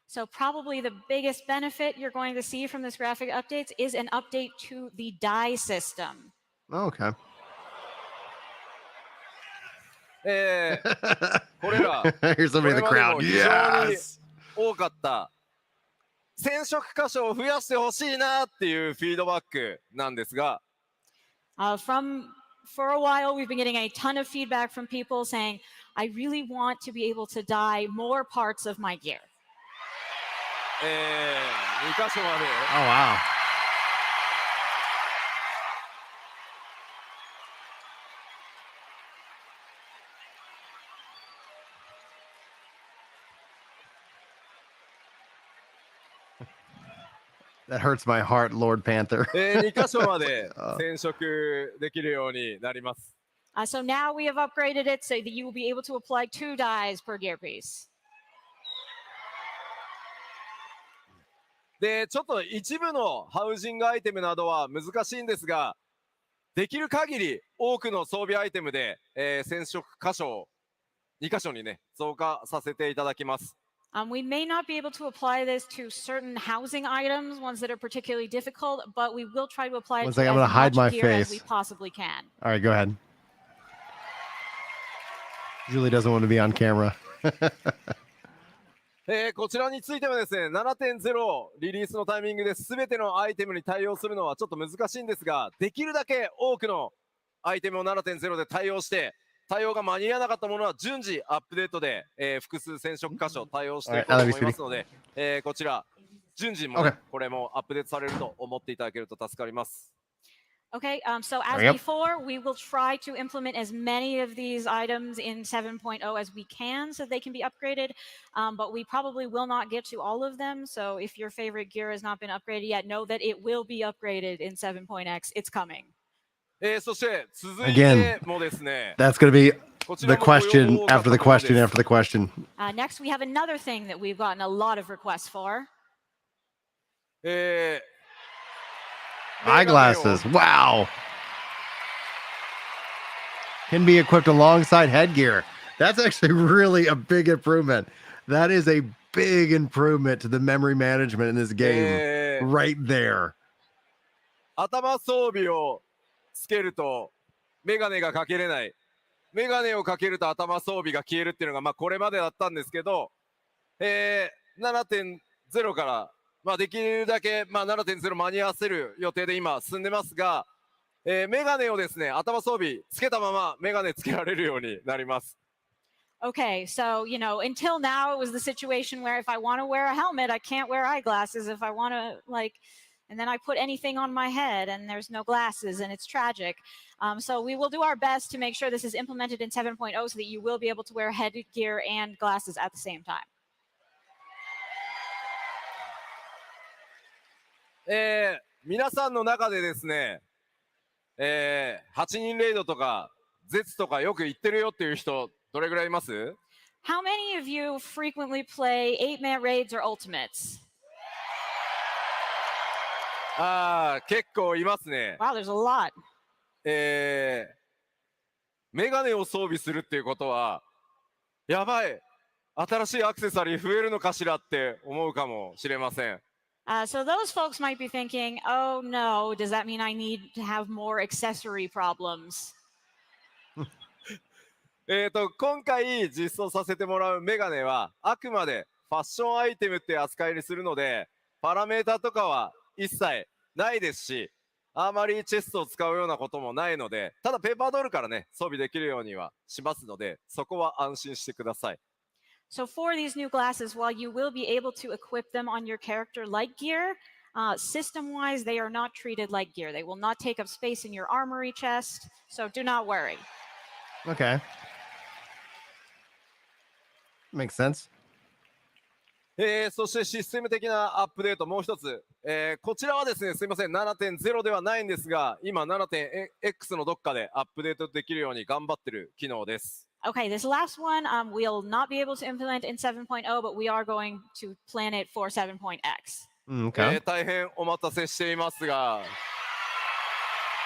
So probably the biggest benefit you're going to see from this graphic updates is an update to the dye system. Okay. これら Here's somebody in the これま crowd. でも非常に Yes. 多かった染色箇所を増やしてほしいなっていうフィードバックなんですが、For a while, we've been getting a ton of feedback from people saying, I really want to be able to dye more parts of my gear. 2箇所まで Oh, wow. That hurts my heart, Lord Panther. 2箇所まで染色できるようになります。So now we have upgraded it so that you will be able to apply 2 dyes per gear piece. で、ちょっと一部のハウジングアイテムなどは難しいんですが、できる限り多くの装備アイテムで、染色箇所を2箇所にね、増加させていただきます。We may not be able to apply this to certain housing items, ones that are particularly difficult, but we will try to apply it One to second, I'm as gonna hide much my gear as we face. possibly can. All right, go ahead. Julie doesn't want to be on camera. こちらについてはですね、7.0 リリースのタイミングで全てのアイテムに対応するのはちょっと難しいんですが、できるだけ多くのアイテムを 7.0 で対応して、対応が間に合わなかったものは順次アップデートで、複数染色箇所対応していこうと思いますので、こちら順次も、ね、これもアップデートされると思っていただけると助かります。Okay, so as before, we will try to implement as many of these items in 7.0 as we can so they can be upgraded, but we probably will not get to all of them. So if your favorite gear has not been upgraded yet, know that it will be upgraded in 7.x. It's coming. そして続いてもですね、 That's going to be the question after the question after the question. Next, we have another thing that we've gotten a lot of requests for. Eyeglasses. Wow. Can be equipped alongside headgear. That's actually really a big improvement. That is a big improvement to the memory management in this game right there. 頭装備をつけるとメガネがかけれない。メガネをかけると頭装備が消えるっていうのがこれまでだったんですけど、7.0 からできるだけ、7.0 間に合わせる予定で今進んでますが、メガネをですね、頭装備つけたままメガネつけられるようになります。Okay, so, until now it was the situation where if I want to wear a helmet, I can't wear eyeglasses. If I want to, and then I put anything on my head and there's no glasses and it's tragic. So we will do our best to make sure this is implemented in 7.0 so that you will be able to wear headgear and glasses at the same time. 皆さんの中でですね、8人レイドとかゼツとかよく言ってるよっていう人どれぐらいいます？ How many of you frequently play 8-man raids or ultimates? 結構いますね。Wow, there's a lot. メガネを装備するっていうことは、やばい、新しいアクセサリー増えるのかしらって思うかもしれません。So those folks might be thinking, oh no, does that mean I need to have more accessory problems? 今回実装させてもらうメガネはあくまでファッションアイテムって扱いにするので、パラメータとかは一切ないですし、アーマリーチェストを使うようなこともないので、ただペーパードールからね装備できるようにはしますので、そこは安心してください。So for these new glasses, while you will be able to equip them on your character like gear, system-wise, they are not treated like gear. They will not take up space in your armory chest, so do not worry. Okay. Makes sense. そしてシステム的なアップデートもう一つ、こちらはですね、すいません、7.0 ではないんですが、今 7.x のどっかでアップデートできるように頑張ってる機能です。Okay, this last one we'll not be able to implement in 7.0, but we are going to plan it for 7.x. Okay. 大変お待たせしていますが、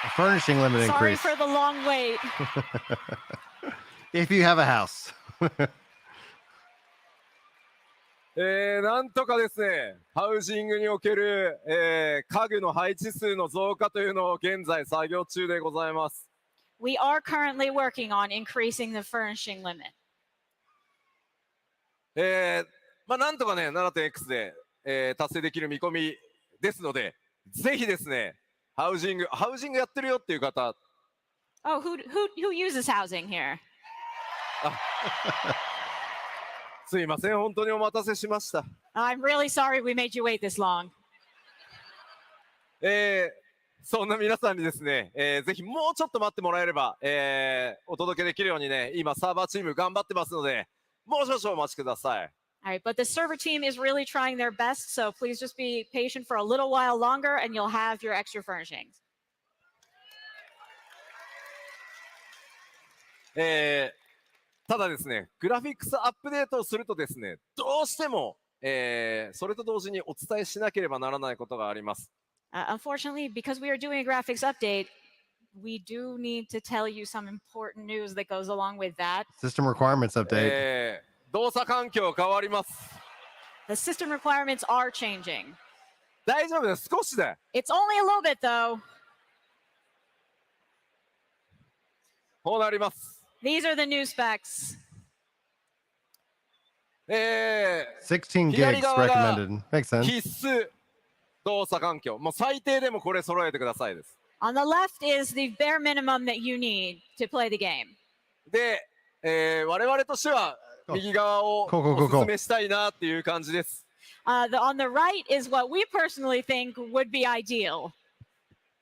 A furnishing limit Sorry increase. for the long wait. If you have a house. なんとかですね、ハウジングにおける、家具の配置数の増加というのを現在作業中でございます。We are currently working on increasing the furnishing limit. なんとかね、7.x で、達成できる見込みですので、ぜひですね、ハウジングやってるよっていう方。Oh, who uses housing here? すいません、本当にお待たせしました。I'm really sorry we made you wait this long. そんな皆さんにですね、ぜひもうちょっと待ってもらえれば、お届けできるようにね、今サーバーチーム頑張ってますので、もう少々お待ちください。All right, but the server team is really trying their best, so please just be patient for a little while longer and you'll have your extra furnishings. ただですね、グラフィックスアップデートをするとですね、どうしても、それと同時にお伝えしなければならないことがあります。Unfortunately, because we are doing a graphics update, we do need to tell you some important news that goes along with that. System requirements update. 動作環境変わります。The system requirements are changing. 大丈夫です、少しで。It's only a little bit though. こうなります。These are the new specs. 16 gigs recommended. Makes sense. 必須動作環境。もう最低でもこれ揃えてくださいです。On the left is the bare minimum that you need to play the game. で、我々としては右側をお勧めしたいなっていう感じです。On the right is what we personally think would be ideal.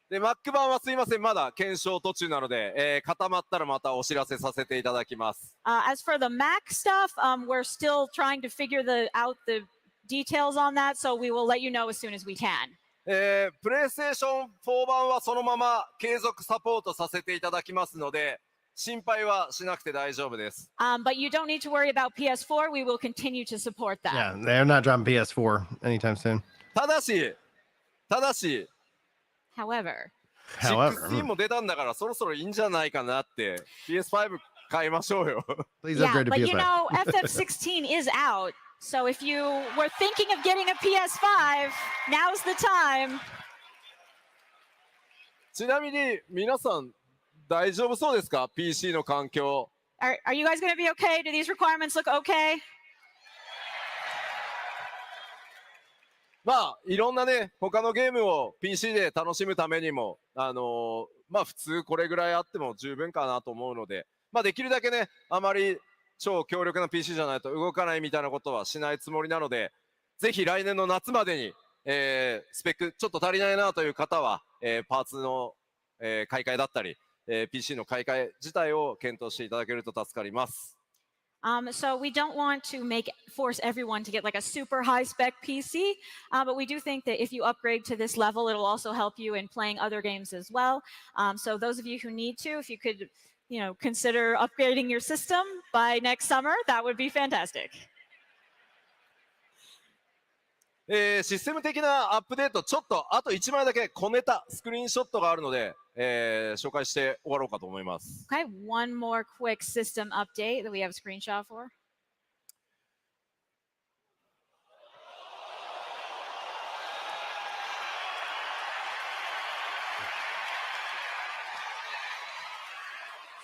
で、Mac 版はすいません、まだ検証途中なので、固まったらまたお知らせさせていただきます。As for the Mac stuff, we're still trying to figure out the details on that, so we will let you know as soon as we can. PlayStation 4版はそのまま継続サポートさせていただきますので、心配はしなくて大丈夫です。But you don't need to worry about PS4. We will continue to support that. Yeah, they're not dropping PS4 anytime soon. ただし、However, 16も出たんだからそろそろいいんじゃないかなって PS5 買いましょうよ。Please yeah, upgrade to but PS5. you know, FF16 is out. So if you were thinking of getting a PS5, now's the time. ちなみに皆さん大丈夫そうですか ?PC の環境。Are you guys going to be okay? Do these requirements look okay? まあいろんなね他のゲームを PC で楽しむためにも普通これぐらいあっても十分かなと思うので、できるだけねあまり超強力な PC じゃないと動かないみたいなことはしないつもりなので、ぜひ来年の夏までに、スペックちょっと足りないなという方は、パーツの、買い替えだったり、PC の買い替え自体を検討していただけると助かります。So we don't want to force everyone to get like a super high spec PC, but we do think that if you upgrade to this level, it'll also help you in playing other games as well. So those of you who need to, if you could, consider upgrading your system by next summer, that would be fantastic. システム的なアップデート、ちょっとあと1枚だけ小ネタスクリーンショットがあるので、紹介して終わろうかと思います。Okay, one more quick system update that we have a screenshot for.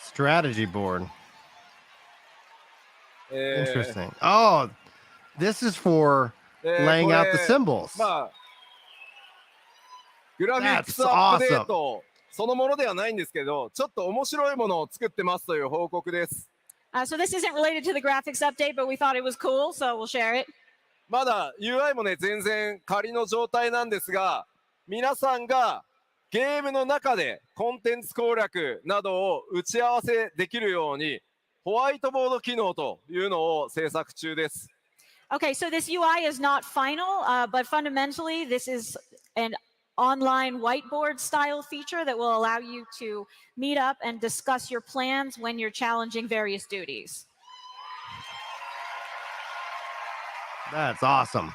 Strategy board. Interesting. Oh, this is for laying out the symbols. グラフィックスアップデートそのものではないんですけど、ちょっと面白いものを作ってますという報告です。So this isn't related to the graphics update, but we thought it was cool, so we'll share it. まだ UI もね、全然仮の状態なんですが、皆さんがゲームの中でコンテンツ攻略などを打ち合わせできるように、ホワイトボード機能というのを制作中です。Okay, so this UI is not final, but fundamentally this is an online whiteboard style feature that will allow you to meet up and discuss your plans when you're challenging various duties. That's awesome.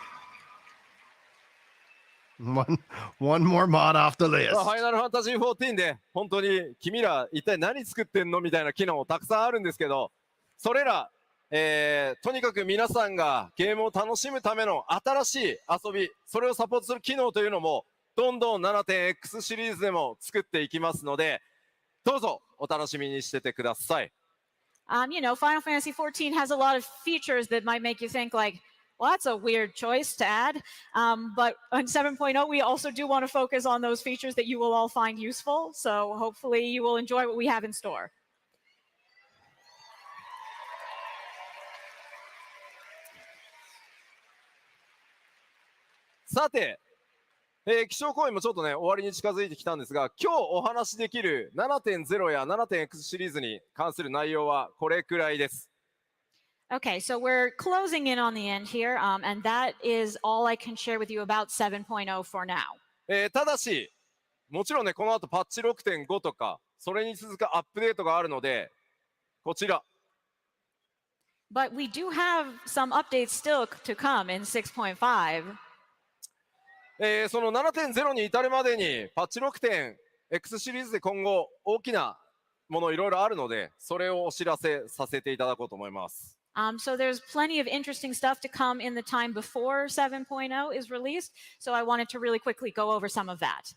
One more mod off the list. ファイナルファンタジー14で本当に君ら一体何作ってんのみたいな機能たくさんあるんですけど、それら、とにかく皆さんがゲームを楽しむための新しい遊び、それをサポートする機能というのもどんどん 7.X シリーズでも作っていきますので、どうぞお楽しみにしててください。You know, Final Fantasy XIV has a lot of features that might make you think like, well, that's a weird choice to add. But on 7.0, we also do want to focus on those features that you will all find useful. So hopefully you will enjoy what we have in store. さて、気象公演もちょっとね、終わりに近づいてきたんですが、今日お話しできる 7.0 や 7.X シリーズに関する内容はこれくらいです。Okay, so we're closing in on the end here, and that is all I can share with you about 7.0 for now. ただし、もちろんね、この後パッチ 6.5 とか、それに続くアップデートがあるので、こちら。But we do have some updates still to come in 6.5. その 7.0 に至るまでにパッチ 6.X シリーズで今後大きなものいろいろあるので、それをお知らせさせていただこうと思います。So there's plenty of interesting stuff to come in the time before 7.0 is released. So I wanted to really quickly go over some of that.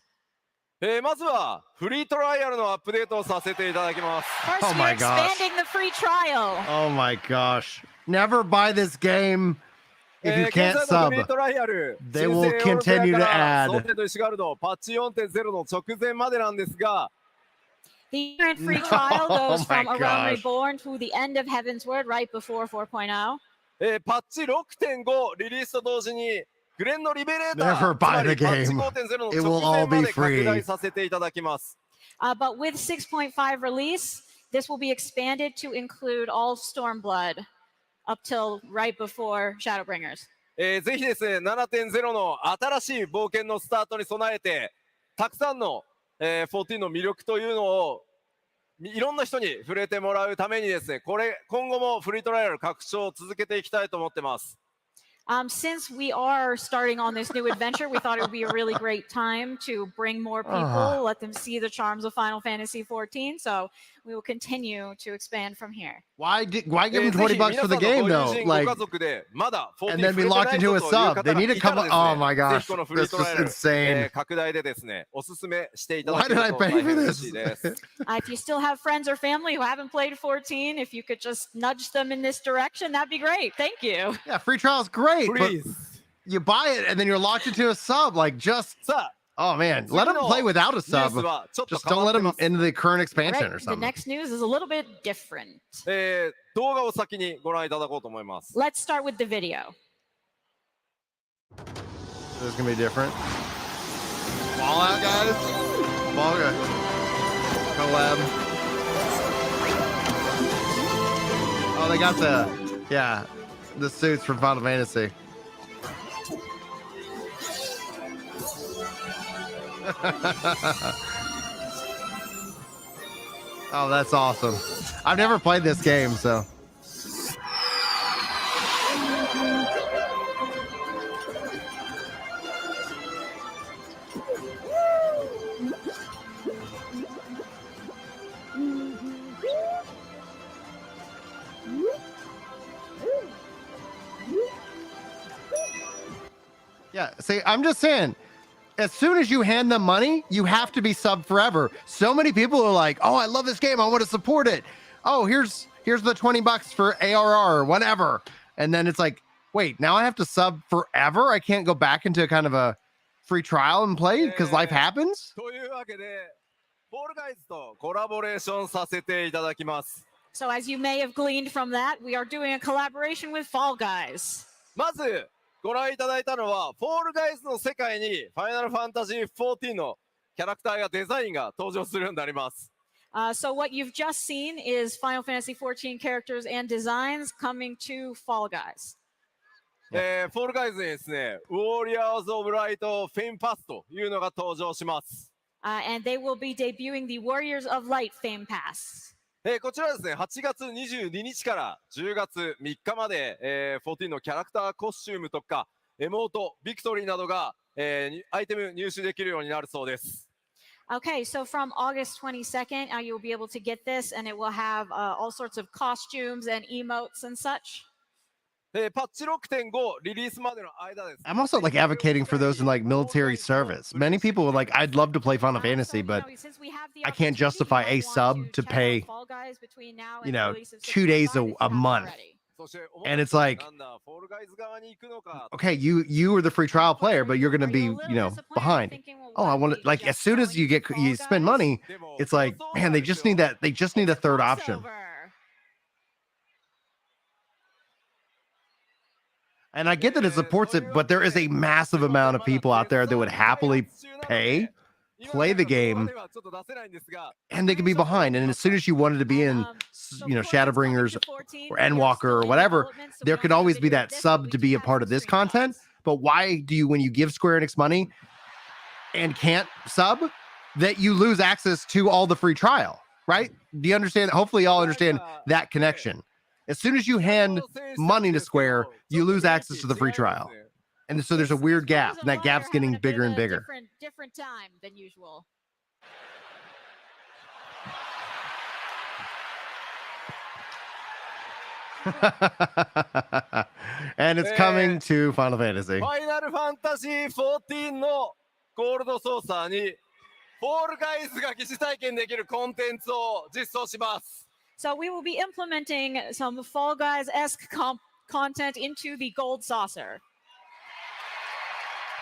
まずはフリートライアルのアップデートをさせていただきます。First, we're expanding the free trial. Oh my gosh. Never buy this game if you can't 現在の sub. フリートライアル、 They will continue to add. ソーテと石ガルド、パッチ 4.0 の直前までなんですが、The current free trial goes Oh my from Around gosh. Reborn to the end of Heaven's Word right before 4.0. パッチ 6.5 リリースと同時にグレンのリベレータ Never ー、つま buy り the パッチ game. 5.0 の It will 直前 all ま be で拡大 free. させていただきます。But with 6.5 release, this will be expanded to include all Stormblood up till right before Shadowbringers. ぜひですね、7.0 の新しい冒険のスタートに備えて、たくさんの、14の魅力というのをいろんな人に触れてもらうためにですね、今後もフリートライアル拡張を続けていきたいと思ってます。Since we are starting on this new adventure, we thought it would be a really great time to bring more people, let them see the charms of Final Fantasy XIV. So we will continue to expand from here. Why give them $20 for the game though? Like, and then be locked into a sub. They need to come. Oh my gosh, this is insane. 拡大でですね、おすすめしていただ Why け did る I と pay 大 for 変嬉しい this? です。 If you still have friends or family who haven't played 14, if you could just nudge them in this direction, that'd be great. Thank you. Yeah, free trial is great, but Please. you buy it and then you're locked into a sub. Like, just さあ、 oh man, let them play without a ニュー sub. スはちょっと Just 変 don't わ let ってま them す。 into the current All expansion or right, the something. next news is a little bit different. 動画を先にご覧いただこうと思います。 Let's start with the video. This is gonna be different. Fallout, guys. Fallout. Collab. Oh, they got the suits from Final Fantasy. Oh, that's awesome. I've never played this game, so. Yeah, see, I'm just saying, as soon as you hand them money, you have to be sub forever. So many people are like, "Oh, I love this game. I want to support it. Oh, here's the $20 for ARR or whatever." And then it's like, wait, now I have to sub forever? I can't go back into kind of a free trial and play because life happens? というわけで、フォールガイズとコラボレーションさせていただきます。So as you may have gleaned from that, we are doing a collaboration with Fall Guys. まずご覧いただいたのはフォールガイズの世界にファイナルファンタジー14のキャラクターやデザインが登場するようになります。So what you've just seen is Final Fantasy XIV characters and designs coming to Fall Guys. フォールガイズにですね、ウォリアーズ・オブ・ライト・フェインパスというのが登場します。And they will be debuting the Warriors of Light Fame Pass. こちらですね、8月22日から10月3日まで、14のキャラクターコスチュームとかエモート、ビクトリーなどが、アイテム入手できるようになるそうです。Okay, so from August 22nd, you'll be able to get this, and it will have all sorts of costumes and emotes and such. パッチ6.5リリースまでの間です。I'm also like advocating for those in like military service. Many people are like, I'd love to play Final Fantasy, but I can't justify a sub to pay, 2 days a month. And it's like, okay, you are the free trial player, but you're going to be, behind. Oh, I want to, like, as soon as you spend money, it's like, man, they just need a third option. And I get that it supports it, but there is a massive amount of people out there that would happily play the game, and they could be behind. And as soon as you wanted to be in, Shadowbringers or Endwalker or whatever, there could always be that sub to be a part of this content. But why do you, when you give Square Enix money and can't sub, that you lose access to all the free trial, right? Do you understand? Hopefully y'all understand that connection. As soon as you hand money to Square, you lose access to the free trial. And so there's a weird gap, and that gap's getting bigger and bigger. Different time than usual. And it's coming to Final Fantasy. ファイナルファンタジー14のゴールドソーサーにフォールガイズが疑似体験できるコンテンツを実装します。So we will be implementing some Fall Guys-esque content into the Gold Saucer.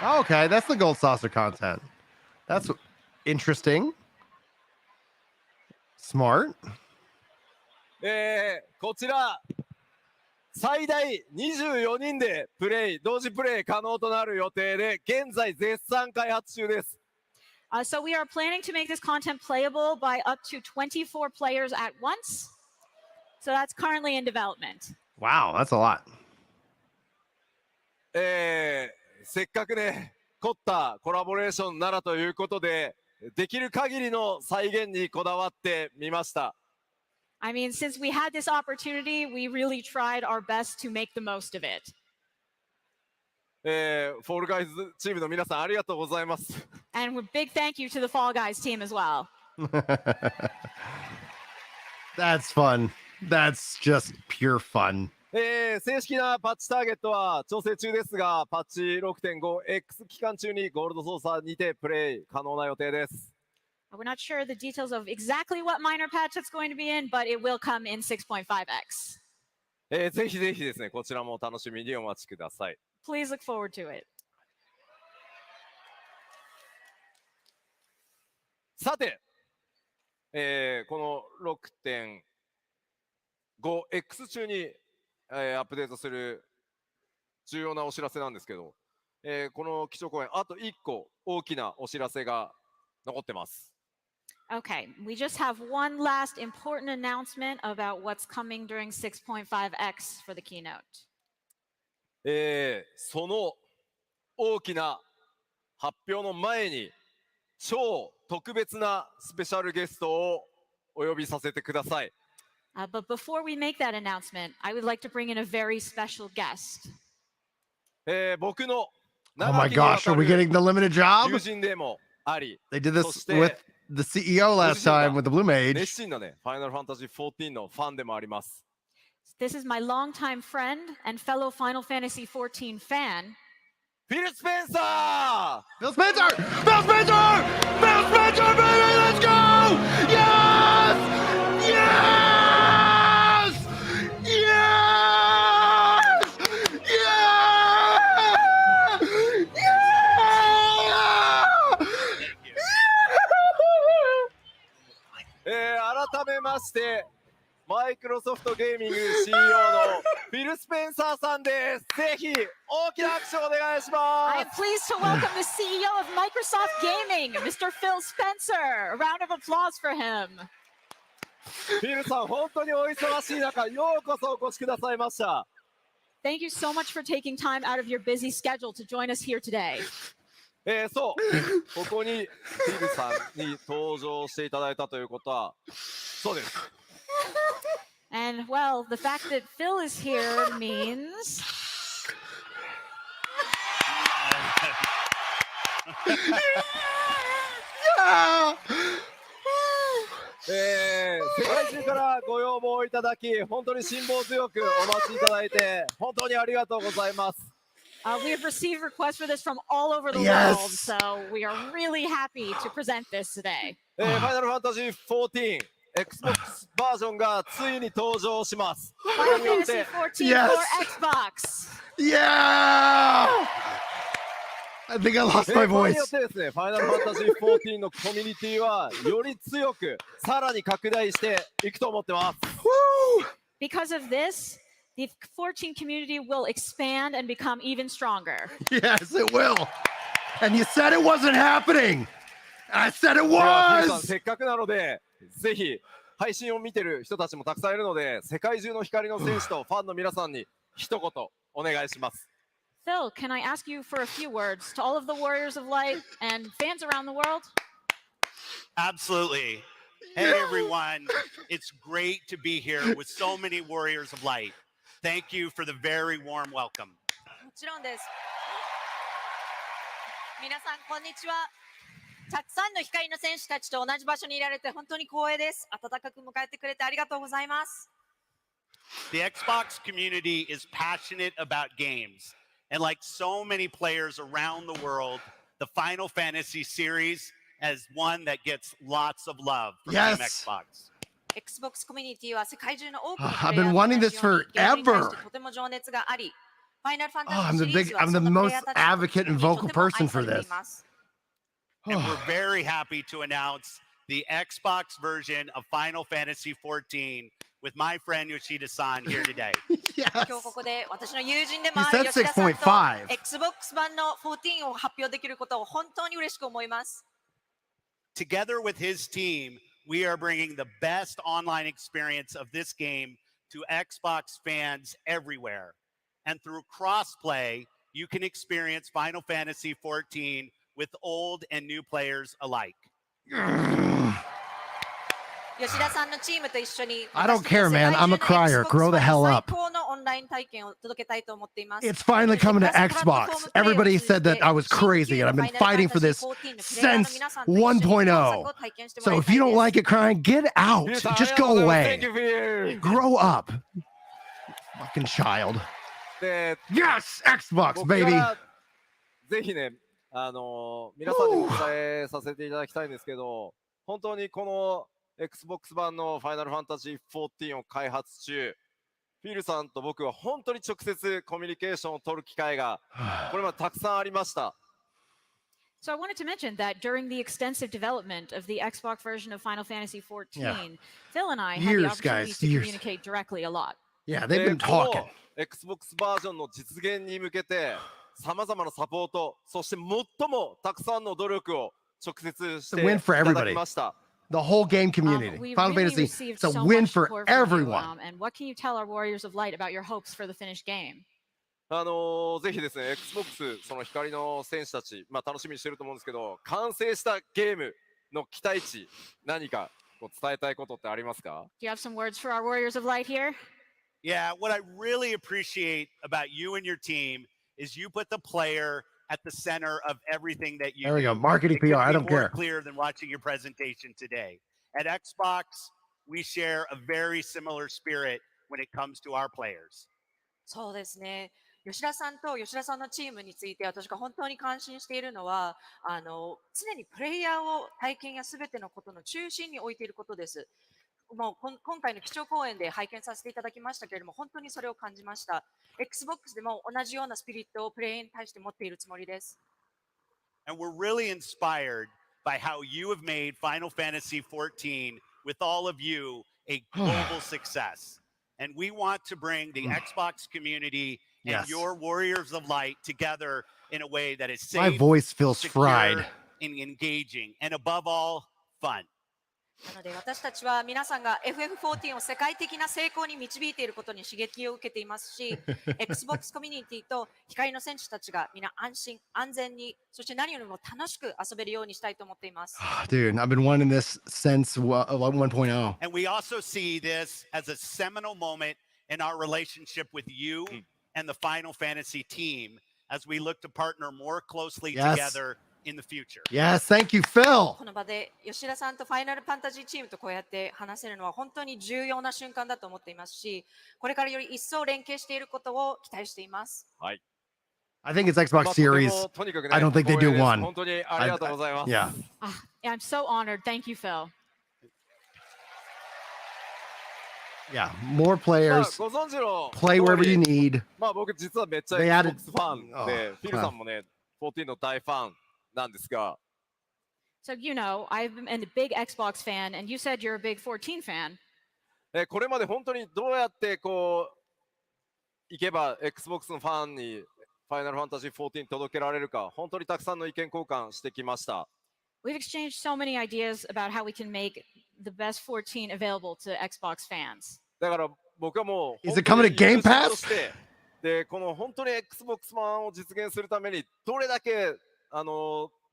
Okay, that's the Gold Saucer content. That's interesting. Smart. こちら最大24人で同時プレイ可能となる予定で現在絶賛開発中です。So we are planning to make this content playable by up to 24 players at once. So that's currently in development. Wow, that's a lot. せっかくね、凝ったコラボレーションならということで、できる限りの再現にこだわってみました。I mean, since we had this opportunity, we really tried our best to make the most of it. フォールガイズチームの皆さんありがとうございます。And a big thank you to the Fall Guys team as well. That's fun. That's just pure fun. 正式なパッチターゲットは調整中ですが、パッチ 6.5X 期間中にゴールドソーサーにてプレイ可能な予定です。We're not sure the details of exactly what minor patch it's going to be in, but it will come in 6.5X. ぜひぜひですね、こちらも楽しみにお待ちください。Please look forward to it. さて、この 6.5X 中に、アップデートする重要なお知らせなんですけど、この基調講演あと1個大きなお知らせが残ってます。Okay, we just have one last important announcement about what's coming during 6.5X for the keynote. その大きな発表の前に超特別なスペシャルゲストをお呼びさせてください。But before we make that announcement, I would like to bring in a very special guest. 僕の Oh my gosh, are we getting the limited job? 友人でもあり、 They did this with the CEO last time with the Blue 熱 Mage. 心なね、ファイナルファンタジー14のファンでもあります。This is my longtime friend and fellow Final Fantasy XIV fan, フィル・スペンサー Phil Spencer! Phil Spencer! Phil Spencer, baby! Let's go! Yes! Yes! Yes! Yeah! 改めましてマイクロソフトゲーミング CEO のフィル・スペンサーさんです。ぜひ大きな拍手をお願いし I ま am す。 pleased to welcome the CEO of Microsoft Gaming, Mr. Phil Spencer. A round of applause for him. フィルさん、本当にお忙しい中、ようこそお越しくださいました。 Thank you so much for taking time out of your busy schedule to join us here today. そう、ここにフィルさんに登場していただいたということは、そうです。 And well, the fact that Phil is here means Yeah. 世界中からご要望いただき、本当に辛抱強くお待ちいただいて、本当にありがとうございます。 we have received requests for this from all over the Yes. world, so we are really happy to present this today. ファイナルファンタジー14 Xbox バージョンがついに登場します。 Final Fantasy XIV Yes. for Xbox. Yeah. I think I lost こ my れに voice. よってですね、ファイナルファンタジー14のコミュニティはより強く、さらに拡大していくと思ってます。 Woo. Because of this, the 14 community will expand and become even stronger. Yes, it will. And you said it wasn't happening. I said it ではフィルさん、 was. せっかくなので、ぜひ配信を見てる人たちもたくさんいるので、世界中の光の戦士とファンの皆さんに一言お願いします。 Phil, can I ask you for a few words to all of the Warriors of Light and fans around the world? Absolutely. Hey, everyone. It's great to be here with so many Warriors of Light. Thank you for the very warm welcome. もちろんです。皆さん、こんにちは。たくさんの光の戦士たちと同じ場所にいられて本当に光栄です。温かく迎えてくれてありがとうございます。The Xbox community is passionate about games. And like so many players around the world, the Final Fantasy series is one that gets lots of love from Team Yes. Xbox. Xbox コミュニティは世界中の多くの I've been wanting this ゲームに対して forever. とても情熱があり、ファイナルファン Oh, タ I'm ジー the シリー big, ズは I'm そ the のプレイ most ヤーたちと advocate and と vocal ても愛 person さ for れて this. います。 And we're very happy to announce the Xbox version of Final Fantasy XIV with my friend Yoshida-san here today. Yes. 今日ここで私の友人でもあ He る said 吉田さんと 6.5. Xbox 版の14を発表できることを本当に嬉しく思います。 Together with his team, we are bringing the best online experience of this game to Xbox fans everywhere. And through crossplay, you can experience Final Fantasy XIV with old and new players alike. 吉田さんのチームと一緒に I don't care, man. I'm a crier. Grow the hell up. 最高のオンライン体験を届けたいと思っています。 It's finally coming to Xbox. Everybody said that I was crazy, and I've been fighting for this since 1.0. So if you don't like it, crying, get out. フィルさん、 Just ありがとう go ございます。 away. Thank you, Phil. Grow up. Fucking child. で、 Yes, Xbox, 僕か baby. らぜひね、皆さんにお伝えさせていただきたいんですけど、本当にこの Xbox 版のファイナルファンタジー14を開発中、フィルさんと僕は本当に直接コミュニケーションを取る機会がこれまでたくさんありました。 So I wanted to mention that during the extensive development of the Xbox version of Final Fantasy XIV, Yeah. Phil and I had Years, the opportunity guys, to years. communicate directly a lot. Yeah, they've で been こ talking. の Xbox バージョンの実現に向けて、さまざまなサポート、そして最もたくさんの努力を直接して It's a win い for ただ everybody. きました。 The whole game community. We Final really Fantasy, received it's a so win much for support from you, everyone. and what can you tell our Warriors of Light about your hopes for the finished game? ぜひですね、Xbox その光の戦士たち、楽しみにしてると思うんですけど、完成したゲームの期待値、何かこう伝えたいことってありますか？ Do you have some words for our Warriors of Light here? Yeah, what I really appreciate about you and your team is you put the player at the center of everything that you There we do. go. Marketing It couldn't PR. I be don't more care. clear than watching your presentation today. At Xbox, we share a very similar spirit when it comes to our players. そうですね。吉田さんと吉田さんのチームについて私が本当に感心しているのは常にプレイヤーを体験やすべてのことの中心に置いていることです。もう今回の基調講演で拝見させていただきましたけれども本当にそれを感じました。Xbox でも同じようなスピリットをプレイヤーに対して持っているつもりです。And we're really inspired by how you have made Final Fantasy XIV with all of you a global success. And we want to bring the Xbox community and Yes. your Warriors of Light together in a way that is safe, My voice feels secure, fried. and engaging, and above all, fun. なので私たちは皆さんが FF14 を世界的な成功に導いていることに刺激を受けていますしXbox コミュニティと光の戦士たちが皆安心安全にそして何よりも楽しく遊べるようにしたいと思っています。Dude, I've been wanting this since 1.0. And we also see this as a seminal moment in our relationship with you and the Final Fantasy team as we look to partner more closely together in the future. Yes, thank you, Phil. この場で吉田さんとファイナルファンタジーチームとこうやって話せるのは本当に重要な瞬間だと思っていますし、これからより一層連携していることを期待しています。はい。I think it's Xbox Series. I don't think they do one. 本当にありがとうございます。Yeah. I'm so honored. Thank you, Phil. Yeah, more まあ players. ご存知の Play wherever you need. まあ僕実はめっちゃ They added- Xbox ファンで、フィルさんもね、14の大ファンなんですが、 So, I've been a big Xbox fan, and you said you're a big 14 fan. これまで本当にどうやってこういけば Xbox のファンにファイナルファンタジー14届けられるか、本当にたくさんの意見交換してきました。We've exchanged so many ideas about how we can make the best 14 available to Xbox fans. だから僕はもう Is it coming to Game Pass? としてでこの本当に Xbox 版を実現するためにどれだけ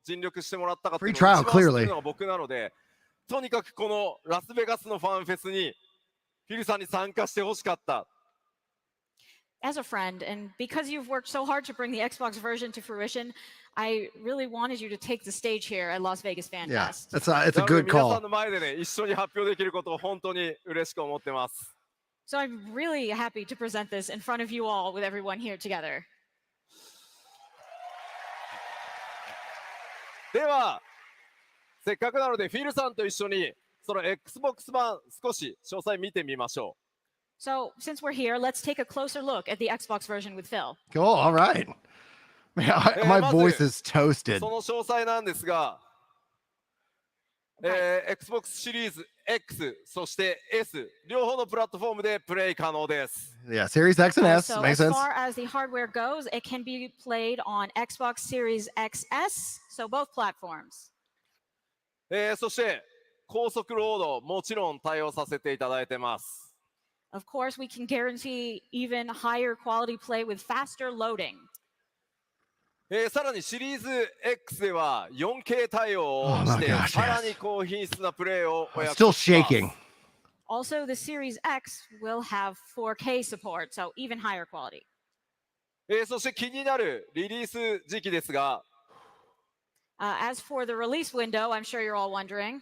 尽力してもらったかっていうのを Free trial, 一番知ってる clearly. のが僕なので、とにかくこのラスベガスのファンフェスにフィルさんに参加してほしかった。As a friend, and because you've worked so hard to bring the Xbox version to fruition, I really wanted you to take the stage here at Las Vegas FanFest. Yeah, it's a なので good 皆さ call. んの前でね、一緒に発表できることを本当に嬉しく思ってます。 So I'm really happy to present this in front of you all with everyone here together. では、せっかくなのでフィルさんと一緒にその Xbox 版少し詳細見てみましょう。 So since we're here, let's take a closer look at the Xbox version with Phil. Cool. All right. Man, my voice is toasted. その詳細なんですが、Xbox シリーズ X そして S 両方のプラットフォームでプレイ可能です。Yeah, Series X and S. So Makes as sense. far as the hardware goes, it can be played on Xbox Series XS, so both platforms. そして高速ロードもちろん対応させていただいてます。 Of course, we can guarantee even higher quality play with faster loading. さらにシリーズ X では 4K 対応をして Oh my gosh, さらに高品質なプレイをお I'm 約 still 束します。 shaking. Also, the Series X will have 4K support, so even higher quality. そして気になるリリース時期ですが、 As for the release window, I'm sure you're all wondering.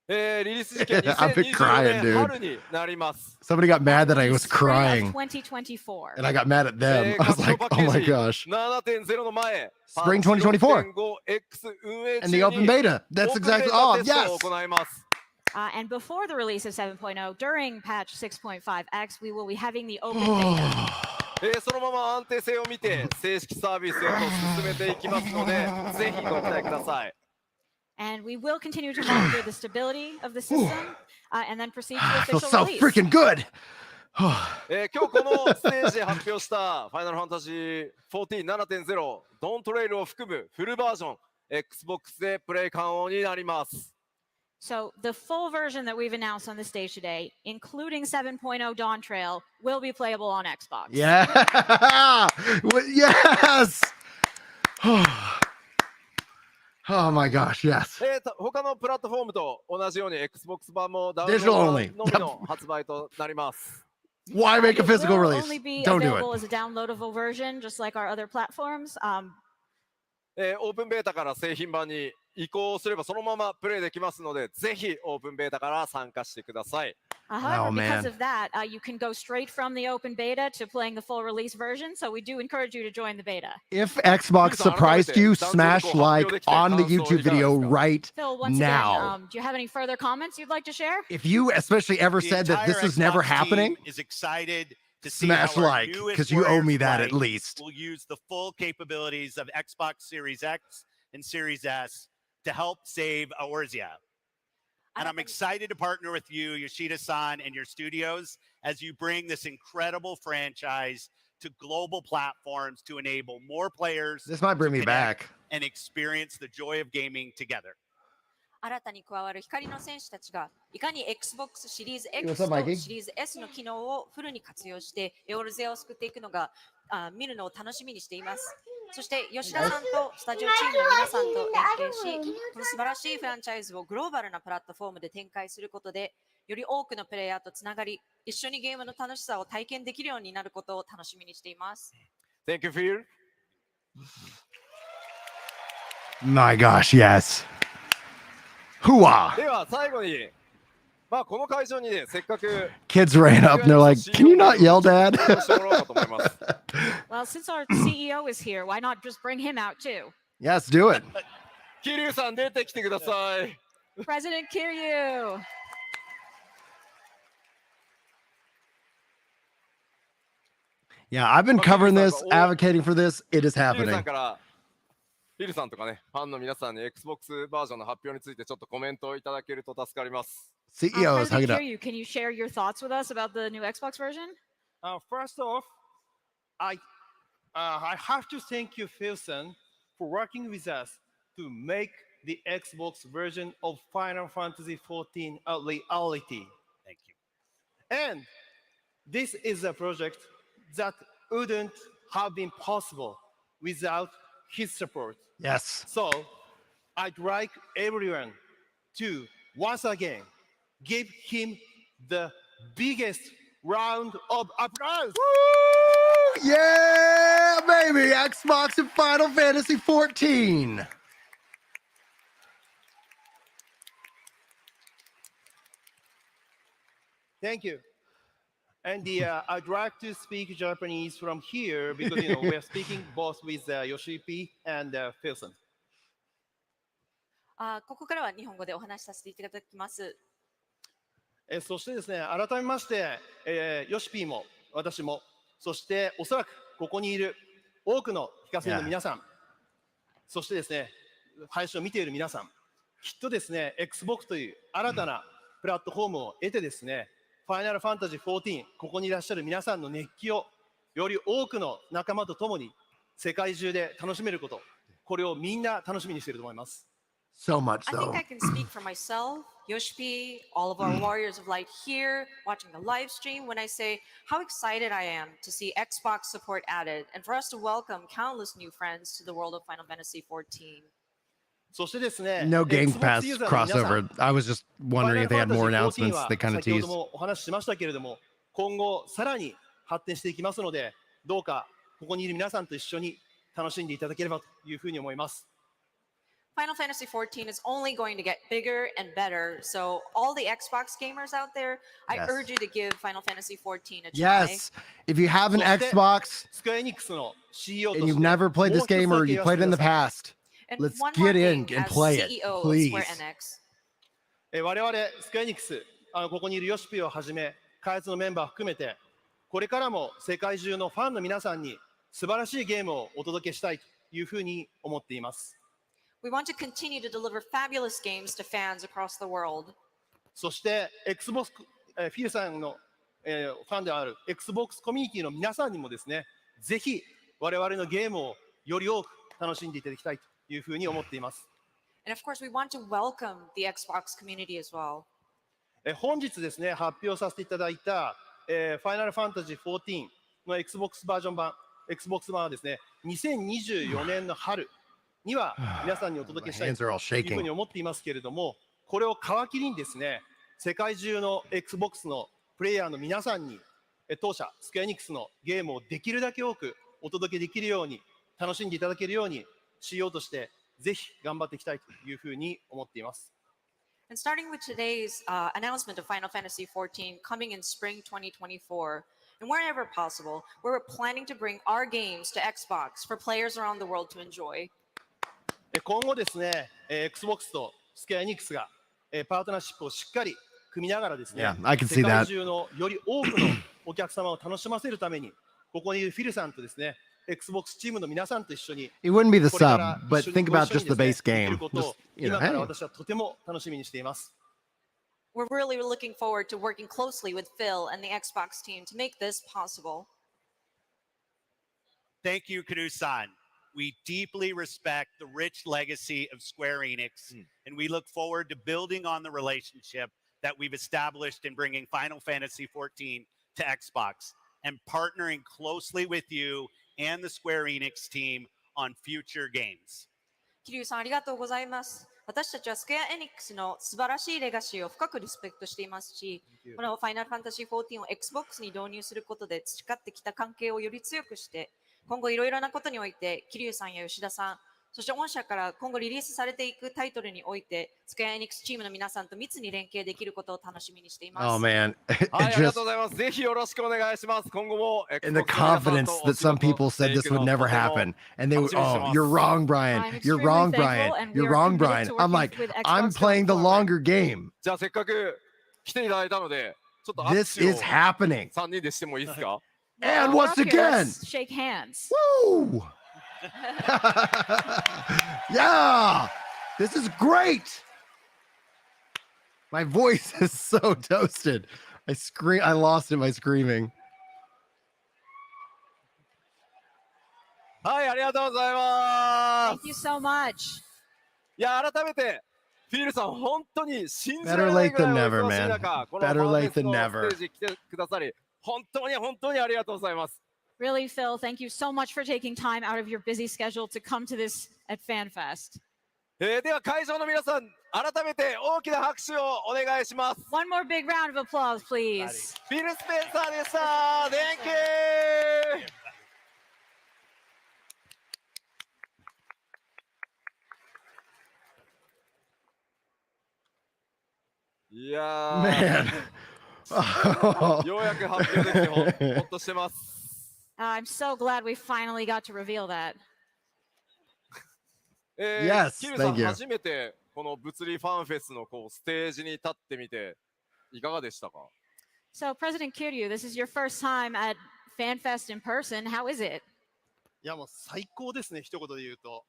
リリース時期は I've been crying, 2024 dude. 年春になります。 Somebody got mad that I was Spring of crying, 2024. and I got mad at them. I was 活動 like, パッ oh ケ my ージ gosh. 7.0 の前、 Spring 2024 6.5X 運営 And the 中 open に beta. That's オープン exactly. ベー Oh, タテスト yes. を行います。 And before the release of 7.0, during patch 6.5X, we will be having the open beta. そのまま安定性を見て正式サービスへと進めていきますので、ぜひご期待ください。 And we will continue to monitor the stability of the system and then proceed to I feel official so release. freaking good. 今日このステージで発表した「ファイナルファンタジー 14.7.0 ドントレイル」を含むフルバージョン Xbox でプレイ可能になります。 So the full version that we've announced on the stage today, including 7.0 Dawn Trail, will be playable on Xbox. Yeah. Yes. Oh my gosh, yes. 他のプラットフォームと同じように Xbox 版もダウンロー Digital ド only. のみの発売となります。 Why make a It physical will release? only be Don't do available it. as a downloadable version, just like our other platforms. オープンベータから製品版に移行すればそのままプレイできますので、ぜひオープンベータから参加してください。However, Oh, because man. of that, you can go straight from the open beta to playing the full release version. So we do encourage you to join the beta. If Xbox surprised you, smash like on the YouTube video right Phil, once now. again, do you have any further comments you'd like to share? If you especially ever The said that this entire is never Xbox happening, team is excited to see smash how our like, newest because you owe me Warriors that play at least. will use the full capabilities of Xbox Series X and Series S to help save Eorzea. And I'm excited to partner with you, Yoshida-san, and your studios as you bring this incredible franchise to global platforms to enable more players This might bring to me connect back. and experience the joy of gaming together. 新たに加わる光の戦士たちがいかに Xbox シリーズ Hey, what's X up, と Mikey? シリーズ S の機能をフルに活用してエオルゼアを救っていくのが見るのを楽しみにしています。そして吉田さんとスタジオチームの皆さんと連携し、この素晴らしいフランチャイズをグローバルなプラットフォームで展開することで、より多くのプレイヤーとつながり、一緒にゲームの楽しさを体験できるようになることを楽しみにしています。Thank you, Phil. My gosh, yes. Hooah! では最後に、まあこの会場にね、せっかく Kids ran up and they're like, "Can you not yell, Dad?" してもらおうかと思います。 Well, since our CEO is here, why not just bring him out too? Yes, do it. 桐生さん出てきてください。 President Kiryu. Yeah, I've been covering this, advocating for this. It is 桐生さ happening. んからフィルさんとかね、ファンの皆さんに Xbox バージョンの発表についてちょっとコメントをいただけると助かります。 CEO is hugging President up. Kiryu, can you share your thoughts with us about the new Xbox version? First off, I have to thank you, Philson, for working with us to make the Xbox version of Final Fantasy XIV a reality. Thank you. And this is a project that wouldn't have been possible without his support. Yes. So I'd like everyone to once again give him the biggest round of applause. Woo! Yeah, baby. Xbox and Final Fantasy 14. Thank you. And I'd like to speak Japanese from here because we're speaking both with Yoshi and Philson. ここからは日本語でお話しさせていただきます。そしてですね、改めまして、ヨシピーも私も、そしておそらくここにいる多くのヒカセンの皆さん、そしてですね、配信を見ている皆さん、きっとですね、Xbox という新たなプラットフォームを得てですね、ファイナルファンタジー14、ここにいらっしゃる皆さんの熱気をより多くの仲間と共に世界中で楽しめること、これをみんな楽しみにしていると思います。So much I so. think I can speak for myself, Yoshpi, all of our warriors of light here, watching the live stream, when I say how excited I am to see Xbox support added and for us to welcome countless new friends to the world of Final Fantasy XIV. そしてですね、 No Game Xbox Pass ユーザーの皆さん crossover. I was just wondering if they had more announcements. They kind of 先ほ teased. どもお話ししましたけれども、今後さらに発展していきますので、どうかここにいる皆さんと一緒に楽しんでいただければというふうに思います。Final Fantasy XIV is only going to get bigger and better. So all the Xbox gamers out there, I Yes. urge you to give Final Fantasy XIV a try. Yes. If you have an そして Xbox スクエアエニックスの CEO と and し you've て never played もう this 一つ game だ or け you 言わせ played て it in く the ださい。 past, And let's one more get in thing and as play it, CEO of please. Square Enix. 我々スクエアエニックス、ここにいるヨシピをはじめ、開発のメンバー含めて、これからも世界中のファンの皆さんに素晴らしいゲームをお届けしたいというふうに思っています。We want to continue to deliver fabulous games to fans across the world. そして Xbox、フィルさんの、ファンである Xbox コミュニティの皆さんにもですね、ぜひ我々のゲームをより多く楽しんでいただきたいというふうに思っています。And of course, we want to welcome the Xbox community as well. 本日ですね、発表させていただいた、ファイナルファンタジー14の Xbox バージョン版、Xbox 版はですね、2024年の春には皆さんにお届けしたい My hands are all というふう shaking. に思っていますけれども、これを皮切りにですね、世界中の Xbox のプレイヤーの皆さんに、当社スクエアエニックスのゲームをできるだけ多くお届けできるように、楽しんでいただけるように、CEO としてぜひ頑張っていきたいというふうに思っています。And starting with today's announcement of Final Fantasy XIV coming in spring 2024, and wherever possible, we're planning to bring our games to Xbox for players around the world to enjoy. 今後ですね、Xbox とスクエアエニックスがパートナーシップをしっかり組みながらですね、 Yeah, I can 世 see 界 that. 中のより多くのお客様を楽しませるために、ここにいるフィルさんとですね、Xbox チームの皆さんと一緒に、 It wouldn't be the これから sub, but 一緒に think ご about 一緒に just the です base ね、でき game. ることを Just, you know, 今から hey. 私はとても楽しみにしています。We're really looking forward to working closely with Phil and the Xbox team to make this possible. Thank you, Kanu-san. We deeply respect the rich legacy of Square Enix, and we look forward to building on the relationship that we've established in bringing Final Fantasy XIV to Xbox and partnering closely with you and the Square Enix team on future games. 桐生さんありがとうございます。私たちはスクエア・エニックスの素晴らしいレガシーを深くリスペクトしていますし、このファイナルファンタジー14を Xbox に導入することで培ってきた関係をより強くして、今後いろいろなことにおいて、桐生さんや吉田さん、そして御社から今後リリースされていくタイトルにおいて、スクエア・エニックスチームの皆さんと密に連携できることを楽しみにしています。Oh man, はい、ありがとうございます。ぜひよろしくお願いします。今後も and the confidence that some people said this would never happen, and they would, oh, you're wrong, Brian. You're wrong, Brian. You're wrong, Brian. I'm like, I'm playing the longer game. じゃあせっかく来ていただいたので、ちょっと This is happening. 3人でしてもいいですか？ And once again, shake hands. Woo! Yeah, this is great. My voice is so toasted. I lost it by screaming. はい、ありがとうございま Thank you so much. す。いや、改めて、フィールさん、本当に信じら Better れない late ぐら than いお never, 忙しい man. 中、この Better ファン late フェス than の never. ステージ来てくださり、本当にありがとうございます。Really, Phil, thank you so much for taking time out of your busy schedule to come to this at FanFest. では会場の皆さん、改めて大きな拍手をお願いします。One more big round of applause, please. フィル・スペンサーでした。Thank you! いやー、ようやく発表ですよ。ほっとしてます。I'm so glad we finally got to reveal that. Yes, キルさん thank you. 初めてこの物理ファンフェスのこうステージに立ってみていかがでしたか？ So, President Kiryu, this is your first time at FanFest in person. How is it? いやもう最高ですね、一言で言うと。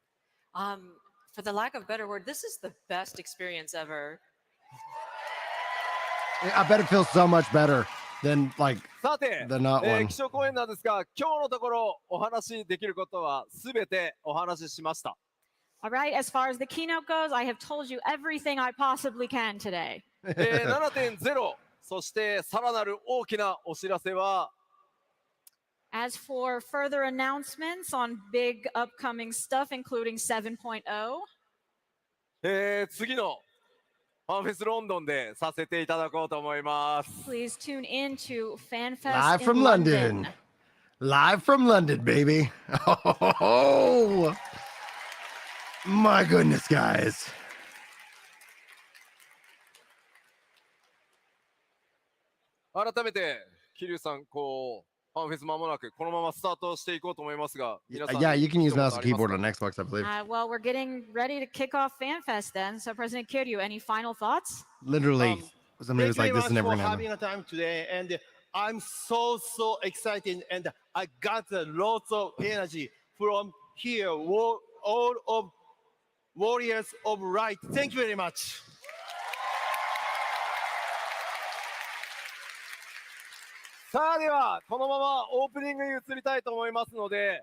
For the lack of a better word, this is the best experience ever. I bet it feels so much better than like さて、 the not one. 基調講演なんですが、今日のところお話しできることはすべてお話ししました。All right, as far as the keynote goes, I have told you everything I possibly can today. 7.0 そしてさらなる大きなお知らせは As for further announcements on big upcoming stuff, including 7.0, 次のファンフェスロンドンでさせていただこうと思います。 please tune in to FanFest Live in from London. London. Live from London, baby. Oh, my goodness, guys. 改めて桐生さんこうファンフェス間もなくこのままスタートしていこうと思いますが、皆さん Yeah, you can use mouse and 一言あ keyboard ります on Xbox, I believe. Well, we're getting ready to kick off FanFest then. So, President Kiryu, any final thoughts? Literally, somebody was like, Thank you "This is very never much gonna for having happen." a time today, and I'm so excited, and I got lots of energy from here, all of Warriors of Light. Thank you very much. さあではこのままオープニングに移りたいと思いますので、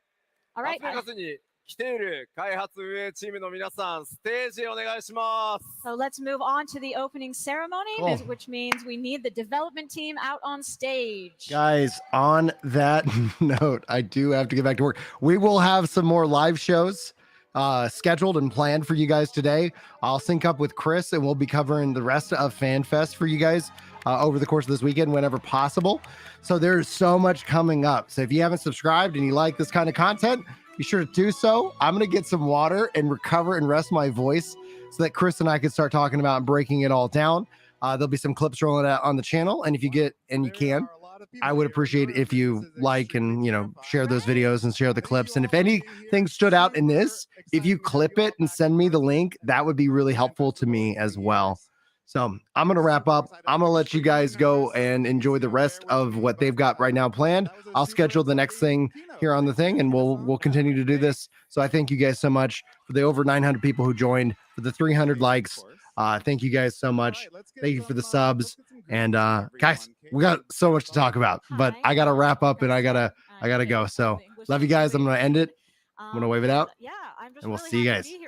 All ラ right. スベガスに来ている開発運営チームの皆さんステージへお願いします。 So let's move on to the opening ceremony, Cool. which means we need the development team out on stage. Guys, on that note, I do have to get back to work. We will have some more live shows scheduled and planned for you guys today. I'll sync up with Chris and we'll be covering the rest of FanFest for you guys over the course of this weekend whenever possible. So there's so much coming up. So if you haven't subscribed and you like this kind of content, be sure to do so. I'm going to get some water and recover and rest my voice so that Chris and I can start talking about and breaking it all down. There'll be some clips rolling out on the channel. And if you get, and you can, I would appreciate if you like and, share those videos and share the clips. And if anything stood out in this, if you clip it and send me the link, that would be really helpful to me as well. So I'm going to wrap up. I'm going to let you guys go and enjoy the rest of what they've got right now planned. I'll schedule the next thing here on the thing and we'll continue to do this. So I thank you guys so much for the over 900 people who joined, for the 300 likes. Thank you guys so much. Thank you for the subs. And guys, we got so much to talk about, but I gotta wrap up and I gotta go. So love you guys. I'm gonna end it. I'm gonna wave it out. Yeah, I'm just and we'll really see you happy to guys. be